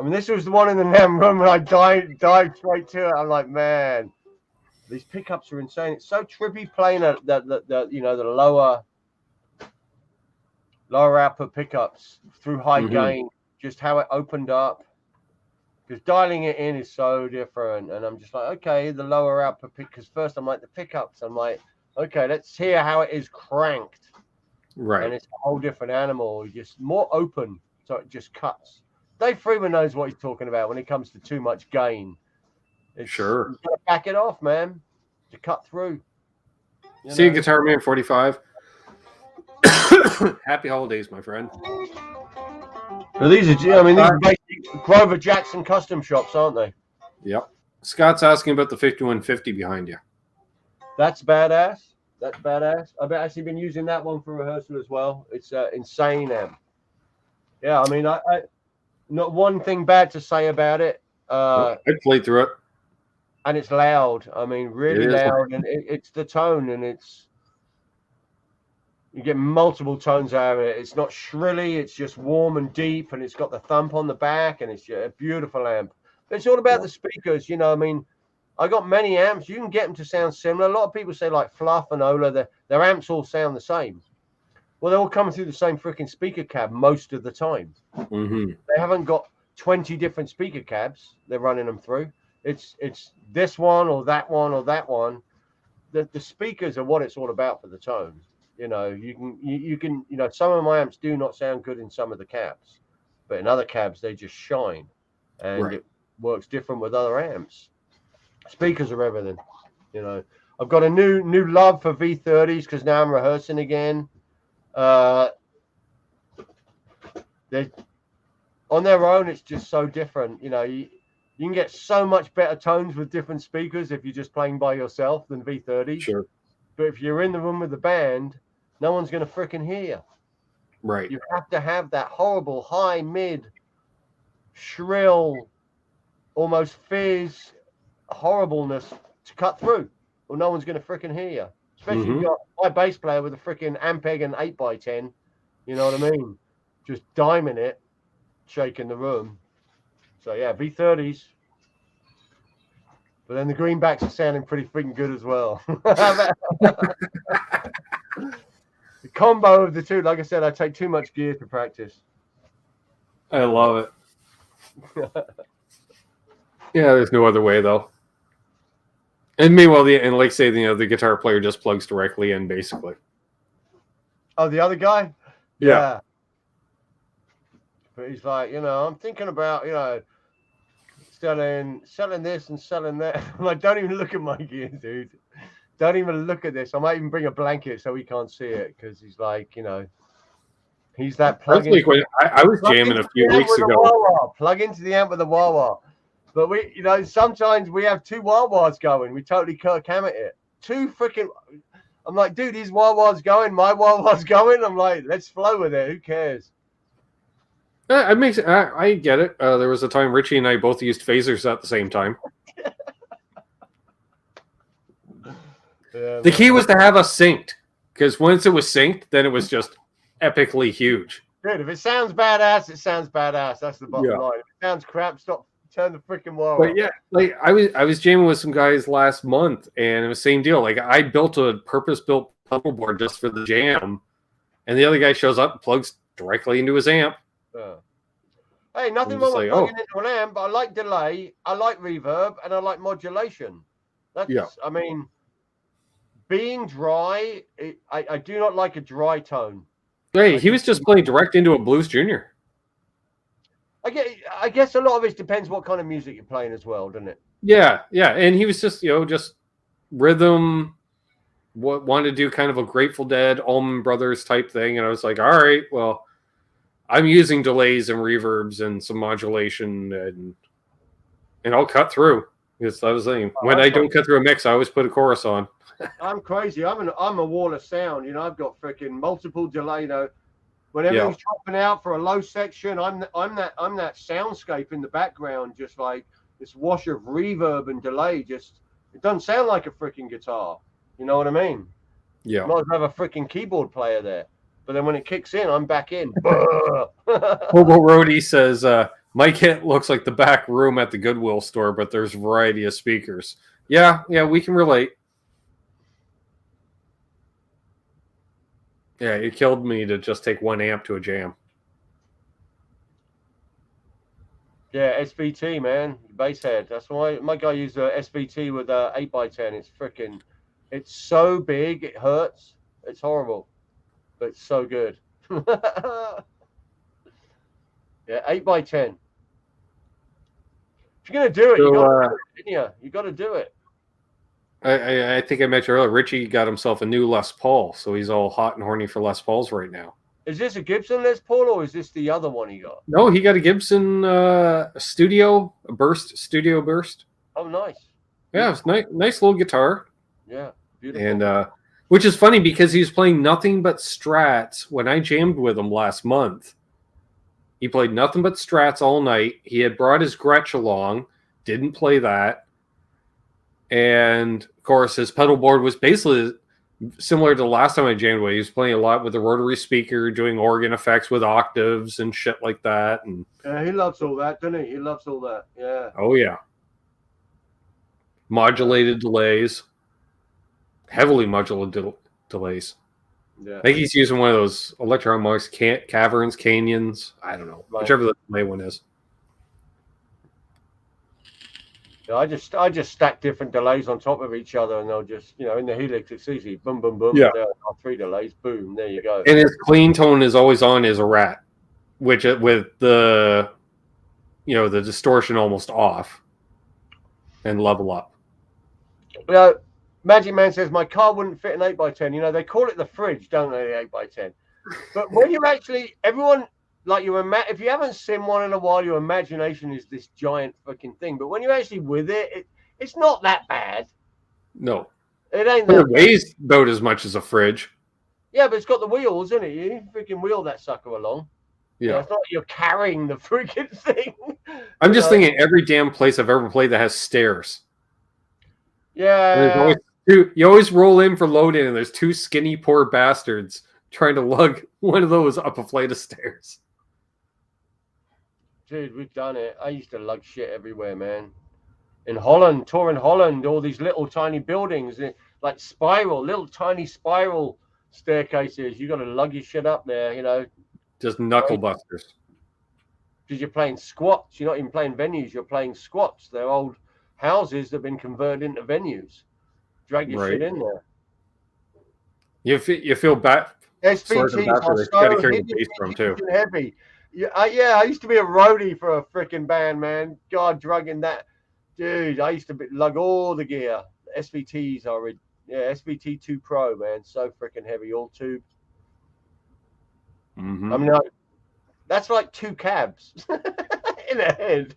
this was the one in the NAMM room, and I dived straight to it. I'm like, man, these pickups are insane. It's so trippy playing the lower output pickups through high gain, just how it opened up. Because dialing it in is so different, and I'm just like, okay, the lower output because first I'm like the pickups. I'm like, okay, let's hear how it is cranked. Right. And it's a whole different animal, just more open, so it just cuts. Dave Freeman knows what he's talking about when it comes to too much gain. Sure. You gotta back it off, man, to cut through. See you, Guitar Man 45. Happy holidays, my friend. Well, these are basic Grover Jackson custom shops, aren't they? Yep. Scott's asking about the 5150 behind you. That's badass. That's badass. I've actually been using that one for rehearsal as well. It's insane amp. Yeah, I mean, I not one thing bad to say about it. I played through it. And it's loud. I mean, really loud. And it's the tone, and you get multiple tones out of it. It's not shrilly. It's just warm and deep, and it's got the thump on the back, and it's a beautiful amp. But it's all about the speakers, I mean, I got many amps. You can get them to sound similar. A lot of people say like Fluff and Ola, their amps all sound the same. Well, they're all coming through the same freaking speaker cab most of the time. Mm-hmm. They haven't got 20 different speaker cabs they're running them through. It's this one or that one or that one. The speakers are what it's all about for the tone. You can some of my amps do not sound good in some of the cabs, but in other cabs they just shine, and it works different with other amps. Speakers are everything. I've got a new love for V30s because now I'm rehearsing again. on their own, it's just so different. You know, you can get so much better tones with different speakers if you're just playing by yourself than V30s. Sure. But if you're in the room with the band, no one's going to freaking hear you. Right. You have to have that horrible high, mid, shrill, almost fizz horribleness to cut through, or no one's going to freaking hear you. Especially if you've got my bass player with a freaking Ampeg and 8x10. You know what I mean? Just diming it, shaking the room. So yeah, V30s. But then the greenbacks are sounding pretty freaking good as well. The combo of the two, like I said, I take too much gear to practice. I love it. Yeah, there's no other way though. And meanwhile, like say, the guitar player just plugs directly in, basically. Oh, the other guy? Yeah. But he's like, I'm thinking about, selling this and selling that. I'm like, don't even look at my gear, dude. Don't even look at this. I might even bring a blanket so he can't see it, because he's like, he's that plug in. I was jamming a few weeks ago. Plug into the amp with the wah-wah. But we, sometimes we have two wah-wahs going. We totally Kirk Hammett it. Two freaking. I'm like, dude, his wah-wah's going, my wah-wah's going. I'm like, let's flow with it. Who cares? I get it. There was a time Richie and I both used phasers at the same time. The key was to have us synced, because once it was synced, then it was just epically huge. Dude, if it sounds badass, it sounds badass. That's the bottom line. If it sounds crap, turn the freaking wah. But yeah, like I was jamming with some guys last month, and it was the same deal. Like I built a purpose-built pedal board just for the jam, and the other guy shows up and plugs directly into his amp. Hey, nothing wrong with plugging into an amp, but I like delay, I like reverb, and I like modulation. I mean, being dry, I do not like a dry tone. Hey, he was just playing direct into a Blues Junior. I guess a lot of it depends what kind of music you're playing as well, doesn't it? Yeah, and he was just, just rhythm, wanted to do kind of a Grateful Dead, Allman Brothers type thing, and I was like, all right, well, I'm using delays and reverbs and some modulation, and I'll cut through. Because I was saying, when I don't cut through a mix, I always put a chorus on. I'm crazy. I'm a wall of sound. I've got freaking multiple delay. When everything's dropping out for a low section, I'm that soundscape in the background, just like this wash of reverb and delay. Just it doesn't sound like a freaking guitar. You know what I mean? Yeah. I might as well have a freaking keyboard player there. But then when it kicks in, I'm back in. Hobo Roadie says, my kit looks like the back room at the Goodwill store, but there's a variety of speakers. Yeah, we can relate. Yeah, it killed me to just take one amp to a jam. Yeah, SVT, man. Bass head. That's why my guy used a SVT with a 8x10. It's so big, it hurts. It's horrible. But it's so good. Yeah, 8x10. If you're gonna do it, you got to do it. I think I mentioned earlier, Richie got himself a new Les Paul, so he's all hot and horny for Les Pauls right now. Is this a Gibson Les Paul, or is this the other one he got? No, he got a Gibson Studio Burst. Oh, nice. Yeah, it's nice little guitar. Yeah, beautiful. And which is funny because he was playing nothing but Strats when I jammed with him last month. He played nothing but Strats all night. He had brought his Gretsch along, didn't play that. And, of course, his pedal board was basically similar to the last time I jammed with him. He was playing a lot with a rotary speaker, doing organ effects with octaves and shit like that. And yeah, he loves all that, doesn't he? He loves all that, yeah. Oh, yeah. Modulated delays. Heavily modulated delays. Yeah. I think he's using one of those electron-marks, caverns, canyons. I don't know. Right. Whichever the delay one is. Yeah, I just stack different delays on top of each other, and they'll just, in the Helix, it's easy. Boom, boom, boom. Yeah. There are 3 delays. Boom. There you go. And his clean tone is always on as a rat, which with the, the distortion almost off, and level up. Magic Man says, my car wouldn't fit an 8x10. They call it the fridge, don't they, the 8x10? But when you're actually, everyone like if you haven't seen one in a while, your imagination is this giant fucking thing. But when you're actually with it, it's not that bad. No. It ain't But that it weighs about as much as a fridge. Yeah, but it's got the wheels, isn't it? You freaking wheel that sucker along. Yeah. It's not like you're carrying the freaking thing. I'm just thinking every damn place I've ever played that has stairs. Yeah. You always roll in for load in, and there's two skinny poor bastards trying to lug one of those up a flight of stairs. Dude, we've done it. I used to lug shit everywhere, man. In Holland, touring Holland, all these little tiny buildings, like little tiny spiral staircases. You got to lug your shit up there, you know. Just knuckle busters. Because you're playing squats. You're not even playing venues. You're playing squats. They're old houses that have been converted into venues. Drag your shit in there. You feel bad. SVTs are so heavy. Yeah, I used to be a roadie for a freaking band, man. God, drugging that. Dude, I used to lug all the gear. SVTs are, SVT 2 Pro, man. So freaking heavy, all tube. Mm-hmm. I mean, that's like 2 cabs in a head.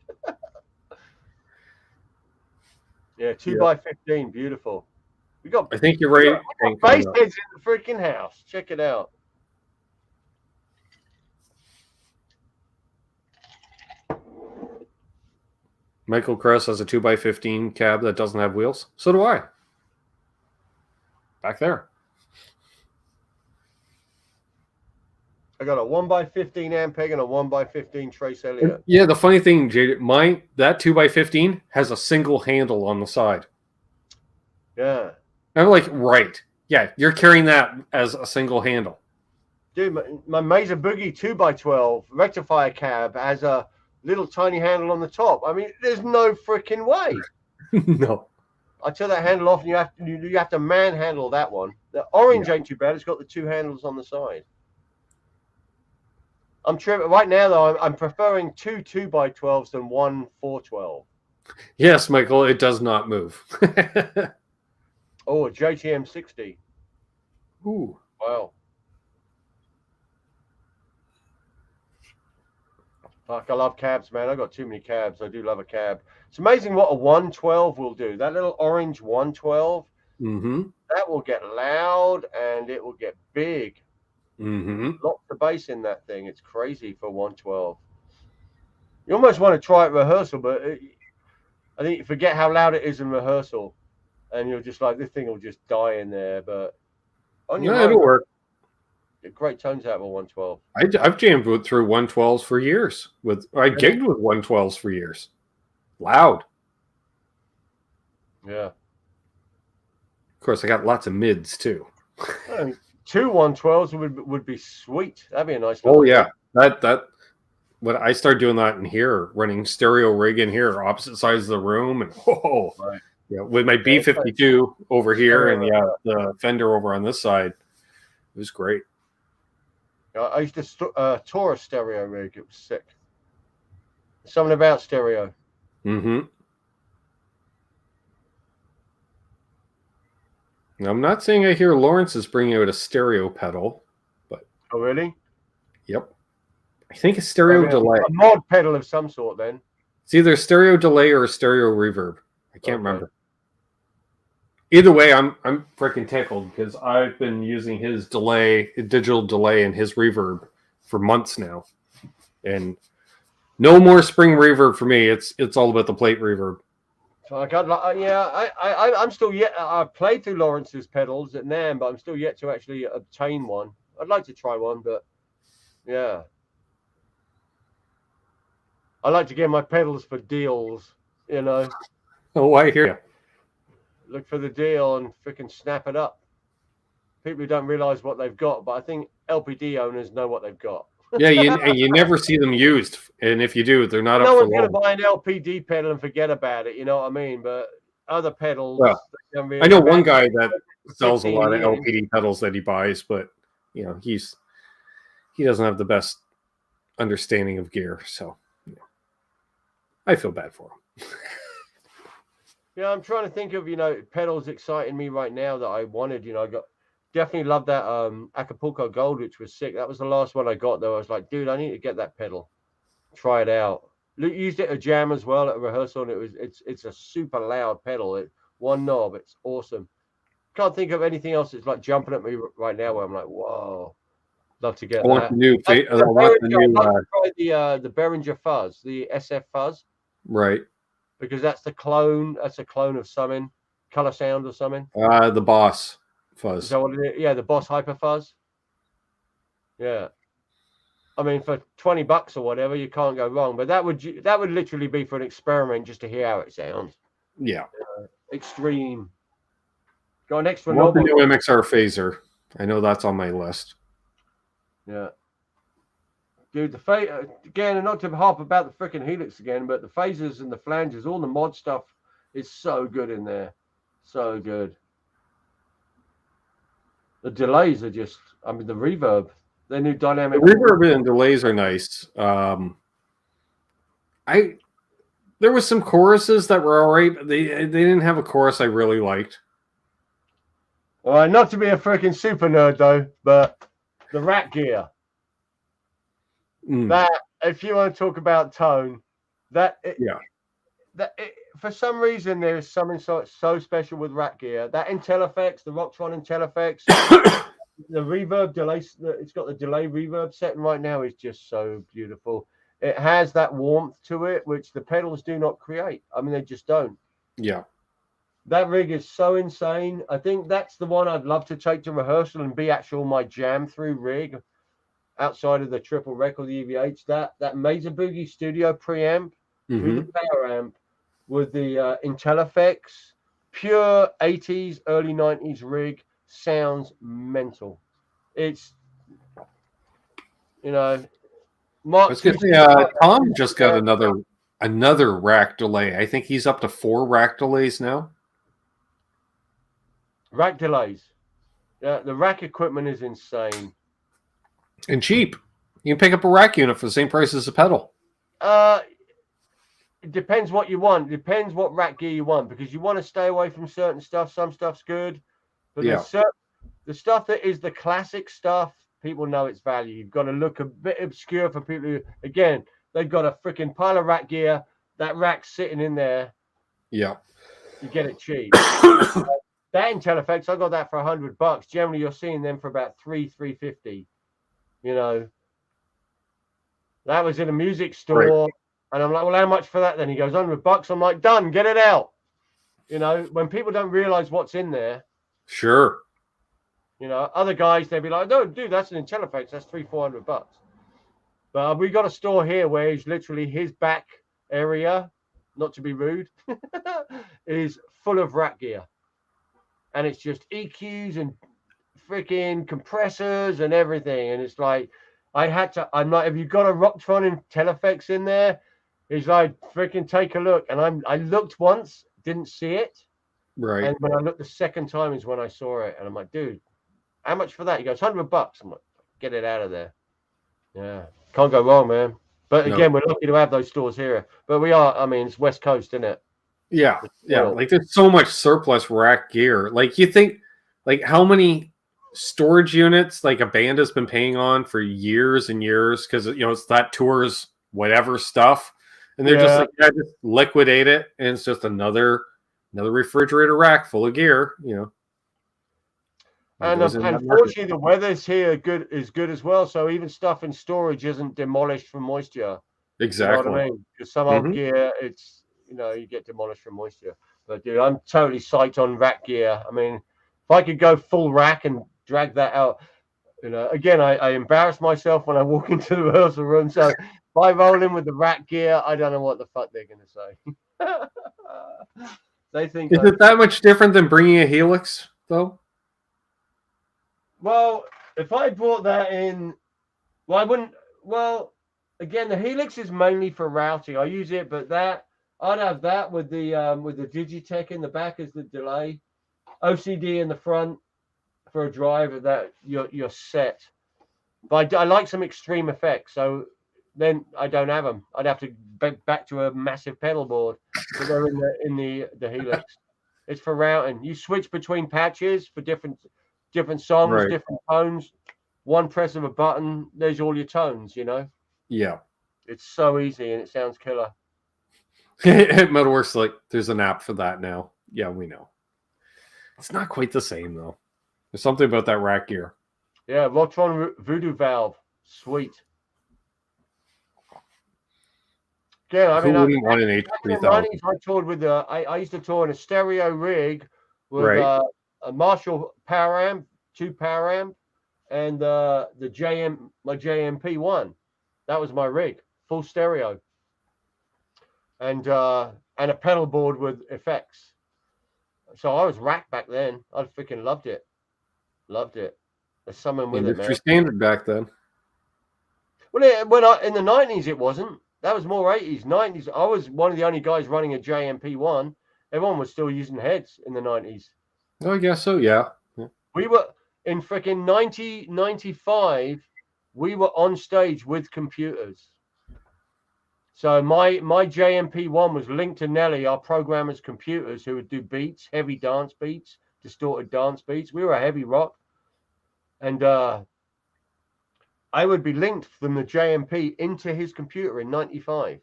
Yeah, 2x15, beautiful. I think you're right. Bass heads in the freaking house. Check it out. Michael Kress has a 2x15 cab that doesn't have wheels. So do I. Back there. I got a 1x15 Ampeg and a 1x15 Trace Elliott. Yeah, the funny thing, Jay, that 2x15 has a single handle on the side. Yeah. I'm like, right. Yeah, you're carrying that as a single handle. Dude, my Mxr Boogie 2x12 rectifier cab has a little tiny handle on the top. I mean, there's no freaking way. No. I turn that handle off, and you have to manhandle that one. The orange ain't too bad. It's got the 2 handles on the side. I'm tripping right now, though. I'm preferring 2 2x12s than 1 412. Yes, Michael, it does not move. Oh, a JTM 60. Ooh. Wow. Fuck, I love cabs, man. I got too many cabs. I do love a cab. It's amazing what a 112 will do. That little orange 112, that will get loud and it will get big. Lots of bass in that thing. It's crazy for 112. You almost want to try it rehearsal, but I think you forget how loud it is in rehearsal, and you're just like, this thing will just die in there. But on your it'll work. Great tones out of a 112. I've jammed through 112s for years. I gigged with 112s for years. Loud. Yeah. Of course, I got lots of mids too. 2 112s would be sweet. That'd be a nice. Oh yeah, that. When I started doing that in here, running stereo rig in here, opposite sides of the room, and with my B52 over here, and the Fender over on this side, it was great. I used to tour a stereo rig. It was sick. Something about stereo. Now, I'm not saying I hear Lawrence is bringing out a stereo pedal, but oh really? Yep. I think a stereo delay. A mod pedal of some sort, then. It's either a stereo delay or a stereo reverb. I can't remember. Either way, I'm freaking tickled because I've been using his digital delay, and his reverb for months now, and no more spring reverb for me. It's all about the plate reverb. So I'm still yet. I played through Lawrence's pedals at NAMM, but I'm still yet to actually obtain one. I'd like to try one, but yeah. I like to get my pedals for deals, you know. Oh, I hear you. Look for the deal and freaking snap it up. People who don't realize what they've got, but I think LPD owners know what they've got. Yeah, you never see them used, and if you do, they're not no up for one's going to buy an LPD pedal and forget about it, you know what I mean? But other pedals... Well, I know one guy that sells a lot of LPD pedals that he buys, but you know, he doesn't have the best understanding of gear, so I feel bad for him. Yeah, I'm trying to think of, pedals exciting me right now that I wanted. I got definitely love that Acapulco Gold, which was sick. That was the last one I got though. I was like, dude, I need to get that pedal, try it out. Used it at a jam as well at a rehearsal, and it's a super loud pedal. One knob, it's awesome. Can't think of anything else that's like jumping at me right now where I'm like, whoa, love to get I want that. the new. I'd I want the new. love to try the Behringer Fuzz, the SF Fuzz, Right. because that's the clone. That's a clone of something, Color Sound or something. The Boss Fuzz. Is that what it is? Yeah, the Boss Hyper Fuzz. Yeah. I mean, for $20 or whatever, you can't go wrong. But that would literally be for an experiment just to hear how it sounds. Yeah. Extreme. Got an extra I want knob. the new Mxr Phaser. I know that's on my list. Yeah. Dude, again, and not to harp about the freaking Helix again, but the phasers and the flanges, all the mod stuff is so good in there. So good. The delays are just, I mean, the reverb, the new dynamic. The reverb and delays are nice. There was some choruses that were all right, but they didn't have a chorus I really liked. All right, not to be a freaking super nerd though, but the rack gear. That, if you want to talk about tone, for some reason there is something so special with rack gear. That IntelliFX, the Rocktron IntelliFX, the reverb delay, it's got the delay reverb setting right now is just so beautiful. It has that warmth to it, which the pedals do not create. I mean, they just don't. Yeah. That rig is so insane. I think that's the one I'd love to take to rehearsal and be actual my jam through rig outside of the triple rec or the EVH. That Mxr Boogie Studio preamp through the power amp with the IntelliFX, pure 80s, early 90s rig sounds mental. It's, you know, Mark. Tom just got another rack delay. I think he's up to 4 rack delays now. Rack delays. Yeah, the rack equipment is insane. And cheap. You can pick up a rack unit for the same price as a pedal. It depends what you want. It depends what rack gear you want, because you want to stay away from certain stuff. Some stuff's good. But the stuff that is the classic stuff, people know its value. You've got to look a bit obscure for people who, again, they've got a freaking pile of rack gear. That rack's sitting in there. Yeah. You get it cheap. That IntelliFX, I got that for $100. Generally, you're seeing them for about $350. You know, that was in a music store, right. And I'm like, well, how much for that? Then he goes, $100. I'm like, done, get it out. You know, when people don't realize what's in there. Sure. You know, other guys, they'd be like, no, dude, that's an IntelliFX. That's $300-400. But we got a store here where he's literally his back area, not to be rude, is full of rack gear. And it's just EQs and freaking compressors and everything. And it's like, I'm like, have you got a Rocktron IntelliFX in there? He's like, freaking take a look. And I looked once, didn't see it. Right. And when I looked the second time is when I saw it. And I'm like, dude, how much for that? He goes, $100. I'm like, get it out of there. Yeah. Can't go wrong, man. But again, we're lucky to have those stores here. But we are, I mean, it's West Coast, isn't it? Yeah. Yeah. Like there's so much surplus rack gear. Like you think, like how many storage units like a band has been paying on for years and years because, you know, it's that tour's whatever stuff. And they're just like, just liquidate it. And it's just another refrigerator rack full of gear, you know. And unfortunately, the weather's here is good as well. So even stuff in storage isn't demolished from moisture. Exactly. You know what I mean? Because some old gear, it's, you know, you get demolished from moisture. But dude, I'm totally psyched on rack gear. I mean, if I could go full rack and drag that out, you know, again, I embarrass myself when I walk into the rehearsal room. So if I roll in with the rack gear, I don't know what the fuck they're going to say. They think. Is it that much different than bringing a Helix, though? Well, if I brought that in, well, I wouldn't. Well, again, the Helix is mainly for routing. I use it, but I'd have that with the Digitech in the back as the delay, OCD in the front for a drive. That you're set. But I like some extreme effects, so then I don't have them. I'd have to back to a massive pedal board. But they're in the Helix. It's for routing. You switch between patches for different. different songs, Right. different tones. One press of a button, there's all your tones, you know? Yeah. It's so easy and it sounds killer. Metalworks like there's an app for that now. Yeah, we know. It's not quite the same though. There's something about that rack gear. Yeah, Rotron Voodoo Valve. Sweet. Yeah, I Who mean, wouldn't want an back in the H3000? 90s, I toured with I used to tour in a stereo rig with Right. a Marshall power amp, 2 power amp, and my JMP1. That was my rig, full stereo, and a pedal board with effects. So I was racked back then. I freaking loved it. Loved it. There's something with it, Industry man. standard back then. Well, in the 90s, it wasn't. That was more 80s, 90s. I was one of the only guys running a JMP1. Everyone was still using heads in the 90s. Oh, I guess so, yeah. We were in freaking 95. We were on stage with computers. So my JMP1 was linked to Nelly, our programmer's computers, who would do beats, heavy dance beats, distorted dance beats. We were a heavy rock. And I would be linked from the JMP into his computer in 95.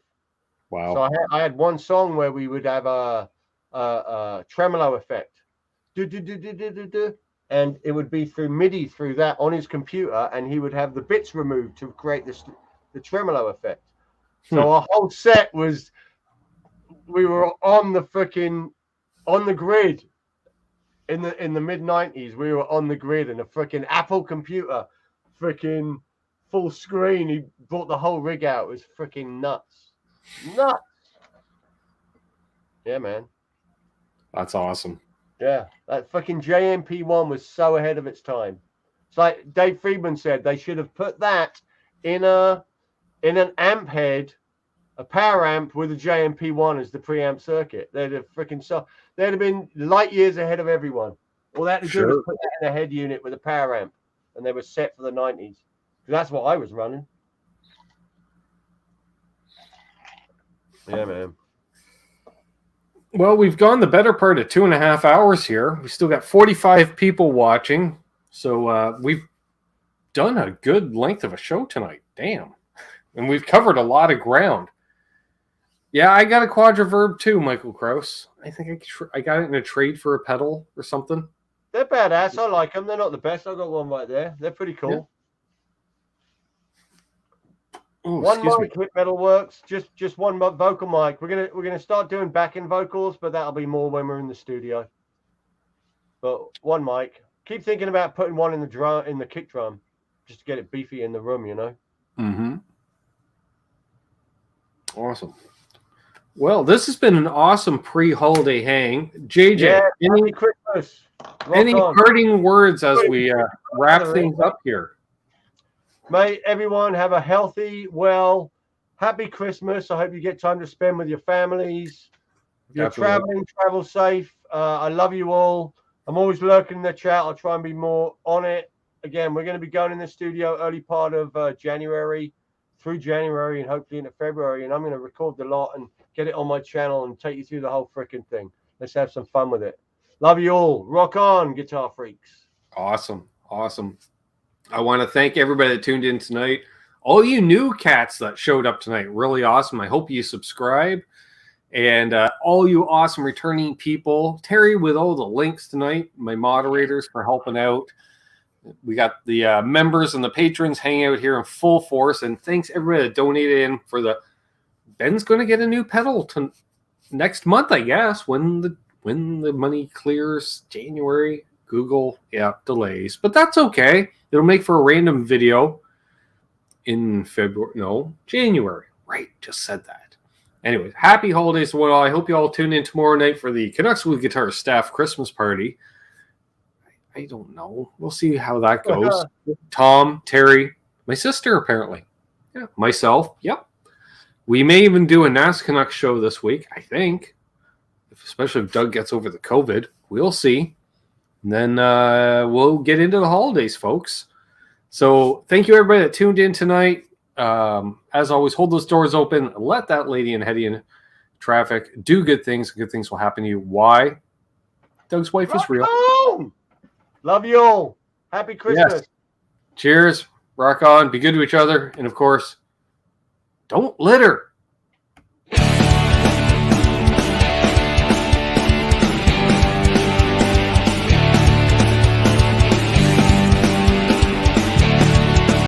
Wow. So I had one song where we would have a tremolo effect. And it would be through MIDI through that on his computer, and he would have the bits removed to create the tremolo effect. So our whole set was, we were on the grid in the mid 90s. We were on the grid in a freaking Apple computer, freaking full screen. He brought the whole rig out. It was freaking nuts. Yeah, man. That's awesome. Yeah, that fucking JMP1 was so ahead of its time. It's like Dave Friedman said, they should have put that in an amp head, a power amp with a JMP1 as the preamp circuit. They'd have been light years ahead of everyone. All they had to do was put that in a head unit with a power amp, and they were set for the 90s. That's what I was running. Yeah, man. Well, we've gone the better part of 2.5 hours here. We still got 45 people watching. So we've done a good length of a show tonight. Damn. And we've covered a lot of ground. Yeah, I got a Quadraverb too, Michael Kraus. I think I got it in a trade for a pedal or something. They're badass. I like them. They're not the best. I've got one right there. They're pretty cool. Yeah. Oh, one mic hit metal works. Just one vocal mic. We're gonna start doing backing vocals, but that'll be more when we're in the studio. But one mic. Keep thinking about putting one in the kick drum, just to get it beefy in the room, you know. Mm-hmm. Awesome. Well, this has been an awesome pre-holiday hang. JJ, yeah, Merry Christmas. Any parting words as we wrap things up here? May everyone have a healthy, happy Christmas. I hope you get time to spend with your families. If you're traveling, travel safe. I love you all. I'm always lurking in the chat. I'll try and be more on it. Again, we're going to be going in the studio early part of January through January and hopefully into February. And I'm going to record the lot and get it on my channel and take you through the whole freaking thing. Let's have some fun with it. Love you all. Rock on, guitar freaks. Awesome. Awesome. I want to thank everybody that tuned in tonight. All you new cats that showed up tonight, really awesome. I hope you subscribe. And all you awesome returning people. Terry with all the links tonight. My moderators for helping out. We got the members and the patrons hanging out here in full force. And thanks everybody that donated in for the... Ben's going to get a new pedal next month, I guess, when the money clears. January. Google, delays. But that's okay. It'll make for a random video in January. Right, just said that. Anyways, happy holidays to all. I hope you all tune in tomorrow night for the Canucks with Guitar staff Christmas party. I don't know. We'll see how that goes. Tom, Terry, my sister apparently. Yeah, myself. Yep. We may even do a NAS Canucks show this week, I think. Especially if Doug gets over the COVID. We'll see. And then we'll get into the holidays, folks. So thank you, everybody that tuned in tonight. As always, hold those doors open. Let that lady in heady in traffic do good things. Good things will happen to you. Why? Doug's wife is real. Love you all. Happy Christmas. Yes. Cheers. Rock on. Be good to each other. And of course, don't litter.